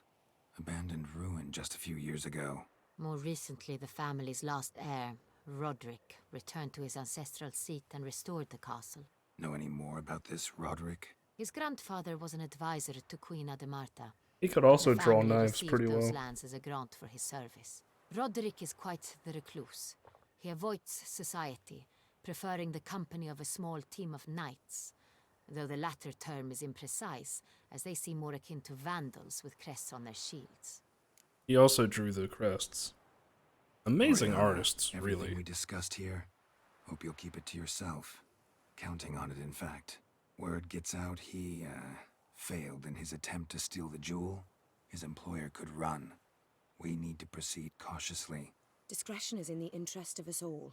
Abandoned ruin just a few years ago. More recently, the family's last heir, Roderick, returned to his ancestral seat and restored the castle. Know any more about this Roderick? His grandfather was an advisor to Queen Ademarta. he could also The draw family knives received pretty those well. lands as a grant for his service. Roderick is quite the recluse. He avoids society, preferring the company of a small team of knights, though the latter term is imprecise, as they seem more akin to vandals with crests on their shields. He also drew the crests. Amazing Oriana, artists, everything really. we discussed here, hope you'll keep it to yourself. Counting on it, in fact. Word gets out he, failed in his attempt to steal the jewel. His employer could run. We need to proceed cautiously. Discretion is in the interest of us all.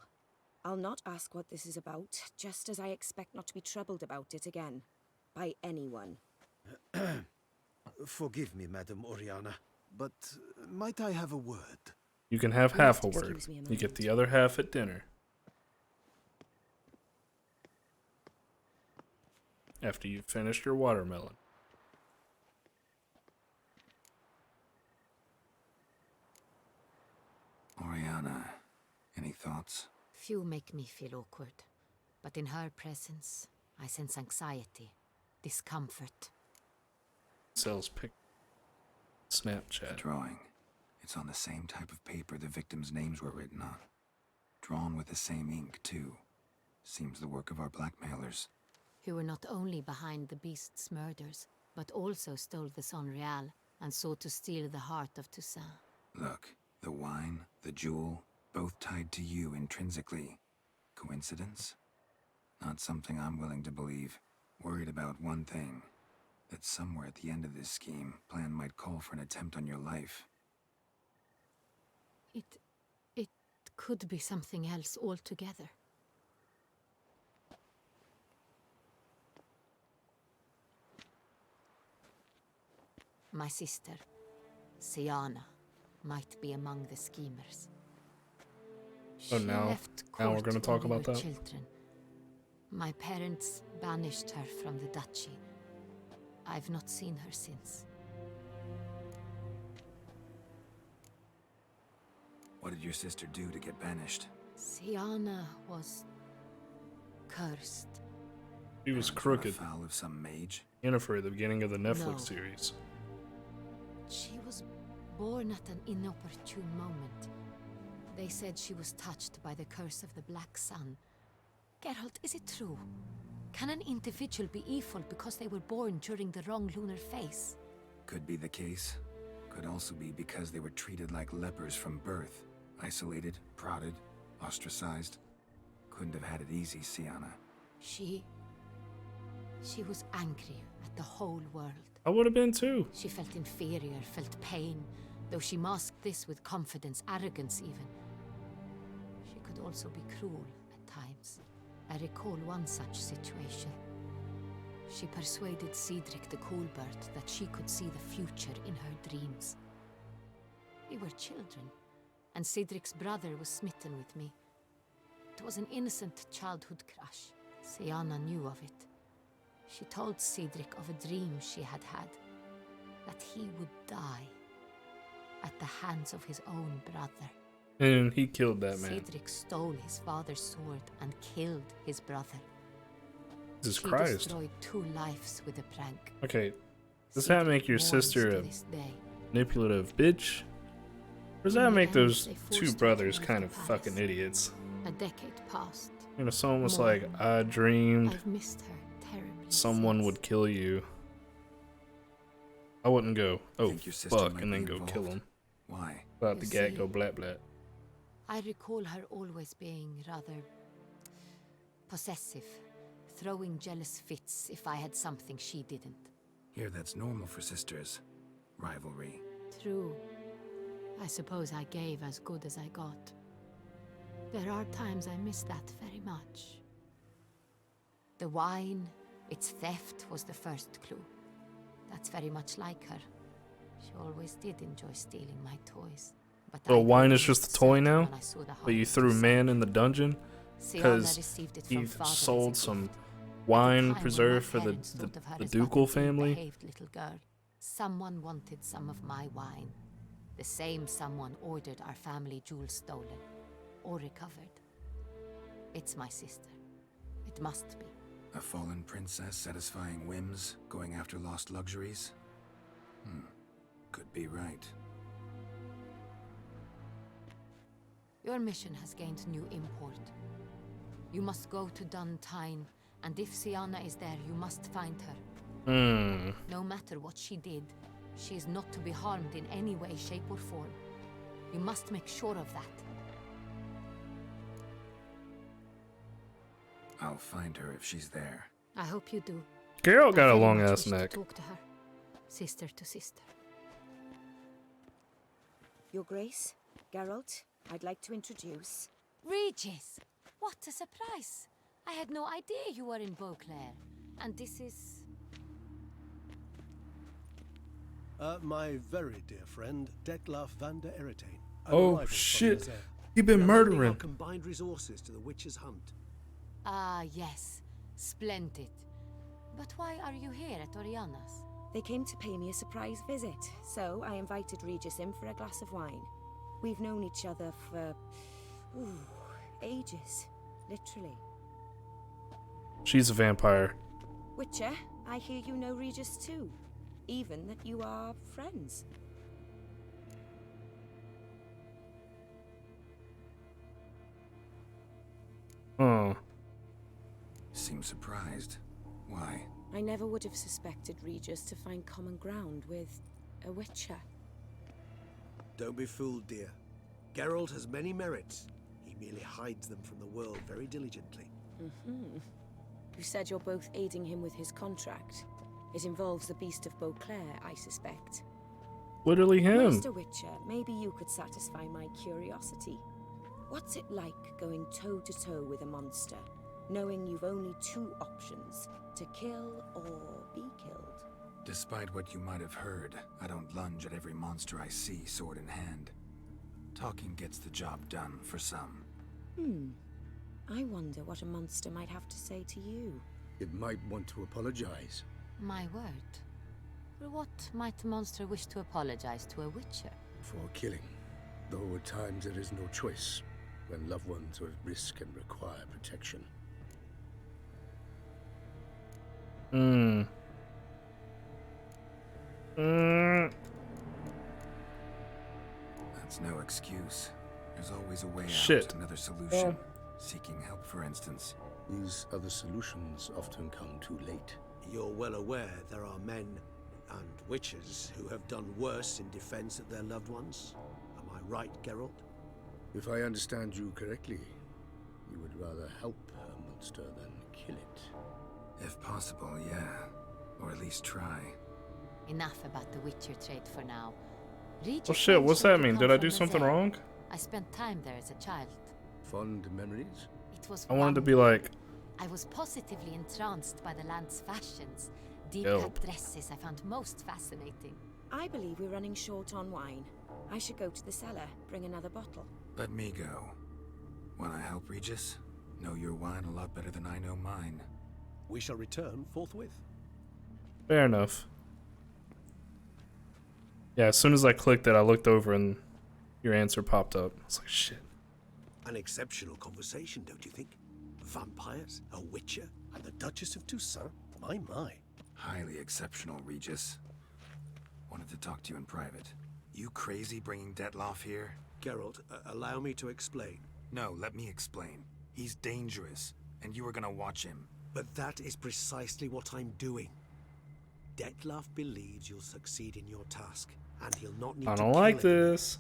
I'll not ask what this is about, just as I expect not to be troubled about it again. By anyone. Forgive me, Madam Oriana, but might I have a word? You can have You'll half have a to word. excuse me a You get moment. the other half at dinner. After you've finished your watermelon. Oriana, any thoughts? Few make me feel awkward, but in her presence, I sense anxiety, discomfort. Sells pic. The Snapchat. drawing. It's on the same type of paper the victims' names were written on. Drawn with the same ink, too. Seems the work of our blackmailers. Who were not only behind the beast's murders, but also stole the Son Real and sought to steal the heart of Toussaint. Look, the wine, the jewel, both tied to you intrinsically. Coincidence? Not something I'm willing to believe. Worried about one thing. That somewhere at the end of this scheme, plan might call for an attempt on your life. It could be something else altogether. My sister, Siana, might be among the schemers. Oh, She now left we're court gonna talk when we about were that. children. My parents banished her from the duchy. I've not seen her since. What did your sister do to get banished? Siana was cursed. He was crooked. Foul of some mage? Yennefer at the beginning of the Netflix No. series. She was born at an inopportune moment. They said she was touched by the curse of the Black Sun. Geralt, is it true? Can an individual be evil because they were born during the wrong lunar phase? Could be the case. Could also be because they were treated like lepers from birth. Isolated, prodded, ostracized. Couldn't have had it easy, Syanna. She was angry at the whole world. I would have been too. She felt inferior, felt pain, though she masked this with confidence, arrogance even. She could also be cruel at times. I recall one such situation. She persuaded Cedric the Coolbird that she could see the future in her dreams. We were children, and Cedric's brother was smitten with me. It was an innocent childhood crush. Syanna knew of it. She told Cedric of a dream she had had, that he would die at the hands of his own brother. And he killed that man. Cedric stole his father's sword and killed his brother. Jesus She Christ. destroyed 2 lives with a prank. Okay, does that make your Mourns sister to a this day. manipulative bitch? Or does that In the make end, those they 2 forced her to brothers leave kind the of palace. fucking idiots? A decade passed. You know, someone was More. like, I dreamed I've missed her terribly. someone would kill you. I wouldn't go, oh Think your sister fuck, might and then be go kill involved? him. Why? About You the gat see- go blat blat. I recall her always being rather possessive, throwing jealous fits if I had something she didn't. Here, that's normal for sisters. Rivalry. True. I suppose I gave as good as I got. There are times I miss that very much. The wine, its theft was the first clue. That's very much like her. She always did enjoy stealing my toys. But So I wine grew is just a upset toy now? when I saw the But you harm threw to man in the dungeon? Syanna Because received it he from father as a sold gift. some At the wine time when preserved my for the, parents thought of her the as ducal but an family? ill-behaved little girl. Someone wanted some of my wine. The same someone ordered our family jewels stolen or recovered. It's my sister. It must be. A fallen princess satisfying whims, going after lost luxuries? Could be right. Your mission has gained new import. You must go to Dun Tine, and if Syanna is there, you must find her. No matter what she did, she is not to be harmed in any way, shape, or form. You must make sure of that. I'll find her if she's there. I hope you do. Geralt got I a very long much ass wish to neck. Talk to her, sister to sister. Your Grace, Geralt, I'd like to introduce... Regis! What a surprise! I had no idea you were in Beauclair. And this is... My very dear friend, Detlaf van der Eretain. Oh shit, he been murdering. Our combined resources to the witch's hunt. Ah, yes. Splendid. But why are you here at Oriana's? They came to pay me a surprise visit, so I invited Regis in for a glass of wine. We've known each other for... ages. Literally. She's a vampire. Witcher, I hear you know Regis too. Even that you are friends. Oh. Seems surprised. Why? I never would have suspected Regis to find common ground with a Witcher. Don't be fooled, dear. Geralt has many merits. He merely hides them from the world very diligently. You said you're both aiding him with his contract. It involves the Beast of Beauclair, I suspect. Literally him. Master Witcher, maybe you could satisfy my curiosity. What's it like going toe-to-toe with a monster, knowing you've only 2 options, to kill or be killed? Despite what you might have heard, I don't lunge at every monster I see sword in hand. Talking gets the job done for some. I wonder what a monster might have to say to you. It might want to apologize. My word. For what might a monster wish to apologize to a witcher? For killing. Though at times there is no choice, when loved ones are at risk and require protection. That's no excuse. There's always a way Shit. out, another solution. Seeking help, for instance. These other solutions often come too late. You're well aware there are men and witches who have done worse in defense of their loved ones. Am I right, Geralt? If I understand you correctly, you would rather help a monster than kill it. If possible, yeah. Or at least try. Enough about the Witcher trade for now. Oh shit, what's that mean? Did I do something wrong? I spent time there as a child. Fond memories? It was I wanted to be like... I was positively entranced by the land's fashions. Deep Dope. cut dresses I found most fascinating. I believe we're running short on wine. I should go to the cellar, bring another bottle. Let me go. Wanna help, Regis? Know your wine a lot better than I know mine. We shall return forthwith. Fair enough. Yeah, as soon as I clicked it, I looked over and your answer popped up. I was like, shit. An exceptional conversation, don't you think? Vampires, a witcher, and the Duchess of Toussaint? My. Highly exceptional, Regis. Wanted to talk to you in private. You crazy bringing Detloff here? Geralt, allow me to explain. No, let me explain. He's dangerous, and you were gonna watch him. But that is precisely what I'm doing. Detloff believes you'll succeed in your task, and he'll not need I to don't kill like anyone. this.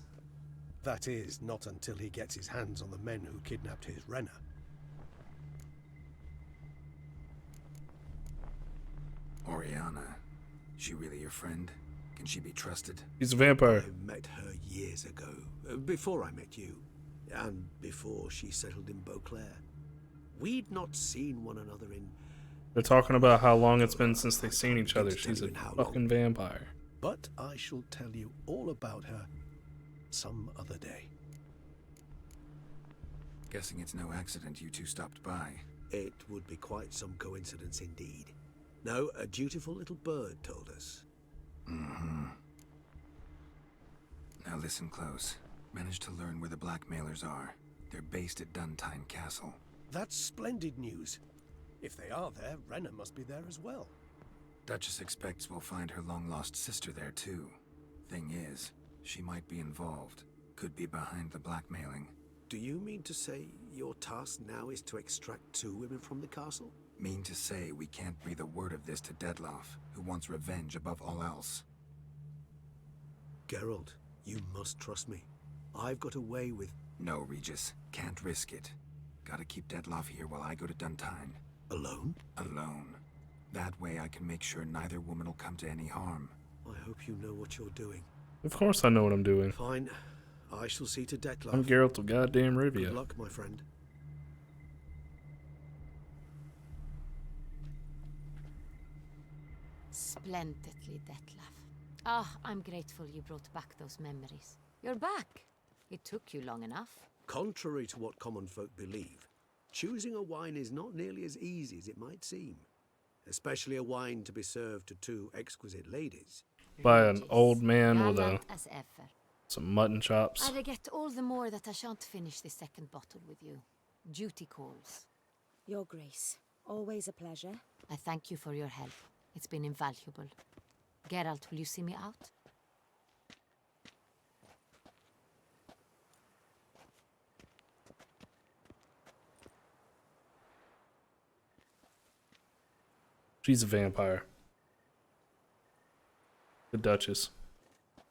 That is, not until he gets his hands on the men who kidnapped his Renna. Oriana. She really your friend? Can she be trusted? He's a vampire. I met her years ago, before I met you, and before she settled in Beauclair. We'd not seen one another in... They're talking about how long it's been since they've seen each other. She's a fucking vampire. But I shall tell you all about her some other day. Guessing it's no accident you two stopped by. It would be quite some coincidence indeed. No, a dutiful little bird told us. Mm-hmm. Now listen close. Managed to learn where the blackmailers are. They're based at Duntine Castle. That's splendid news. If they are there, Renna must be there as well. Duchess expects we'll find her long-lost sister there too. Thing is, she might be involved. Could be behind the blackmailing. Do you mean to say your task now is to extract 2 women from the castle? Mean to say we can't breathe a word of this to Detloff, who wants revenge above all else. Geralt, you must trust me. I've got away with... No, Regis. Can't risk it. Gotta keep Detloff here while I go to Duntine. Alone? Alone. That way I can make sure neither woman will come to any harm. I hope you know what you're doing. Of course I know what I'm doing. Fine. I shall see to Detloff. I'm Geralt of goddamn Rivia. Good luck, my friend. Splendidly, Detlaff. Ah, I'm grateful you brought back those memories. You're back. It took you long enough. Contrary to what common folk believe, choosing a wine is not nearly as easy as it might seem. Especially a wine to be served to 2 exquisite ladies. By an old man with Gallant as ever. some mutton chops. I regret all the more that I shan't finish this second bottle with you. Duty calls. Your Grace, always a pleasure. I thank you for your help. It's been invaluable. Geralt, will you see me out? She's a vampire. The Duchess.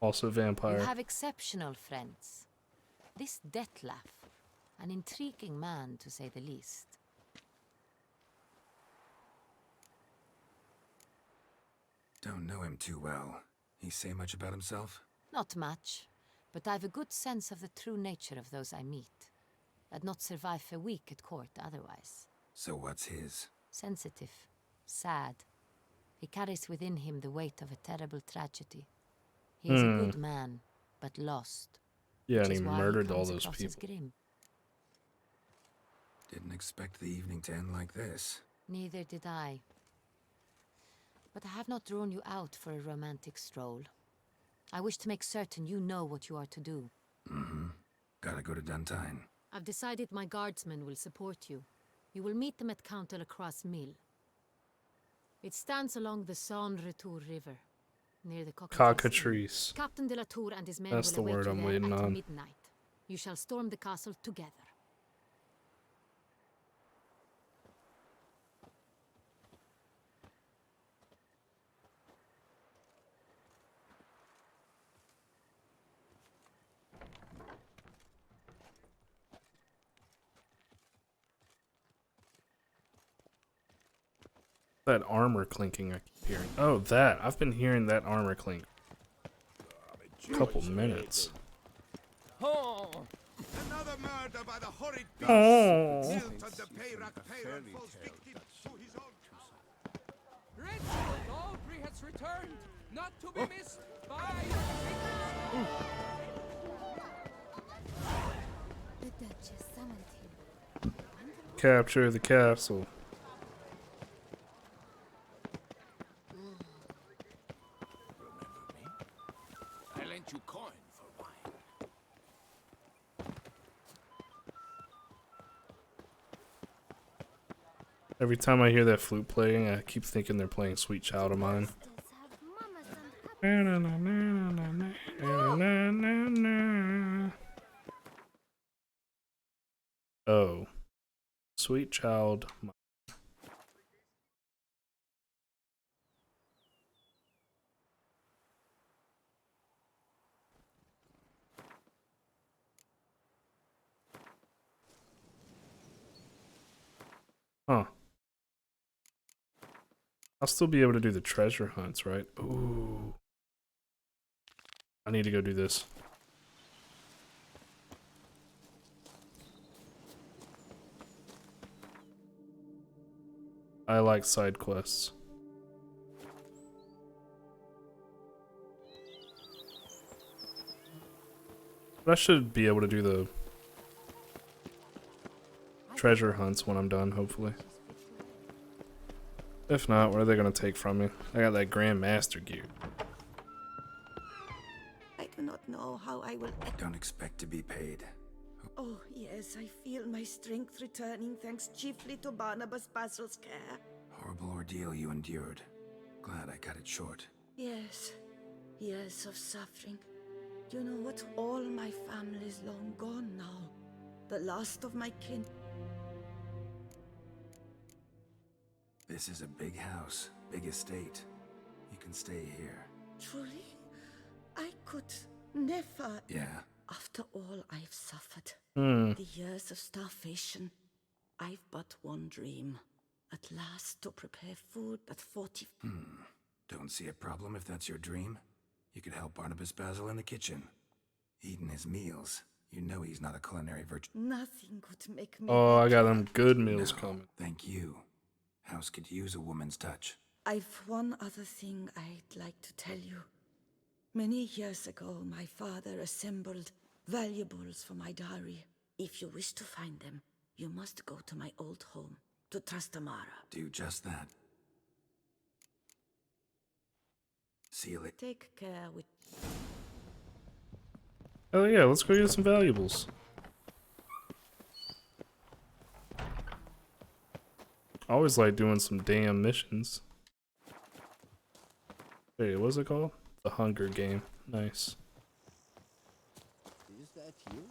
Also a vampire. You have exceptional friends. This Detlaff, an intriguing man to say the least. Don't know him too well. He say much about himself? Not much, but I've a good sense of the true nature of those I meet. I'd not survive a week at court otherwise. So what's his? Sensitive, sad. He carries within him the weight of a terrible tragedy. He is a good man, but lost. Yeah, which and is he why murdered all comes those across as people. grim. Didn't expect the evening to end like this. Neither did I. But I have not drawn you out for a romantic stroll. I wish to make certain you know what you are to do. Mm-hmm. Gotta go to Duntine. I've decided my guardsmen will support you. You will meet them at Count Delacroix' mill. It stands along the Saône-Retour River, near the Cockatrice. Captain de la Tour and his men That's will the await word you I'm there waiting at on. midnight. You shall storm the castle together. That armor clinking I keep hearing. Oh, that. I've been hearing that armor clink. A couple minutes. Oh! Another murder by the horrid beast! Oh. Hilt of the Peyrac Peyran falls victim to his own Reginald Aubrey has returned, not to be missed by The Duchess summoned him. Capture the castle. I lent you coin for wine. Every time I hear that flute playing, I keep thinking they're playing Sweet Child of Mine. Oh. Sweet Child. Huh. I'll still be able to do the treasure hunts, right? Ooh. I need to go do this. I like side quests. But I should be able to do the treasure hunts when I'm done, hopefully. If not, what are they gonna take from me? I got that Grand Master gear. I do not know how I will. Don't expect to be paid. Oh, yes, I feel my strength returning thanks chiefly to Barnabas Basil's care. Horrible ordeal you endured. Glad I cut it short. Yes, years of suffering. You know what? All my family is long gone now. The last of my kin. This is a big house, big estate. You can stay here. Truly? I could never. Yeah. After all I've suffered, Hmm. the years of starvation, I've but one dream. At last to prepare food that Don't see a problem if that's your dream. You could help Barnabas Basil in the kitchen. Eating his meals. You know he's not a culinary virtue. Nothing could make me. Oh, I got them good meals coming. Thank you. House could use a woman's touch. I've one other thing I'd like to tell you. Many years ago, my father assembled valuables for my diary. If you wish to find them, you must go to my old home, to Trastamara. Do just that. Seal it. Take care with. Oh yeah, let's go get some valuables. I always like doing some damn missions. Hey, what's it called? The Hunger Game. Nice. Is that you?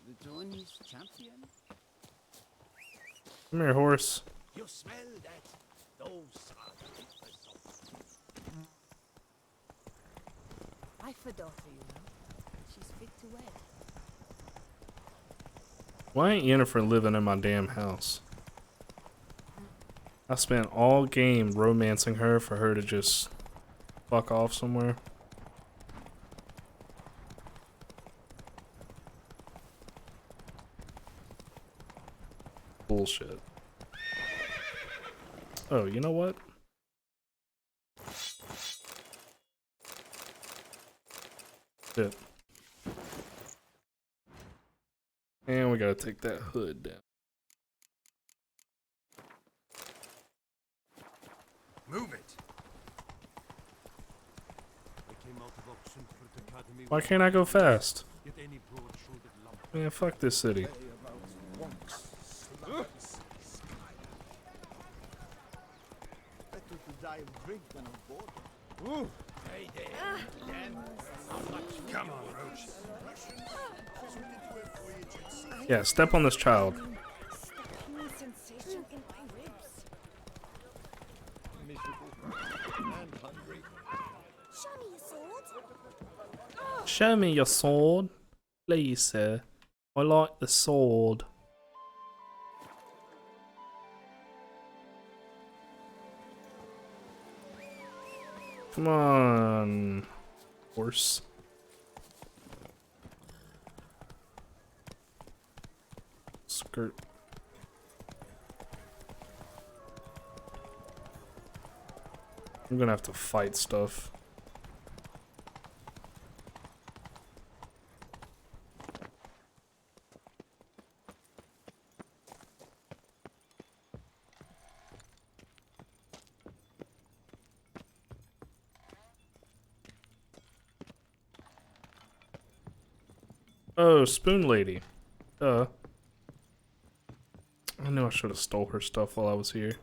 The Tony's champion? Come here, horse. You smell that? Those are the results. I've a daughter, you know. She's fit to wed. Why ain't Yennefer living in my damn house? I spent all game romancing her for her to just fuck off somewhere. Bullshit. Oh, you know what? Shit. And we gotta take that hood down. Move it. Why can't I go fast? Man, fuck this city. Stay there. Then, how much? Come on, Roach. Yeah, step on this child. Show me your sword, please, sir. I like the sword. Come on, horse. Skirt. I'm gonna have to fight stuff. Oh, Spoon Lady. I knew I should have stole her stuff while I was here.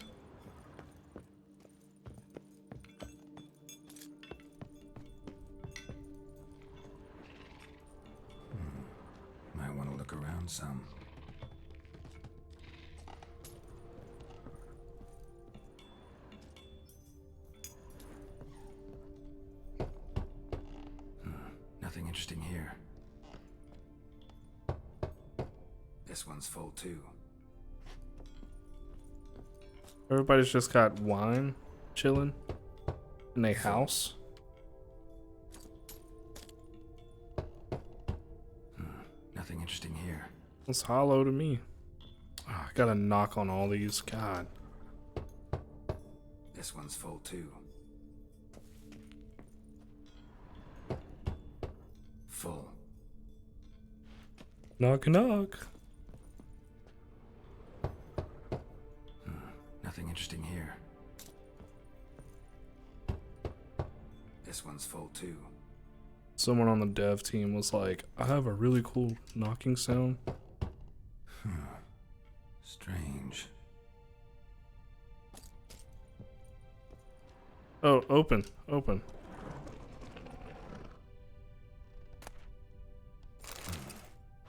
Might want to look around some. Nothing interesting here. This one's full too. Everybody's just got wine chilling in a house. Nothing interesting here. It's hollow to me. Oh, I gotta knock on all these. God. This one's full too. Full. Knock knock. Nothing interesting here. This one's full too. Someone on the dev team was like, I have a really cool knocking sound. Strange. Oh, open. Open.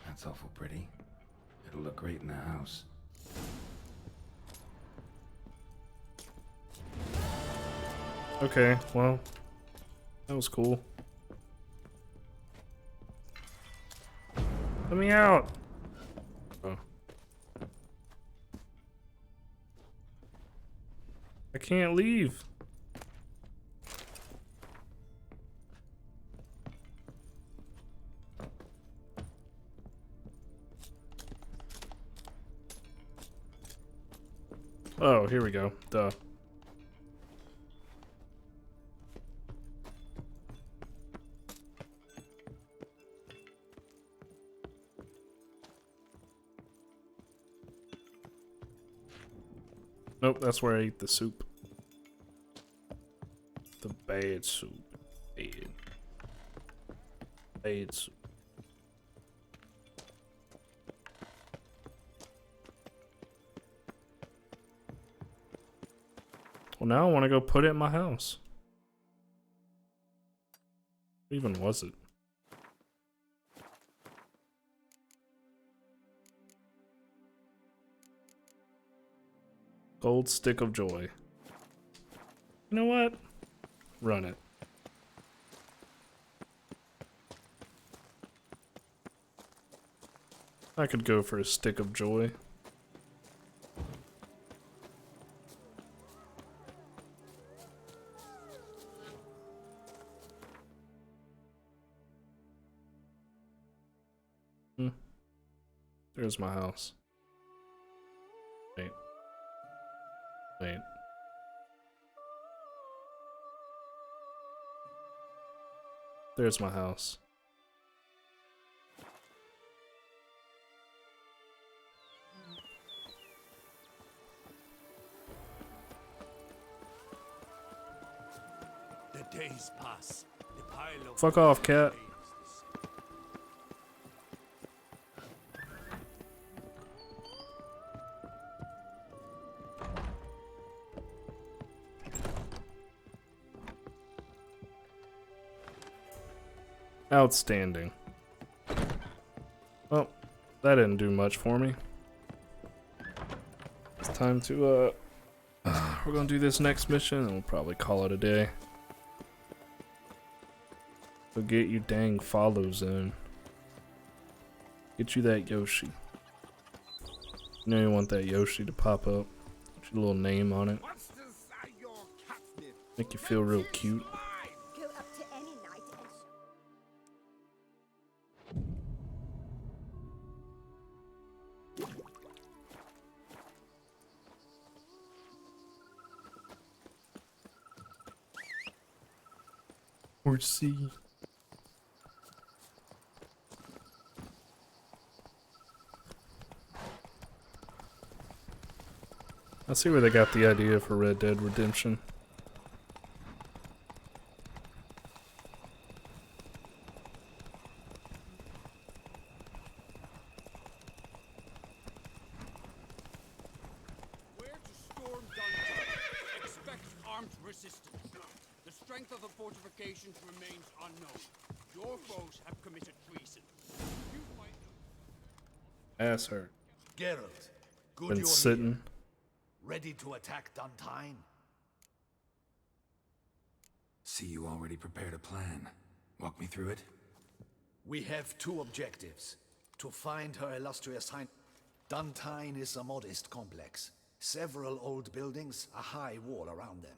That's awful pretty. It'll look great in the house. Okay, well, that was cool. Let me out. Oh. I can't leave. Oh, here we go. Duh. Nope, that's where I ate the soup. The bad soup. Bad. Bad soup. Well, now I want to go put it in my house. What even was it? Gold Stick of Joy. You know what? Run it. I could go for a Stick of Joy. There's my house. Wait. Wait. There's my house. The days pass. The pile of Fuck off, cat. Outstanding. Well, that didn't do much for me. It's time to, we're gonna do this next mission and we'll probably call it a day. So get you dang follow zone. Get you that Yoshi. You know you want that Yoshi to pop up. Put your little name on it. Make you feel real cute. Go up to any night and Horsey. I see where they got the idea for Red Dead Redemption. Where to storm Dunkirk? Expect armed resistance. The strength of the fortifications remains unknown. Your foes have committed treason. You might Ass hurt. Geralt, good Been you're sitting. here. Ready to attack Duntine? See, you already prepared a plan. Walk me through it. We have two objectives. To find her illustrious hind... Duntine is a modest complex. Several old buildings, a high wall around them.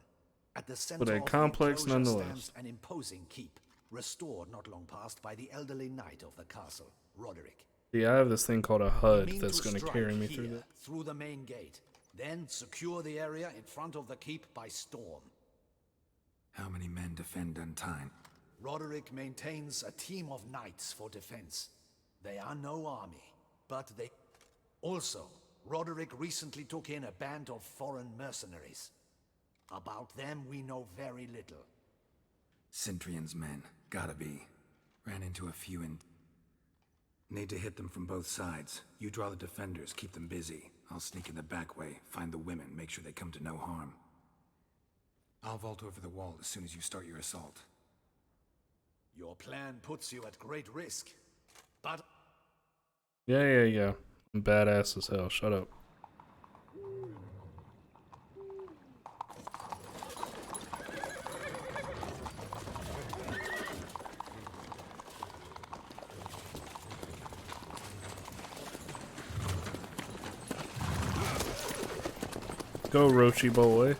At the center But a of the complex enclosure nonetheless. stands an imposing keep, restored not long past by the elderly knight of the castle, Roderick. Yeah, I have this thing called a HUD Mean that's to gonna strike carry me here, through that. through the main gate. Then secure the area in front of the keep by storm. How many men defend Duntine? Roderick maintains a team of knights for defense. They are no army, but they... Also, Roderick recently took in a band of foreign mercenaries. About them we know very little. Cintrian's men. Gotta be. Ran into a few and... Need to hit them from both sides. You draw the defenders, keep them busy. I'll sneak in the back way, find the women, make sure they come to no harm. I'll vault over the wall as soon as you start your assault. Your plan puts you at great risk, but... Yeah. I'm badass as hell. Shut up. Go, Rochi boy.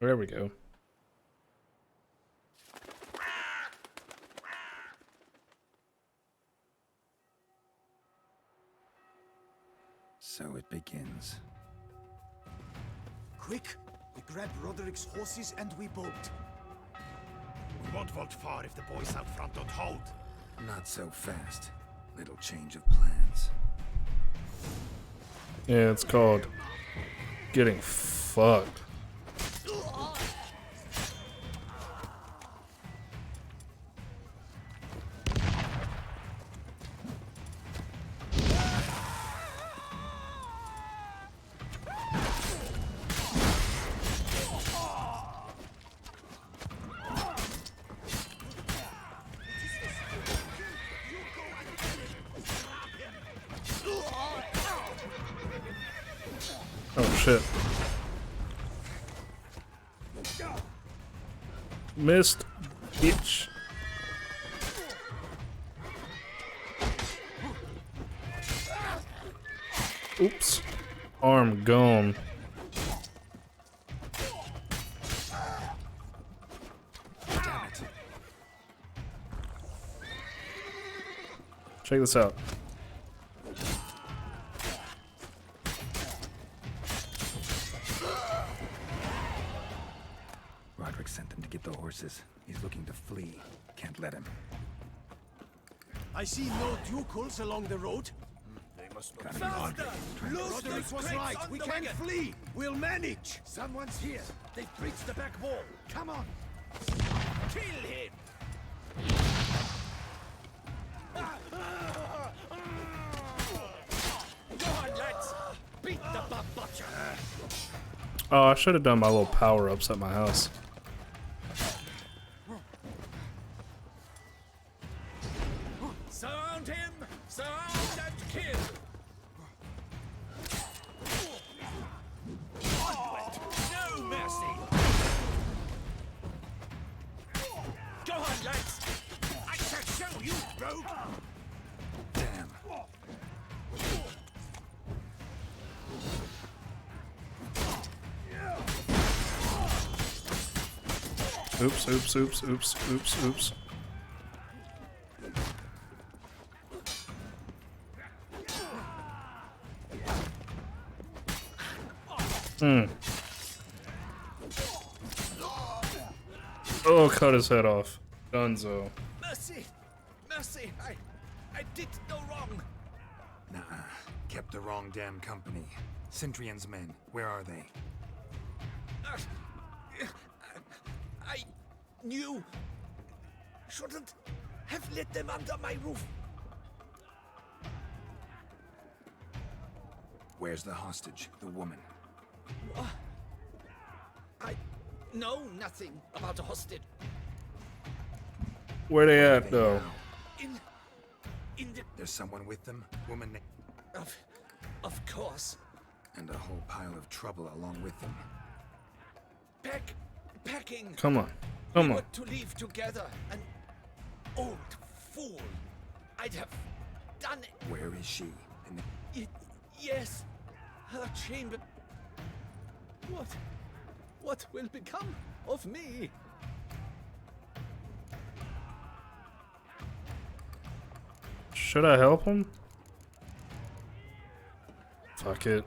There we go. So it begins. Quick! We grab Roderick's horses and we bolt. We won't vault far if the boys out front don't hold. Not so fast. Little change of plans. Yeah, it's called getting fucked. Oh shit. Missed, bitch. Oops. Arm gone. Damn it. Check this out. Roderick sent them to get the horses. He's looking to flee. Can't let him. I see no ducals along the road. They Faster! Lose this was right. We can flee. We'll manage. Someone's here. They've breached the back wall. Come on. Kill him. Go on, lads. Beat the butcher. Oh, I should have done my little power-ups at my house. Surround him. Surround and kill. No mercy. Go on, lads. I shall show you, rogue. Damn. Oops, oops, oops, oops, oops, oops. Oh, cut his head off. Dunzo. Mercy. Mercy. I did no wrong. Nah, kept the wrong damn company. Centrion's men, where are they? I knew. Shouldn't have let them under my roof. Where's the hostage, the woman? I know nothing about a hostage. Where they at, though? In the... There's someone with them? Woman Of course. and a whole pile of trouble along with them. Packing. Come on. Come on. We were to leave together. An old fool. I'd have done it. Where is she? In the... Yes. Her chamber. What will become of me? Should I help him? Fuck it.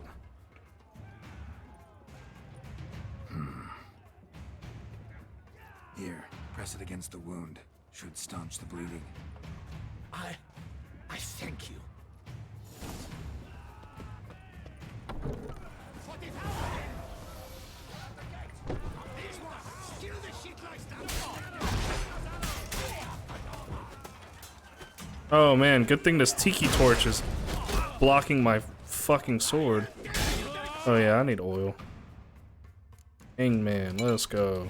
Here, press it against the wound. Should staunch the bleeding. I thank you. Oh man, good thing this tiki torch is blocking my fucking sword. Oh yeah, I need oil. Hangman, let's go.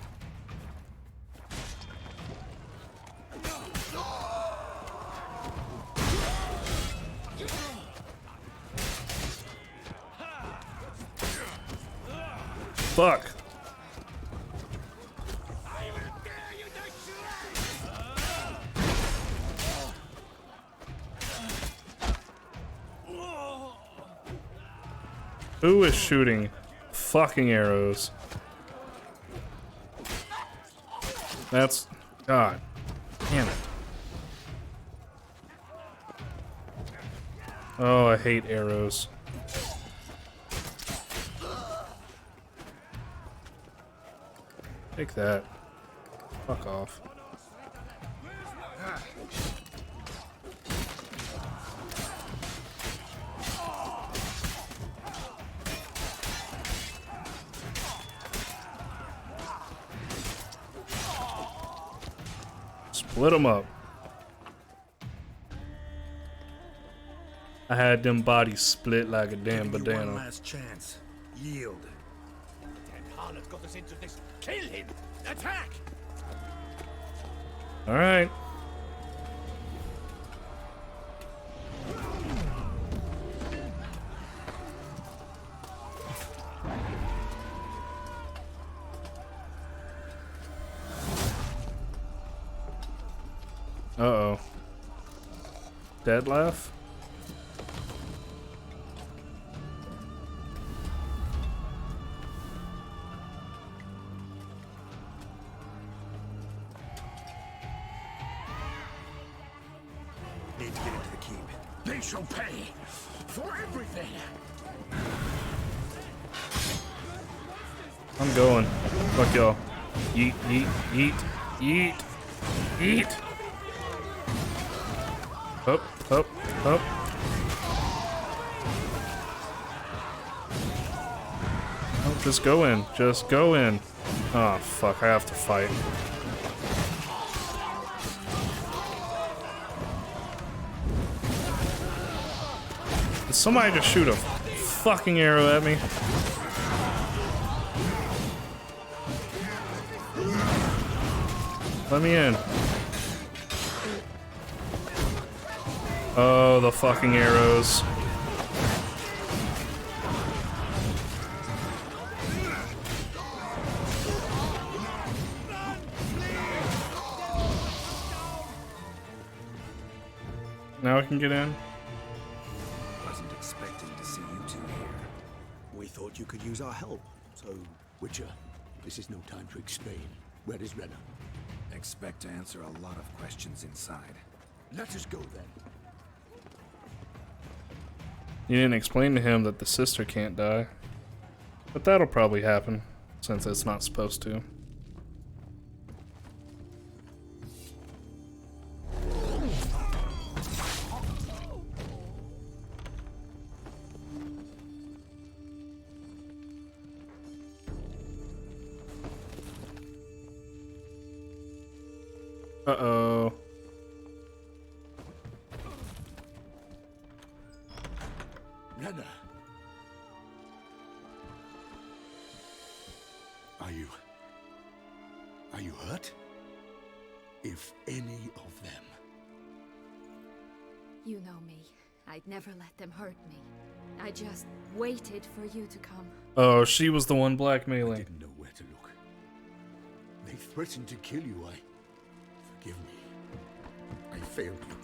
Fuck. Who is shooting fucking arrows? That's... God. Damn it. Oh, I hate arrows. Take that. Fuck off. Split them up. I had them bodies split like a damn Giving you banana. one last chance. Yield. That harlot got us into this. Kill him! Attack! All right. Uh-oh. Dead laugh? Need to get into the keep. They shall pay for everything. I'm going. Fuck y'all. Yeet, yeet, yeet, yeet, yeet. Up, up, up. Just go in. Just go in. Oh, fuck. I have to fight. Did somebody just shoot a fucking arrow at me? Let me in. Oh, the fucking arrows. Now I can get in. Wasn't expecting to see you two here. We thought you could use our help, so... Witcher, this is no time to explain. Where is Renna? Expect to answer a lot of questions inside. Let us go then. You didn't explain to him that the sister can't die. But that'll probably happen, since it's not supposed to. Uh-oh. Renna. Are you hurt? If any of them. You know me. I'd never let them hurt me. I just waited for you to come. Oh, she was the one blackmailing. I didn't know where to look. They threatened to kill you. Forgive me. I failed you.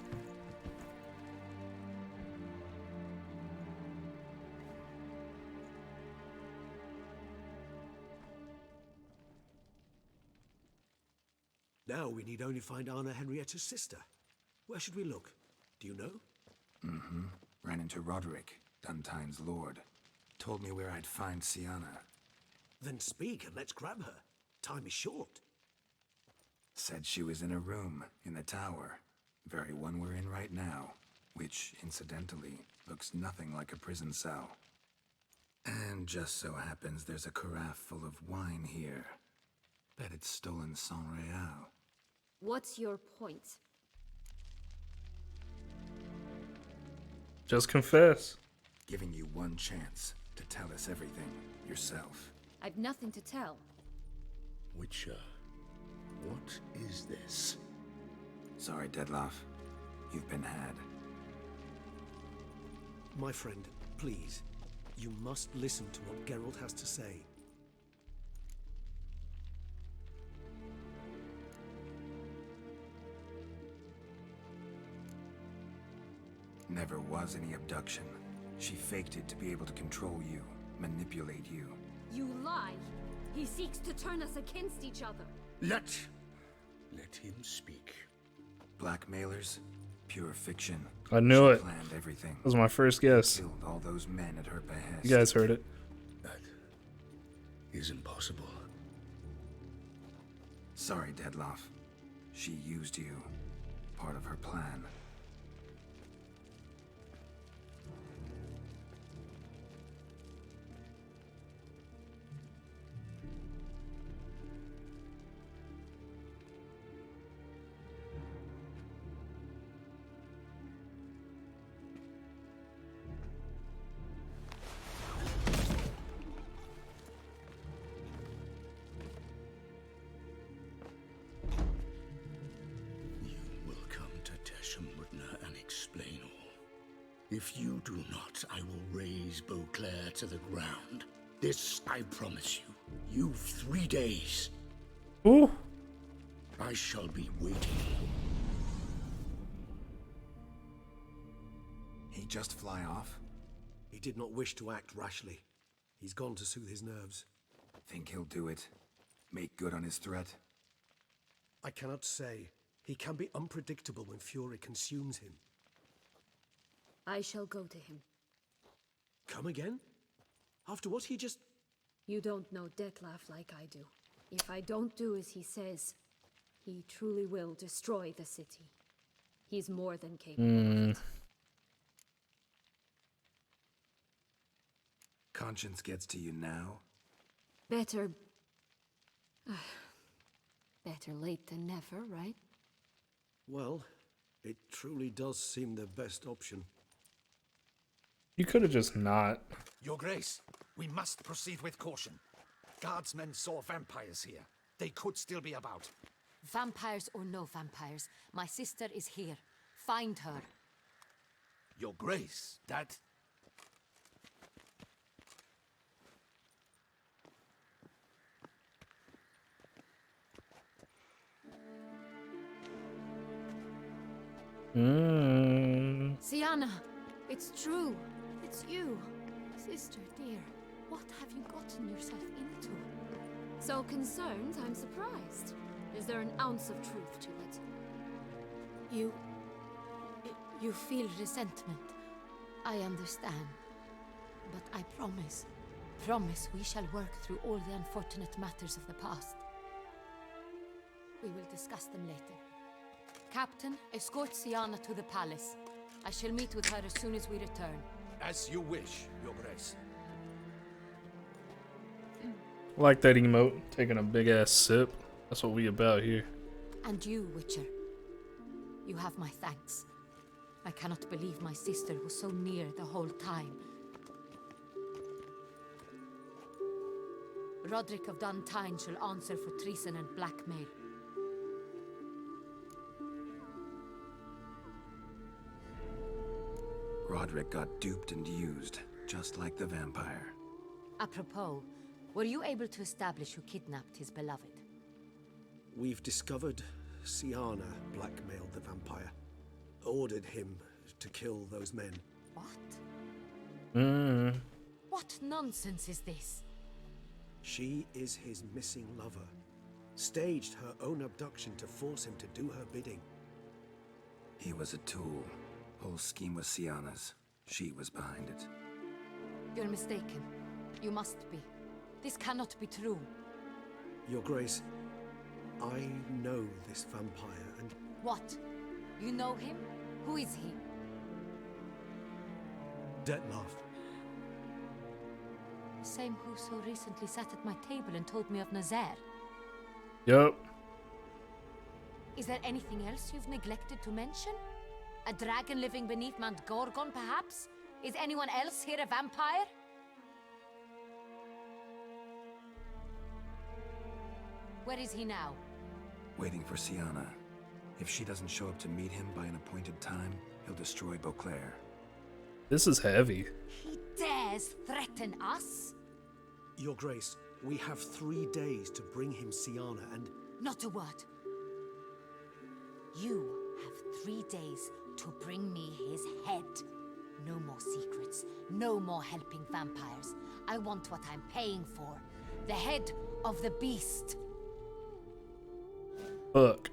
Now we need only find Anna Henrietta's sister. Where should we look? Do you know? Mm-hmm. Ran into Roderick, Duntine's lord. Told me where I'd find Sienna. Then speak and let's grab her. Time is short. Said she was in a room in the tower. Very one we're in right now. Which, incidentally, looks nothing like a prison cell. And just so happens there's a carafe full of wine here. Bet it's stolen San Real. What's your point? Just confess. Giving you one chance to tell us everything yourself. I've nothing to tell. Witcher, what is this? Sorry, Dettlaff. You've been had. My friend, please. You must listen to what Geralt has to say. Never was any abduction. She faked it to be able to control you, manipulate you. You lie! He seeks to turn us against each other. Let him speak. Blackmailers? Pure fiction. I knew it. Planned everything. That was my first guess. Killed all those men at her behest. You guys heard it. That is impossible. Sorry, Dettlaff. She used you. Part of her plan. If you do not, I will raise Beauclair to the ground. This I promise you. You've 3 days. Ooh. I shall be waiting. He just fly off? He did not wish to act rashly. He's gone to soothe his nerves. Think he'll do it? Make good on his threat? I cannot say. He can be unpredictable when fury consumes him. I shall go to him. Come again? After what he just... You don't know Dettlaff like I do. If I don't do as he says, he truly will destroy the city. He's more than capable of it. Conscience gets to you now? Better... better late than never, right? Well, it truly does seem the best option. You could have just not. Your Grace, we must proceed with caution. Guardsmen saw vampires here. They could still be about. Vampires or no vampires, my sister is here. Find her. Your Grace, that... Sienna, it's true. It's you. Sister dear, what have you gotten yourself into? So concerned, I'm surprised. Is there an ounce of truth to it? You feel resentment. I understand. But I promise we shall work through all the unfortunate matters of the past. We will discuss them later. Captain, escort Sienna to the palace. I shall meet with her as soon as we return. As you wish, Your Grace. Like that emote, taking a big ass sip. That's what we about here. And you, Witcher. You have my thanks. I cannot believe my sister was so near the whole time. Roderick of Duntine shall answer for treason and blackmail. Roderick got duped and used, just like the vampire. Apropos, were you able to establish who kidnapped his beloved? We've discovered Sienna blackmailed the vampire. Ordered him to kill those men. What? What nonsense is this? She is his missing lover. Staged her own abduction to force him to do her bidding. He was a tool. Whole scheme was Sienna's. She was behind it. You're mistaken. You must be. This cannot be true. Your Grace, I know this vampire and... What? You know him? Who is he? Dettlaff. The same who so recently sat at my table and told me of Nazaire. Yup. Is there anything else you've neglected to mention? A dragon living beneath Mount Gorgon, perhaps? Is anyone else here a vampire? Where is he now? Waiting for Sienna. If she doesn't show up to meet him by an appointed time, he'll destroy Beauclair. This is heavy. He dares threaten us? Your Grace, we have 3 days to bring him Sienna and... Not a word. You have 3 days to bring me his head. No more secrets. No more helping vampires. I want what I'm paying for. The head of the beast. Fuck.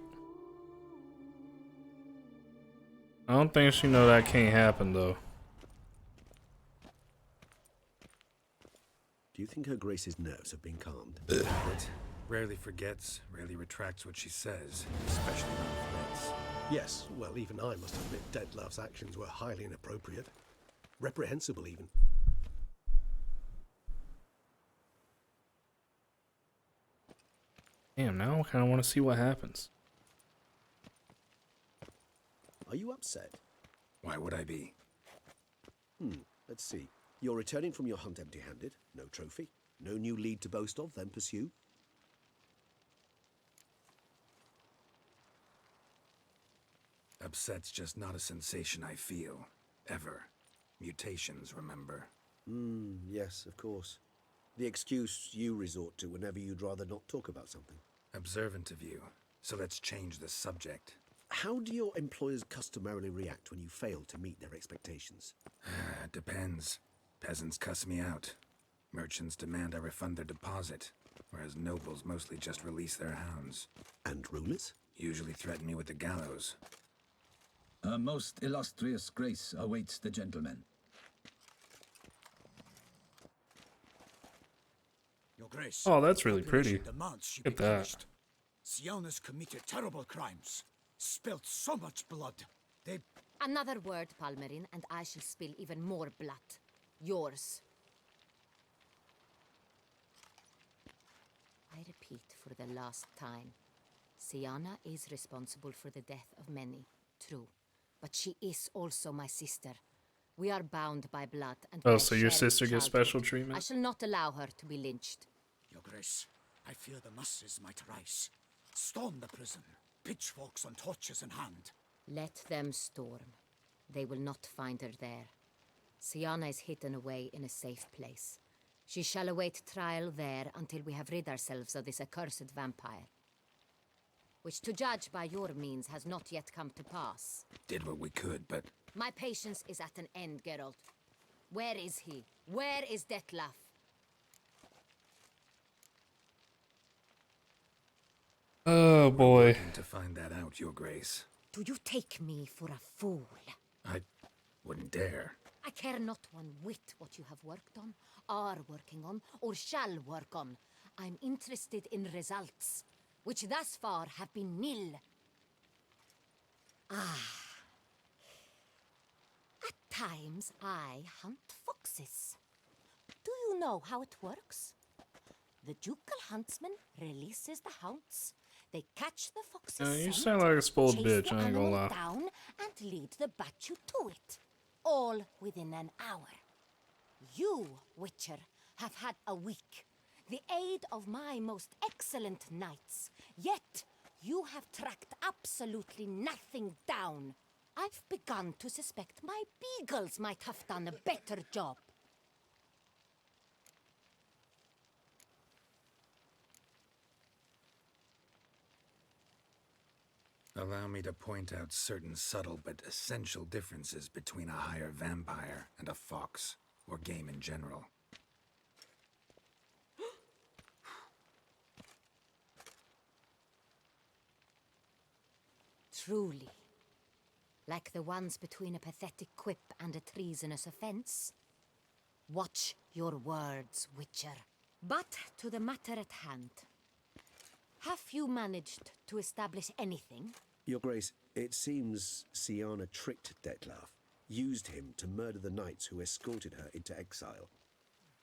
I don't think she know that can't happen though. Do you think Her Grace's nerves have been calmed? But rarely forgets, rarely retracts what she says, especially when threats. Yes, well, even I must admit Dettlaff's actions were highly inappropriate. Reprehensible, even. Damn, now I kind of want to see what happens. Are you upset? Why would I be? Let's see. You're returning from your hunt empty-handed. No trophy. No new lead to boast of, then pursue. Upset's just not a sensation I feel. Ever. Mutations, remember? Yes, of course. The excuse you resort to whenever you'd rather not talk about something. Observant of you. So let's change the subject. How do your employers customarily react when you fail to meet their expectations? Depends. Peasants cuss me out. Merchants demand I refund their deposit, whereas nobles mostly just release their hounds. And rulers? Usually threaten me with the gallows. A most illustrious grace awaits the gentleman. Your Grace. Oh, that's really pretty. Demands she Look be at that. punished. Sienna's committed terrible crimes. Spilt so much blood. They... Another word, Palmerin, and I shall spill even more blood. Yours. repeat for the last time. Siana is responsible for the death of many, true. But she is also my sister. We are bound by blood and Oh, by so your shared sister gets childhood. special treatment? I shall not allow her to be lynched. Your Grace, I fear the masses might rise. Storm the prison, pitchforks and torches in hand. Let them storm. They will not find her there. Siana is hidden away in a safe place. She shall await trial there until we have rid ourselves of this accursed vampire. Which, to judge by your means, has not yet come to pass. Did what we could, but... My patience is at an end, Geralt. Where is he? Where is Detlef? Oh boy. To find that out, Your Grace. Do you take me for a fool? I wouldn't dare. I care not one whit what you have worked on, are working on, or shall work on. I'm interested in results, which thus far have been nil. At times, I hunt foxes. Do you know how it works? The ducal huntsman releases the hounds. They catch the fox's You scent, sound like a spoiled chase bitch, the I ain't gonna animal lie. down, and lead the Bachu to it. All within an hour. You, Witcher, have had a week. The aid of my most excellent knights. Yet, you have tracked absolutely nothing down. I've begun to suspect my beagles might have done a better job. Allow me to point out certain subtle but essential differences between a higher vampire and a fox, or game in general. Truly. Like the ones between a pathetic quip and a treasonous offense. Watch your words, Witcher. But to the matter at hand. Have you managed to establish anything? Your Grace, it seems Siana tricked Detlef, used him to murder the knights who escorted her into exile.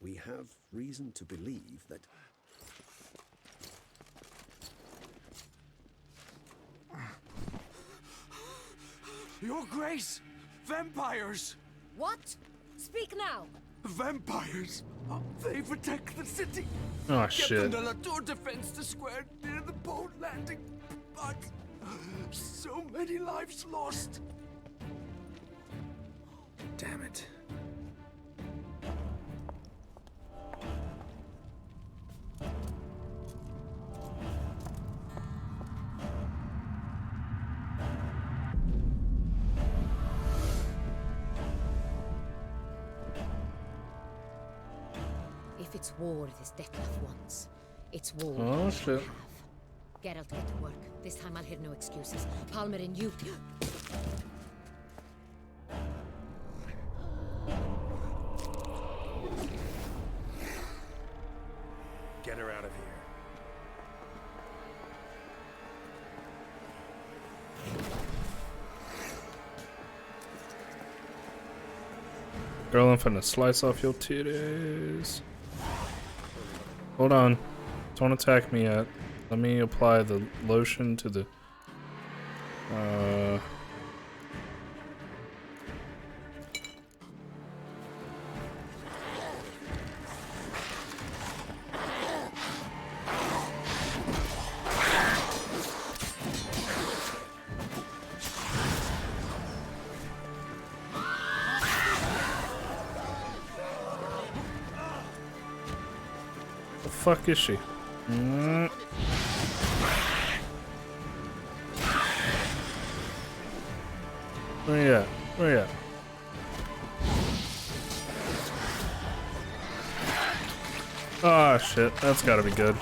We have reason to believe that... Your Grace! Vampires! What? Speak now! Vampires! They protect the city! Oh, Kept shit. under La Tour defense the square near the boat landing. But so many lives lost. Damn it. If it's war this Detlef wants, it's war. Oh, we shall shit. have. Geralt, get to work. This time I'll hear no excuses. Palmer and you... Get her out of here. Girl, I'm finna slice off your titties. Hold on. Don't attack me yet. Let me apply the lotion to the... The fuck is she? Mm. Where you at? Where you at? Ah, shit. That's gotta be good.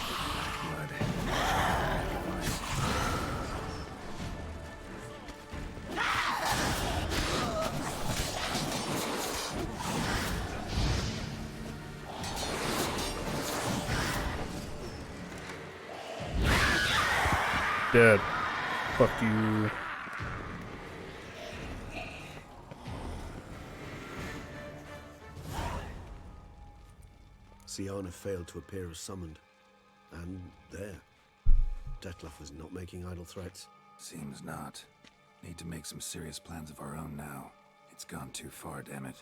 Dead. Fuck you. Siana failed to appear as summoned. And there. Detlef was not making idle threats. Seems not. Need to make some serious plans of our own now. It's gone too far, damn it.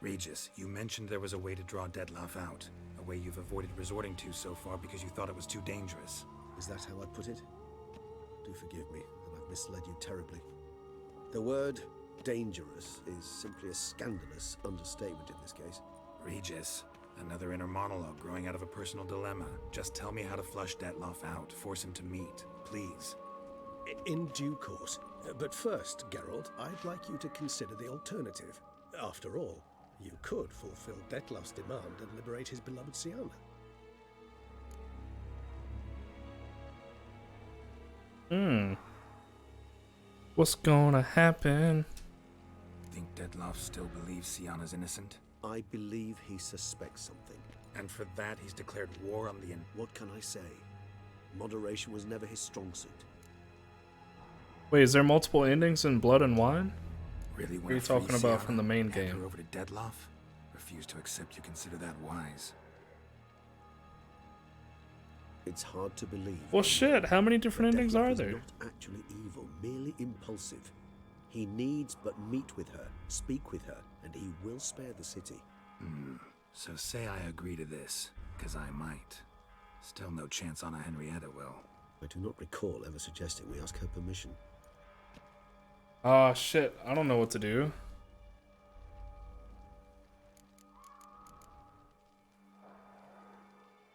Regis, you mentioned there was a way to draw Detlef out. A way you've avoided resorting to so far because you thought it was too dangerous. Is that how I put it? Do forgive me that I've misled you terribly. The word dangerous is simply a scandalous understatement in this case. Regis, another inner monologue growing out of a personal dilemma. Just tell me how to flush Detlef out, force him to meet, please. In due course. But first, Geralt, I'd like you to consider the alternative. After all, you could fulfill Detlef's demand and liberate his beloved Siana. What's gonna happen? Think Detlef still believes Siana's innocent? I believe he suspects something. And for that, he's declared war on the... What can I say? Moderation was never his strong suit. Wait, is there multiple endings in Blood and Wine? Really What are you talking about from the main game? Over to Detlef? Refuse to accept you consider that wise. It's hard to believe. Well, shit, how many different endings are Detlef is there? not actually evil, merely impulsive. He needs but meet with her, speak with her, and he will spare the city. So say I agree to this, because I might. Still no chance Anna Henrietta will. I do not recall ever suggesting we ask her permission. Oh shit, I don't know what to do.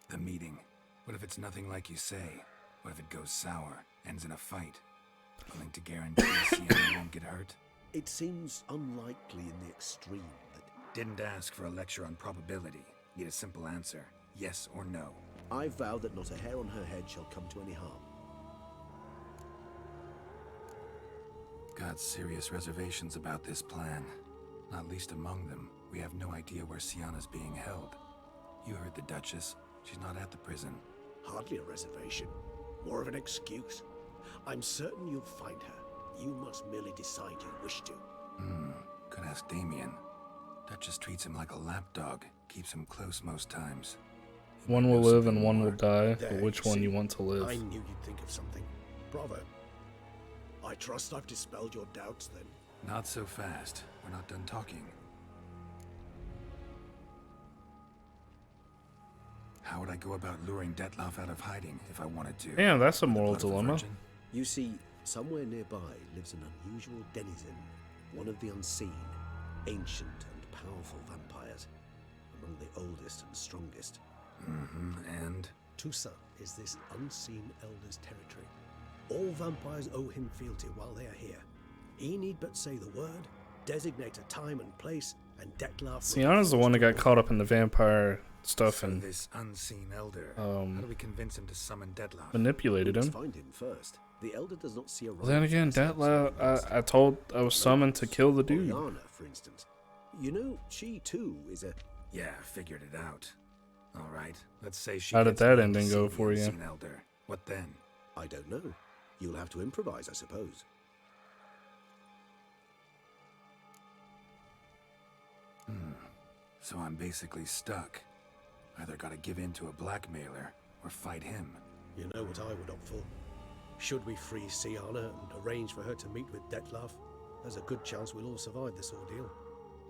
The meeting. What if it's nothing like you say? What if it goes sour, ends in a fight? Willing to guarantee Siana won't get hurt? It seems unlikely in the extreme that... Didn't ask for a lecture on probability. Need a simple answer. Yes or no. I vow that not a hair on her head shall come to any harm. Got serious reservations about this plan. Not least among them, we have no idea where Siana's being held. You heard the Duchess. She's not at the prison. Hardly a reservation. More of an excuse. I'm certain you'll find her. You must merely decide you wish to. Could ask Damien. Duchess treats him like a lapdog. Keeps him close most times. One will live and one will die, There, but which you one see, you want to live? I knew you'd think of something. Bravo. I trust I've dispelled your doubts then. Not so fast. We're not done talking. How would I go about luring Detlef out of hiding if I wanted to? Damn, that's a With the moral blood of a dilemma. virgin? You see, somewhere nearby lives an unusual denizen, one of the unseen, ancient and powerful vampires, among the oldest and strongest. And? Toussaint is this unseen elder's territory. All vampires owe him fealty while they are here. He need but say the word, designate a time and place, and Detlef... Siana's the one that got caught up in the vampire stuff and This unseen elder. How do we convince him to summon Detlef? manipulated Let's him. find him first. The elder does not see a Well, then again, Detlef, I was summoned to kill the dude. Oriana, for instance. You know, she too is a... Yeah, figured it out. All right, let's say she. How did gets that me to ending see go the for you? unseen elder. What then? I don't know. You'll have to improvise, I suppose. So I'm basically stuck. Either gotta give in to a blackmailer or fight him. You know what I would opt for. Should we free Siana and arrange for her to meet with Detlef, there's a good chance we'll all survive this ordeal.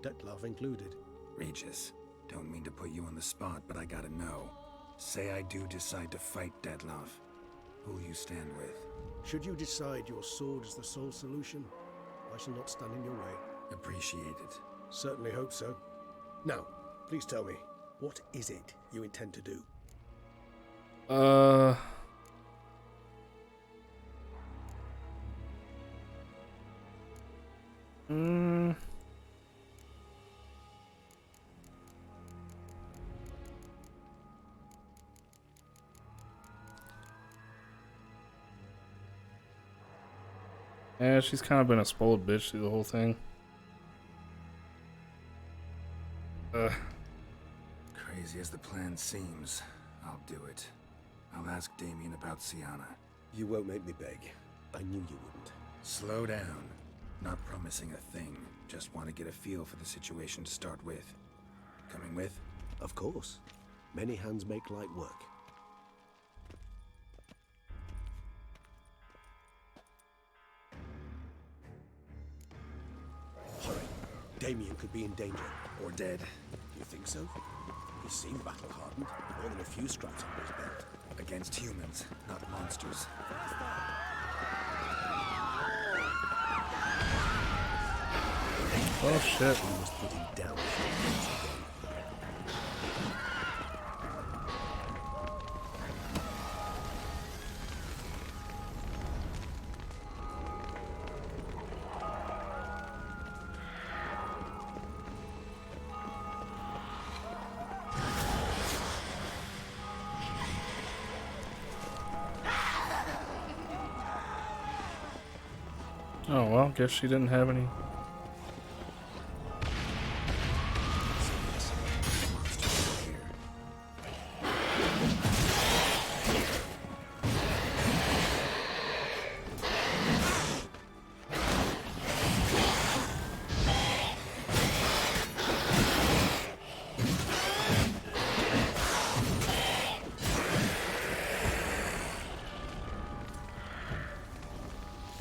Detlef included. Regis, don't mean to put you on the spot, but I gotta know. Say I do decide to fight Detlef. Who'll you stand with? Should you decide your sword is the sole solution, I shall not stand in your way. Appreciate it. Certainly hope so. Now, please tell me, what is it you intend to do? Yeah, she's kind of been a spoiled bitch through the whole thing. Crazy as the plan seems, I'll do it. I'll ask Damien about Siana. You won't make me beg. I knew you wouldn't. Slow down. Not promising a thing. Just want to get a feel for the situation to start with. Coming with? Of course. Many hands make light work. Damien could be in danger. Or dead. Do you think so? He seemed battle-hardened. More than a few scraps under his belt. Against humans, not monsters. Oh shit. We must put him down. Oh well, guess she didn't have any.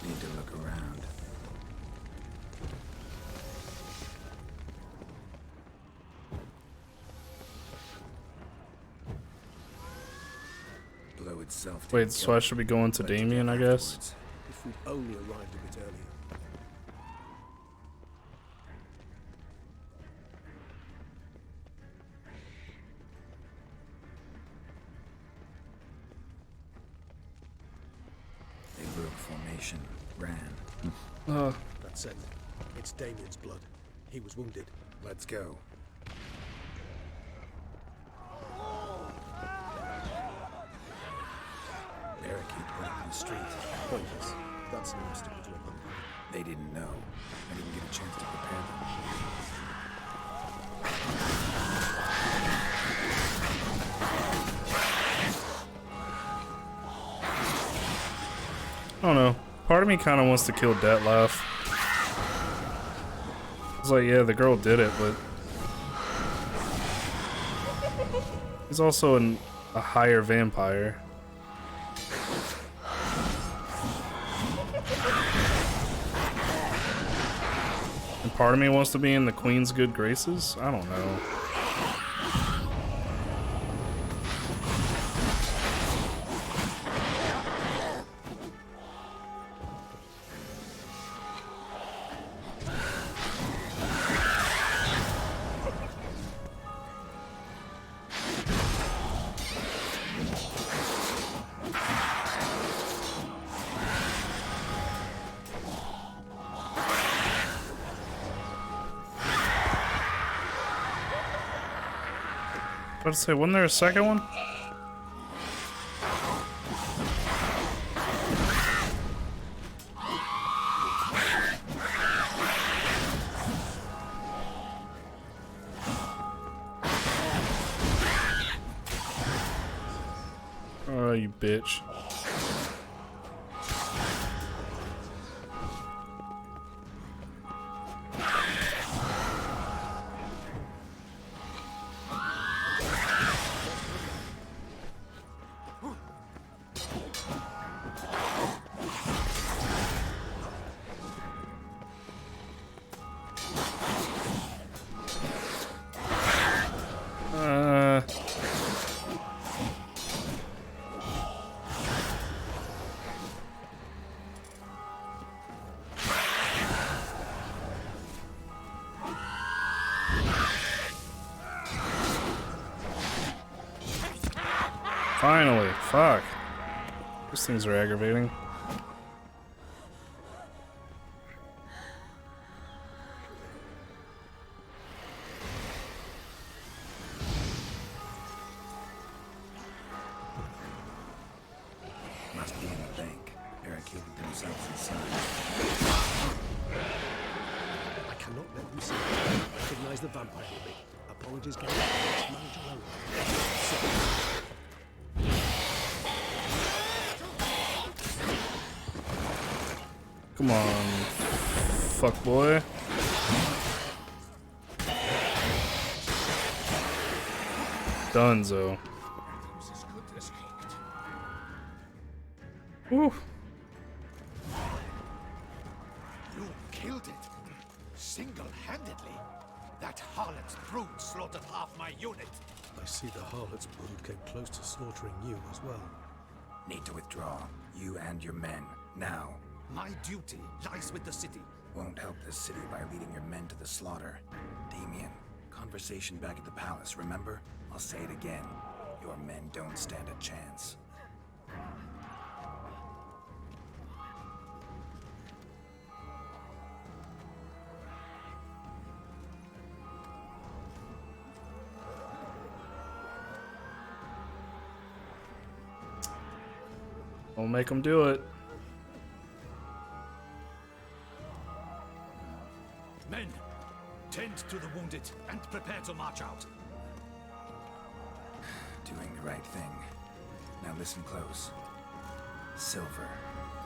Need to look around. Blow itself. Wait, so I should be going to Damien, I guess? If we'd only arrived a bit earlier. They broke formation, ran. That's it. It's Damien's blood. He was wounded. Let's go. Barricade put up in the street. Pointless. That's an obstacle to a vampire. They didn't know. I didn't get a chance to prepare them. I don't know. Part of me kind of wants to kill Dettlaff. It's like, yeah, the girl did it, but he's also a higher vampire. And part of me wants to be in the Queen's good graces? I don't know. I was about to say, wasn't there a second one? Oh, you bitch. Finally, fuck. These things are aggravating. Must be in the bank. Barricaded themselves inside. I cannot let them see it. Recognize the vampire in me. Apologies, Gary. Let's manage alone. Come on, fuck boy. Dunzo. Whew. You killed it. Single-handedly? That harlot's brood slaughtered half my unit. I see the harlot's brood came close to slaughtering you as well. Need to withdraw. You and your men. Now. My duty lies with the city. Won't help the city by leading your men to the slaughter. Damien, conversation back at the palace, remember? I'll say it again. Your men don't stand a chance. Don't make them do it. Men, tend to the wounded and prepare to march out. Doing the right thing. Now listen close. Silver.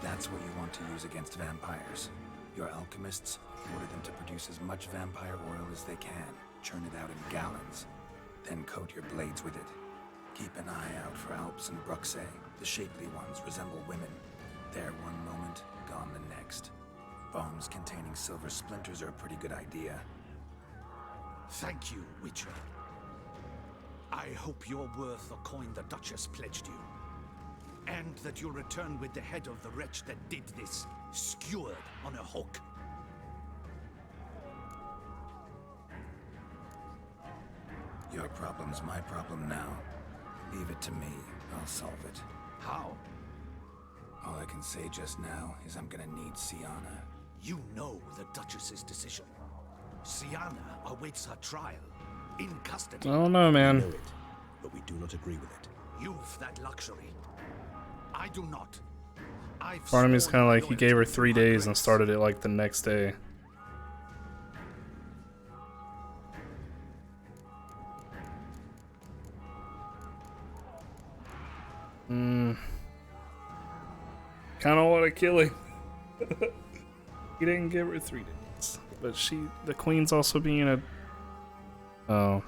That's what you want to use against vampires. Your alchemists order them to produce as much vampire oil as they can. Churn it out in gallons. Then coat your blades with it. Keep an eye out for Alps and Bruxae. The shapely ones resemble women. There one moment, gone the next. Bombs containing silver splinters are a pretty good idea. Thank you, Witcher. I hope you're worth the coin the Duchess pledged you. And that you'll return with the head of the wretch that did this, skewered on a hook. Your problem's my problem now. Leave it to me. I'll solve it. How? All I can say just now is I'm gonna need Siana. You know the Duchess's decision. Siana awaits her trial, in custody. I don't know, man. We know it, but we do not agree with it. You've that luxury. I do not. Part of me's kind of like he gave her 3 days and started it like the next day. Kind of want to kill him. He didn't give her 3 days, but the queen's also being a. Oh.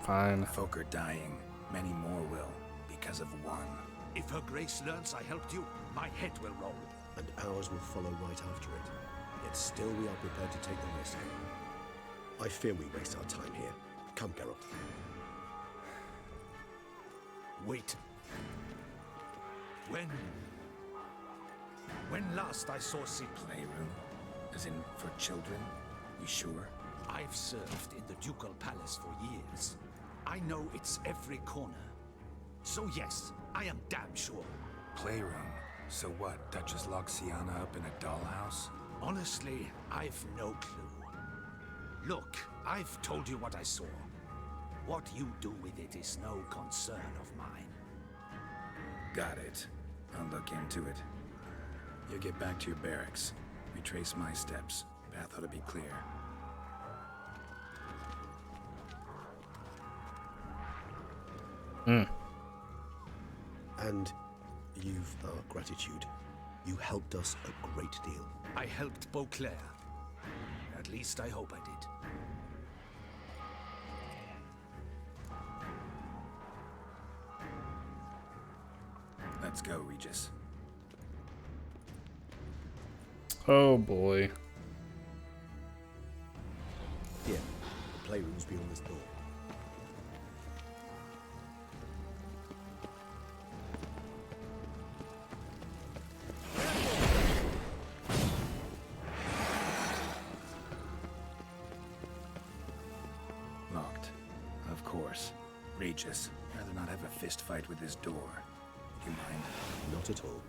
Fine. Folk are dying. Many more will, because of one. If her grace learns I helped you, my head will roll. And ours will follow right after it. Yet still we are prepared to take the risk. I fear we waste our time here. Come, Geralt. Wait. When last I saw Sid. Playroom? As in, for children? You sure? I've served in the ducal palace for years. I know it's every corner. So yes, I am damn sure. Playroom? So what, Duchess locks Siana up in a dollhouse? Honestly, I've no clue. Look, I've told you what I saw. What you do with it is no concern of mine. Got it. I'll look into it. You get back to your barracks. Retrace my steps. Path ought to be clear. And you've our gratitude. You helped us a great deal. I helped Beauclair. At least I hope I did. Let's go, Regis. Oh boy. Here, the playroom's beyond this door. Locked. Of course. Regis, rather not have a fist fight with this door. You mind? Not at all.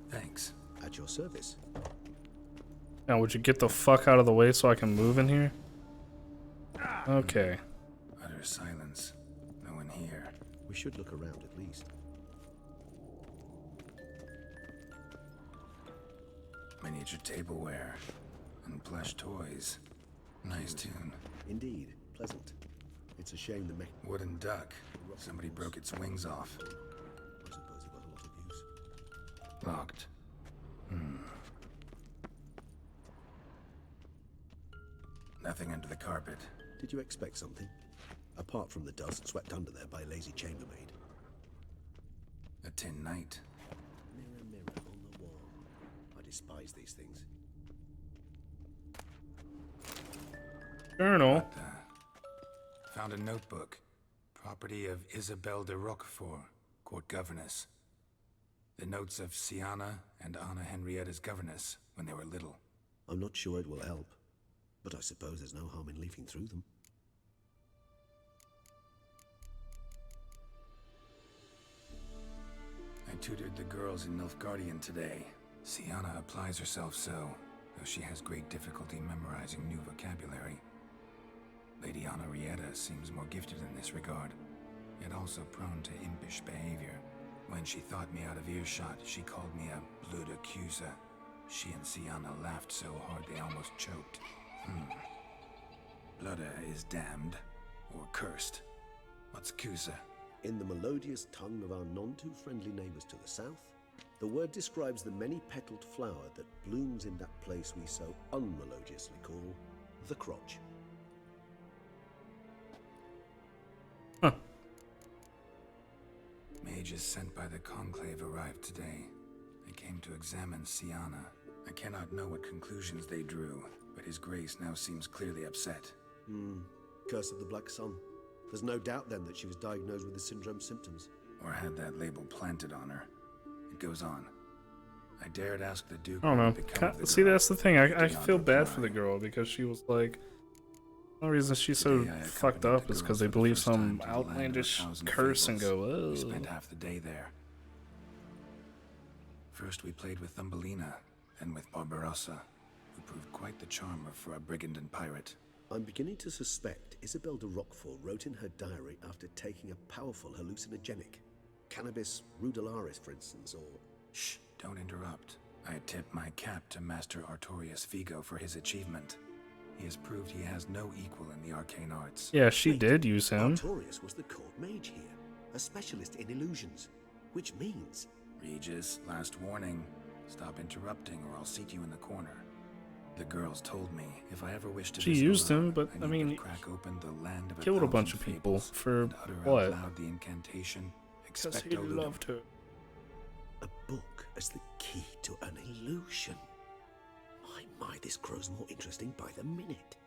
Thanks. At your service. Now, would you get the fuck out of the way so I can move in here? Okay. Utter silence. No one here. We should look around at least. Miniature tableware and plush toys. Nice tune. Indeed, pleasant. It's a shame the Wooden duck. Somebody broke its wings off. I suppose it got a lot of use. Locked. Nothing under the carpet. Did you expect something? Apart from the dust swept under there by a lazy chambermaid. A tin knight. Mirror, mirror on the wall. I despise these things. Journal. Found a notebook. Property of Isabelle de Roquefort, court governess. The notes of Siana and Anna Henrietta's governess when they were little. I'm not sure it will help, but I suppose there's no harm in leafing through them. I tutored the girls in Nilfgaardian today. Siana applies herself so, though she has great difficulty memorizing new vocabulary. Lady Henrietta seems more gifted in this regard, yet also prone to impish behavior. When she thought me out of earshot, she called me a blood accuser. She and Siana laughed so hard they almost choked. Blooda is damned, or cursed. What's Cusa? In the melodious tongue of our none-too-friendly neighbors to the south, the word describes the many-petaled flower that blooms in that place we so unmelodiously call the crotch. Mages sent by the Conclave arrived today. They came to examine Siana. I cannot know what conclusions they drew, but His Grace now seems clearly upset. Curse of the Black Sun. There's no doubt then that she was diagnosed with the syndrome symptoms. Or had that label planted on her. It goes on. I dared ask the Duke. I don't know. See, that's the thing. I feel bad reply. for the girl because she was like, the only reason she's so fucked up is because they believe some outlandish curse and go, oh. We spent half the day there. First we played with Thumbelina, then with Barbarossa, who proved quite the charmer for a brigand and pirate. I'm beginning to suspect Isabelle de Roquefort wrote in her diary after taking a powerful hallucinogenic. Cannabis rudelaris, for instance, or... Shh, don't interrupt. I tip my cap to Master Artorius Vigo for his achievement. He has proved he has no equal in the arcane arts. Yeah, she did use him. Artorius was the court mage here, a specialist in illusions, which means... Regis, last warning. Stop interrupting or I'll seat you in the corner. The girls told me if I ever wished to She used him, but I mean, crack open the land of killed a bunch of people for what? Out loud the incantation. Because he loved her. A book as the key to an illusion. My, this grows more interesting by the minute.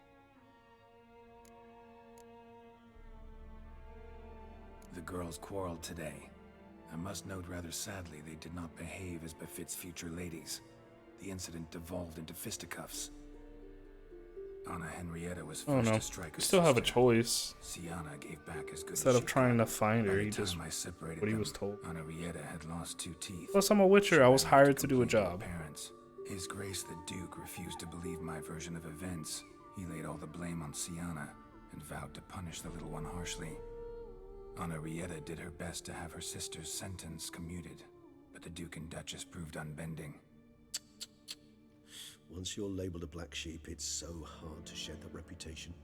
The girls quarreled today. I must note rather sadly they did not behave as befits future ladies. The incident devolved into fisticuffs. Anna Henrietta was forced to strike her You still have a sister. choice. Siana gave back as good Instead as of she trying to could. find her, By he the just time I separated what he them, was told. Henrietta had lost 2 teeth. Plus, I'm a witcher. I was hired to do a job. Parents. His Grace the Duke refused to believe my version of events. He laid all the blame on Siana and vowed to punish the little one harshly. Henrietta did her best to have her sister's sentence commuted, but the Duke and Duchess proved unbending. Once you're labeled a black sheep, it's so hard to shed that reputation.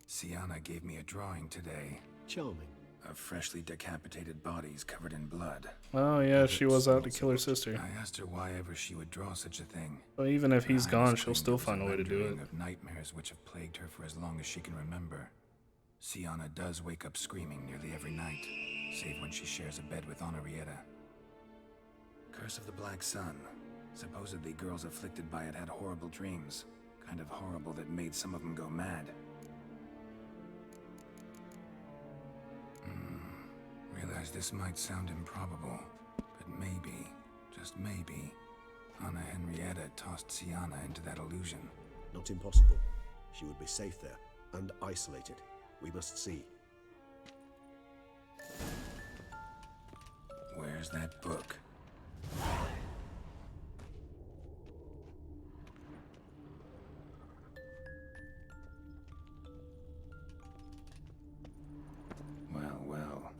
Siana gave me a drawing today. Charming. Of freshly decapitated bodies covered in blood. Oh yeah, she was out to kill her sister. I asked her why ever she would draw such a thing. But even if he's Her gone, Highness she'll claimed still it was find a way to do it. rendering of nightmares which have plagued her for as long as she can remember. Siana does wake up screaming nearly every night, save when she shares a bed with Henrietta. Curse of the Black Sun. Supposedly girls afflicted by it had horrible dreams. Kind of horrible that made some of them go mad. Realize this might sound improbable, but maybe, just maybe, Anna Henrietta tossed Siana into that illusion. Not impossible. She would be safe there, and isolated. We must see. Where's that book? Well,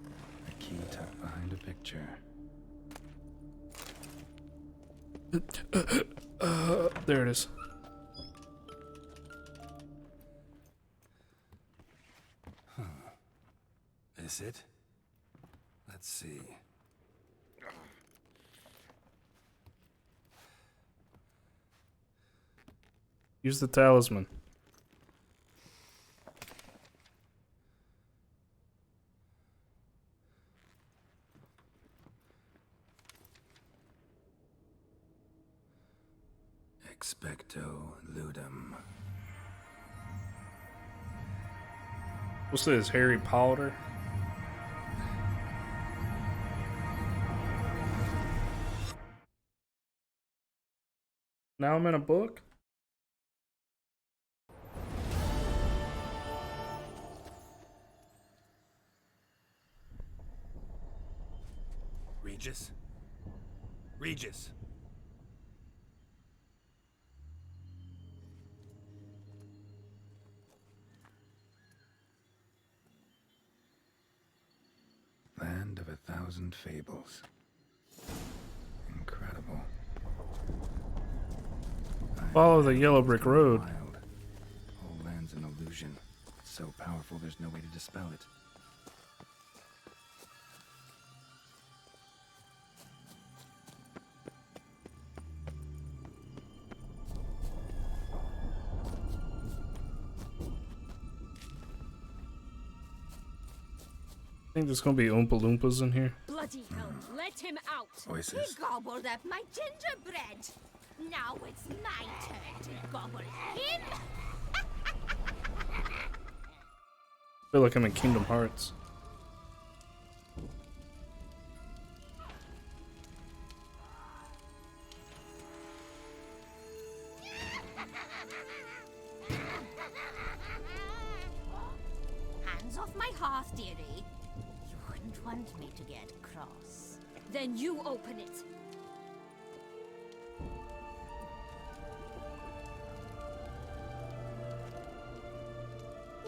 a key tucked behind a picture. There it is. This it? Let's see. Use the talisman. Expecto ludum. What's this, Harry Potter? Now I'm in a book? Regis? Regis! Land of 1,000 fables. Incredible. Follow the yellow brick road. Whole land's an illusion. It's so powerful there's no way to dispel it. I think there's gonna be Oompa Loompas in here. Bloody hell, let him out! Voices. He gobbled up my gingerbread! Now it's my turn to gobble him! I feel like I'm in Kingdom Hearts. Hands off my hearth, dearie. You wouldn't want me to get cross. Then you open it.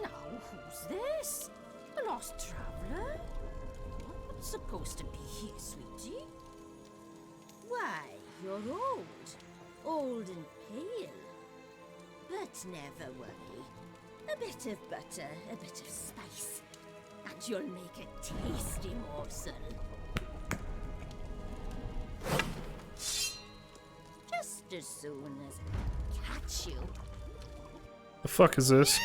Now, who's this? A lost traveler? What's supposed to be here, sweetie? Why, you're old. Old and pale. But never worry. A bit of butter, a bit of spice, and you'll make a tasty morsel. Just as soon as I catch you. The fuck is this?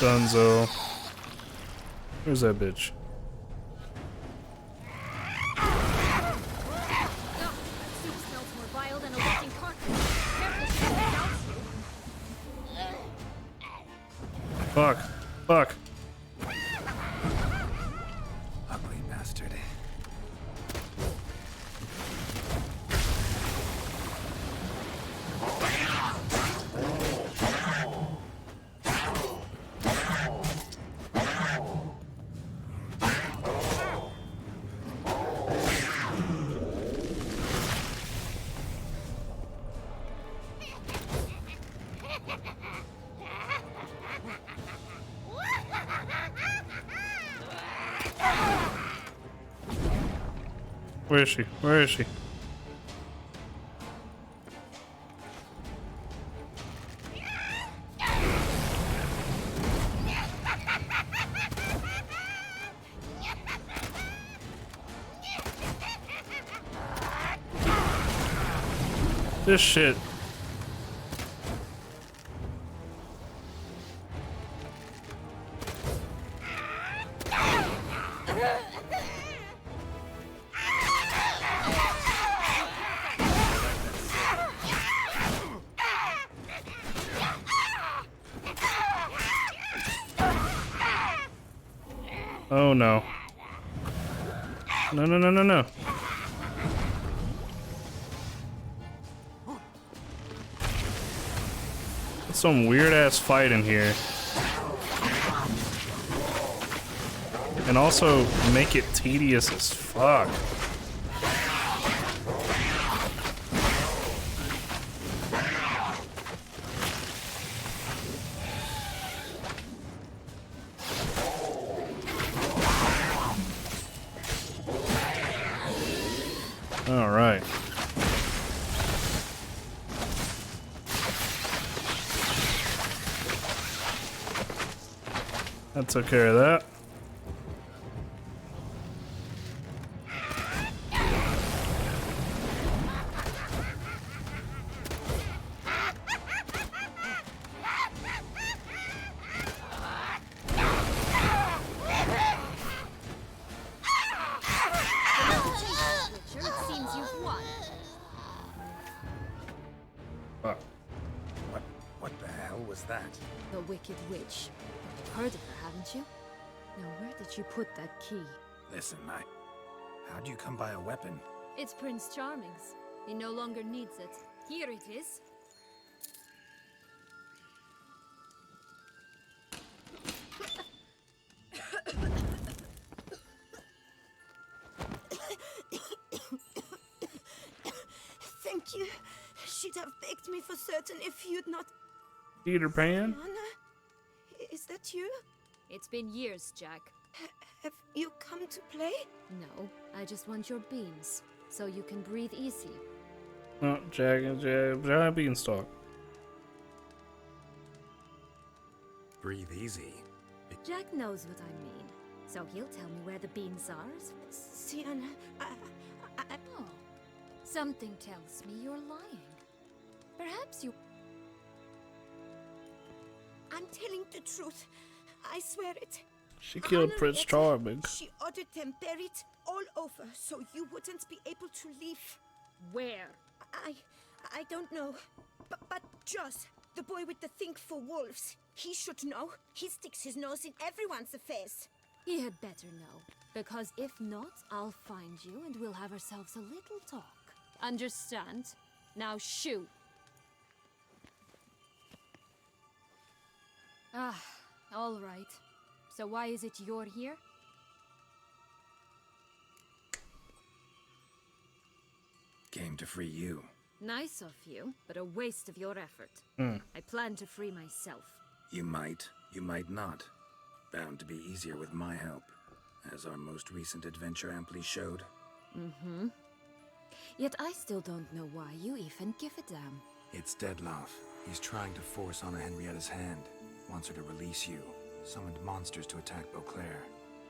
Dunzo. Where's that bitch? Fuck. Fuck. Ugly bastard. Where is she? Where is she? This shit. Oh no. No, no, no, no, no. It's some weird ass fight in here. And also make it tedious as fuck. All right. That took care of that. What the hell was that? The Wicked Witch. You've heard of her, haven't you? Now, where did you put that key? Listen, how'd you come by a weapon? It's Prince Charming's. He no longer needs it. Here it is. Thank you. She'd have begged me for certain if you'd not... Peter Pan? Anna? Is that you? It's been years, Jack. Have you come to play? No, I just want your beans, so you can breathe easy. Oh, Jack Beanstalk. Breathe easy. Jack knows what I mean, so he'll tell me where the beans are. Sienna, Oh, something tells me you're lying. Perhaps you... I'm telling the truth. I swear it. She killed Prince Charming. She ordered them buried all over, so you wouldn't be able to leave. Where? I don't know. But Joss, the boy with the thing for wolves, he should know. He sticks his nose in everyone's affairs. He had better know, because if not, I'll find you and we'll have ourselves a little talk. Understand? Now shoo! Ah, all right. So why is it you're here? Came to free you. Nice of you, but a waste of your effort. I plan to free myself. You might not. Bound to be easier with my help, as our most recent adventure amply showed. Mm-hmm. Yet I still don't know why you even give a damn. It's Dettlaff. He's trying to force Anna Henrietta's hand. Wants her to release you. Summoned monsters to attack Beauclair.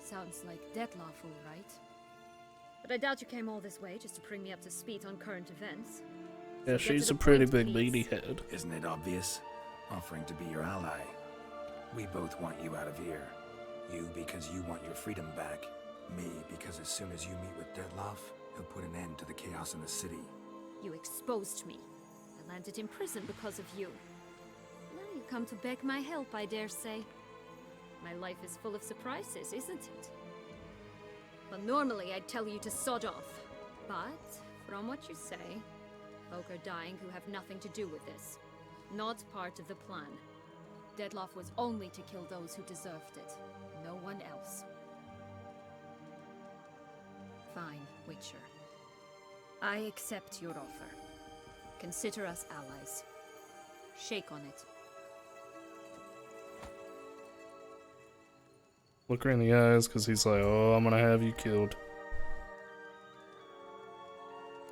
Sounds like Dettlaff, all right. But I doubt you came all this way just to bring me up to speed on current events. Yeah, she's a pretty big meaty head. Isn't it obvious? Offering to be your ally. We both want you out of here. You because you want your freedom back. Me because as soon as you meet with Dettlaff, he'll put an end to the chaos in the city. You exposed me. I landed in prison because of you. Now you come to beg my help, I dare say. My life is full of surprises, isn't it? Well, normally I'd tell you to sod off. But, from what you say, folk are dying who have nothing to do with this. Not part of the plan. Dettlaff was only to kill those who deserved it. No one else. Fine, Witcher. I accept your offer. Consider us allies. Shake on it. Look her in the eyes, because he's like, oh, I'm gonna have you killed.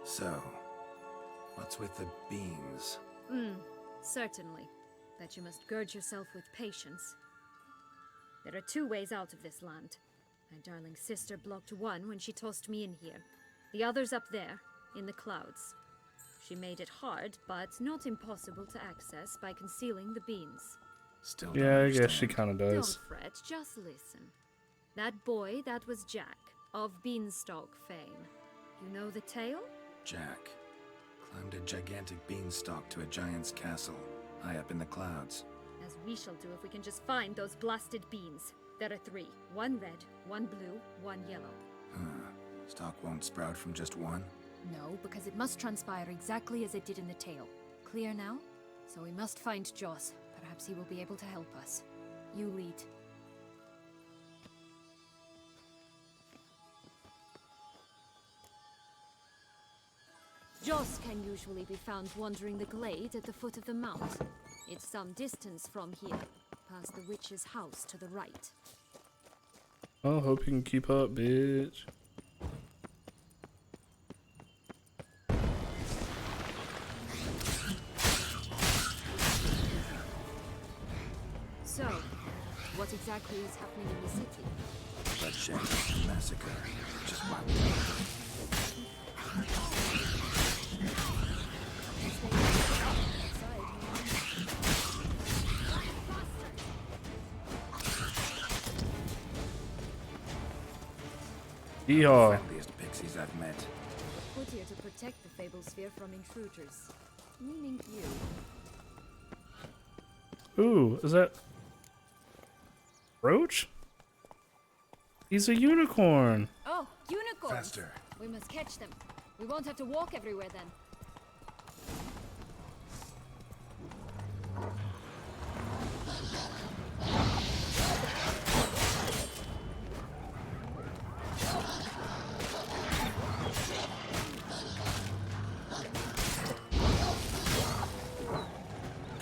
So, what's with the beans? Certainly. But you must gird yourself with patience. There are two ways out of this land. My darling sister blocked one when she tossed me in here. The other's up there, in the clouds. She made it hard, but not impossible to access by concealing the beans. Still yeah, I guess she kind of does. Don't fret, just listen. That boy, that was Jack, of Beanstalk fame. You know the tale? Jack climbed a gigantic beanstalk to a giant's castle, high up in the clouds. As we shall do if we can just find those blasted beans. There are 3. 1 red, 1 blue, 1 yellow. Stalk won't sprout from just one? No, because it must transpire exactly as it did in the tale. Clear now? So we must find Joss. Perhaps he will be able to help us. You lead. Joss can usually be found wandering the glade at the foot of the mount. It's some distance from here, past the witch's house to the right. I hope you can keep up, bitch. So, what exactly is happening in the city? Bloodshed, massacre, just what we Yeehaw. friendliest pixies I've met. Put here to protect the Fable Sphere from intruders. Meaning you. Ooh, is that Roach? He's a unicorn. Oh, unicorns! Faster. We must catch them. We won't have to walk everywhere then.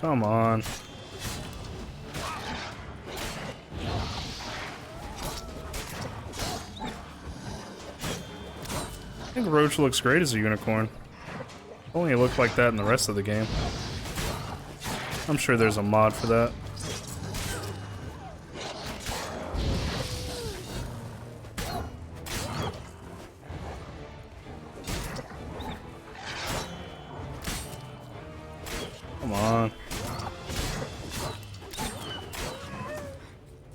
Come on. I think Roach looks great as a unicorn. Only it looked like that in the rest of the game. I'm sure there's a mod for that. Come on.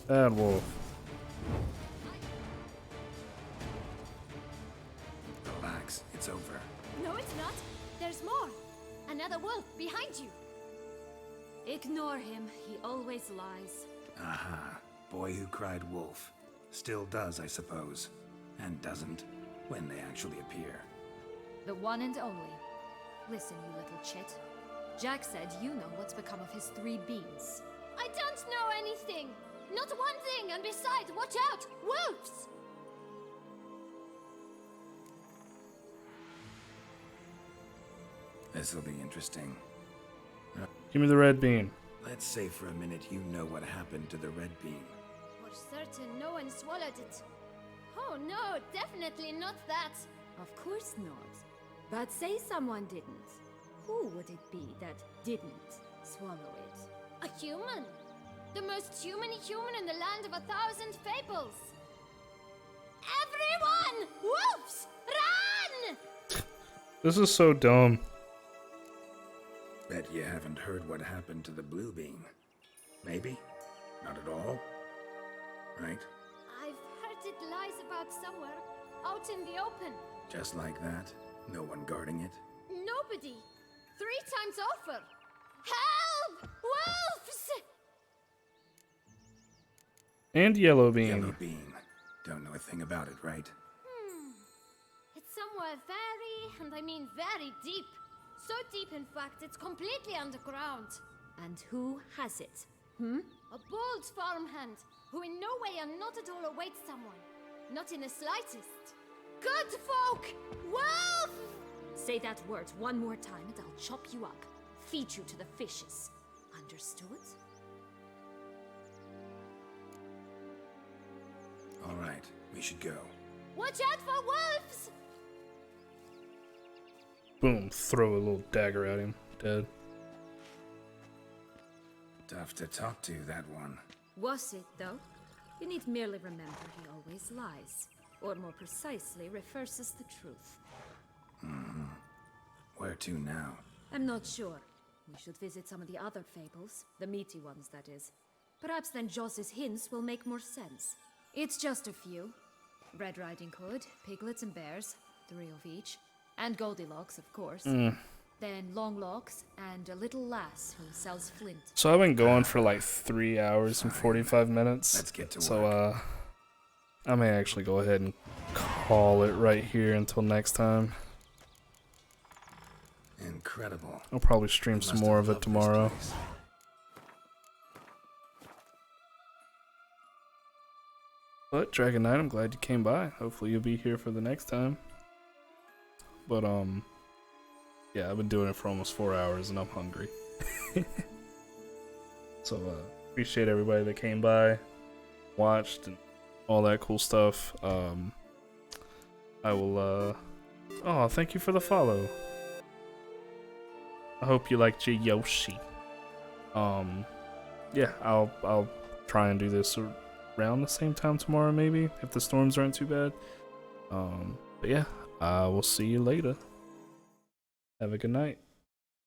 Bad wolf. Relax, it's over. No, it's not. There's more. Another wolf behind you. Ignore him. He always lies. Aha. Boy who cried wolf. Still does, I suppose. And doesn't, when they actually appear. The one and only. Listen, you little chit. Jack said you know what's become of his 3 beans. I don't know anything! Not one thing, and besides, watch out! Wolves! This'll be interesting. Give me the red bean. Let's say for a minute you know what happened to the red bean. For certain, no one swallowed it. Oh no, definitely not that. Of course not. But say someone didn't. Who would it be that didn't swallow it? A human! The most human in the land of 1,000 fables! Everyone! Wolves! Run! This is so dumb. Bet you haven't heard what happened to the blue bean. Maybe? Not at all? Right? I've heard it lies about somewhere, out in the open. Just like that? No one guarding it? Nobody! 3 times over! Help! Wolves! And yellow bean. Yellow bean. Don't know a thing about it, right? It's somewhere very, and I mean very deep. So deep, in fact, it's completely underground. And who has it? A bold farmhand, who in no way and not at all awaits someone. Not in the slightest. Good folk! Wolf! Say that word one more time and I'll chop you up. Feed you to the fishes. Understood? All right, we should go. Watch out for wolves! Boom, throw a little dagger at him. Dead. Tough to talk to, that one. Was it, though? You need merely remember he always lies. Or more precisely, reverses the truth. Where to now? I'm not sure. We should visit some of the other fables. The meaty ones, that is. Perhaps then Joss's hints will make more sense. It's just a few. Red Riding Hood, piglets and bears, 3 of each. And Goldilocks, of course. Then Longlocks, and a little lass who sells flint. So I've been going for like 3 hours and 45 minutes. Let's get to so, I may actually go ahead and call it right here until next time. Incredible. I'll probably stream some more of it tomorrow. But Dragon Knight, I'm glad you came by. Hopefully you'll be here for the next time. But yeah, I've been doing it for almost 4 hours and I'm hungry. So appreciate everybody that came by, watched, and all that cool stuff. I will oh, thank you for the follow. I hope you liked your Yoshi. yeah, I'll try and do this around the same time tomorrow, maybe, if the storms aren't too bad. But yeah, we'll see you later. Have a good night.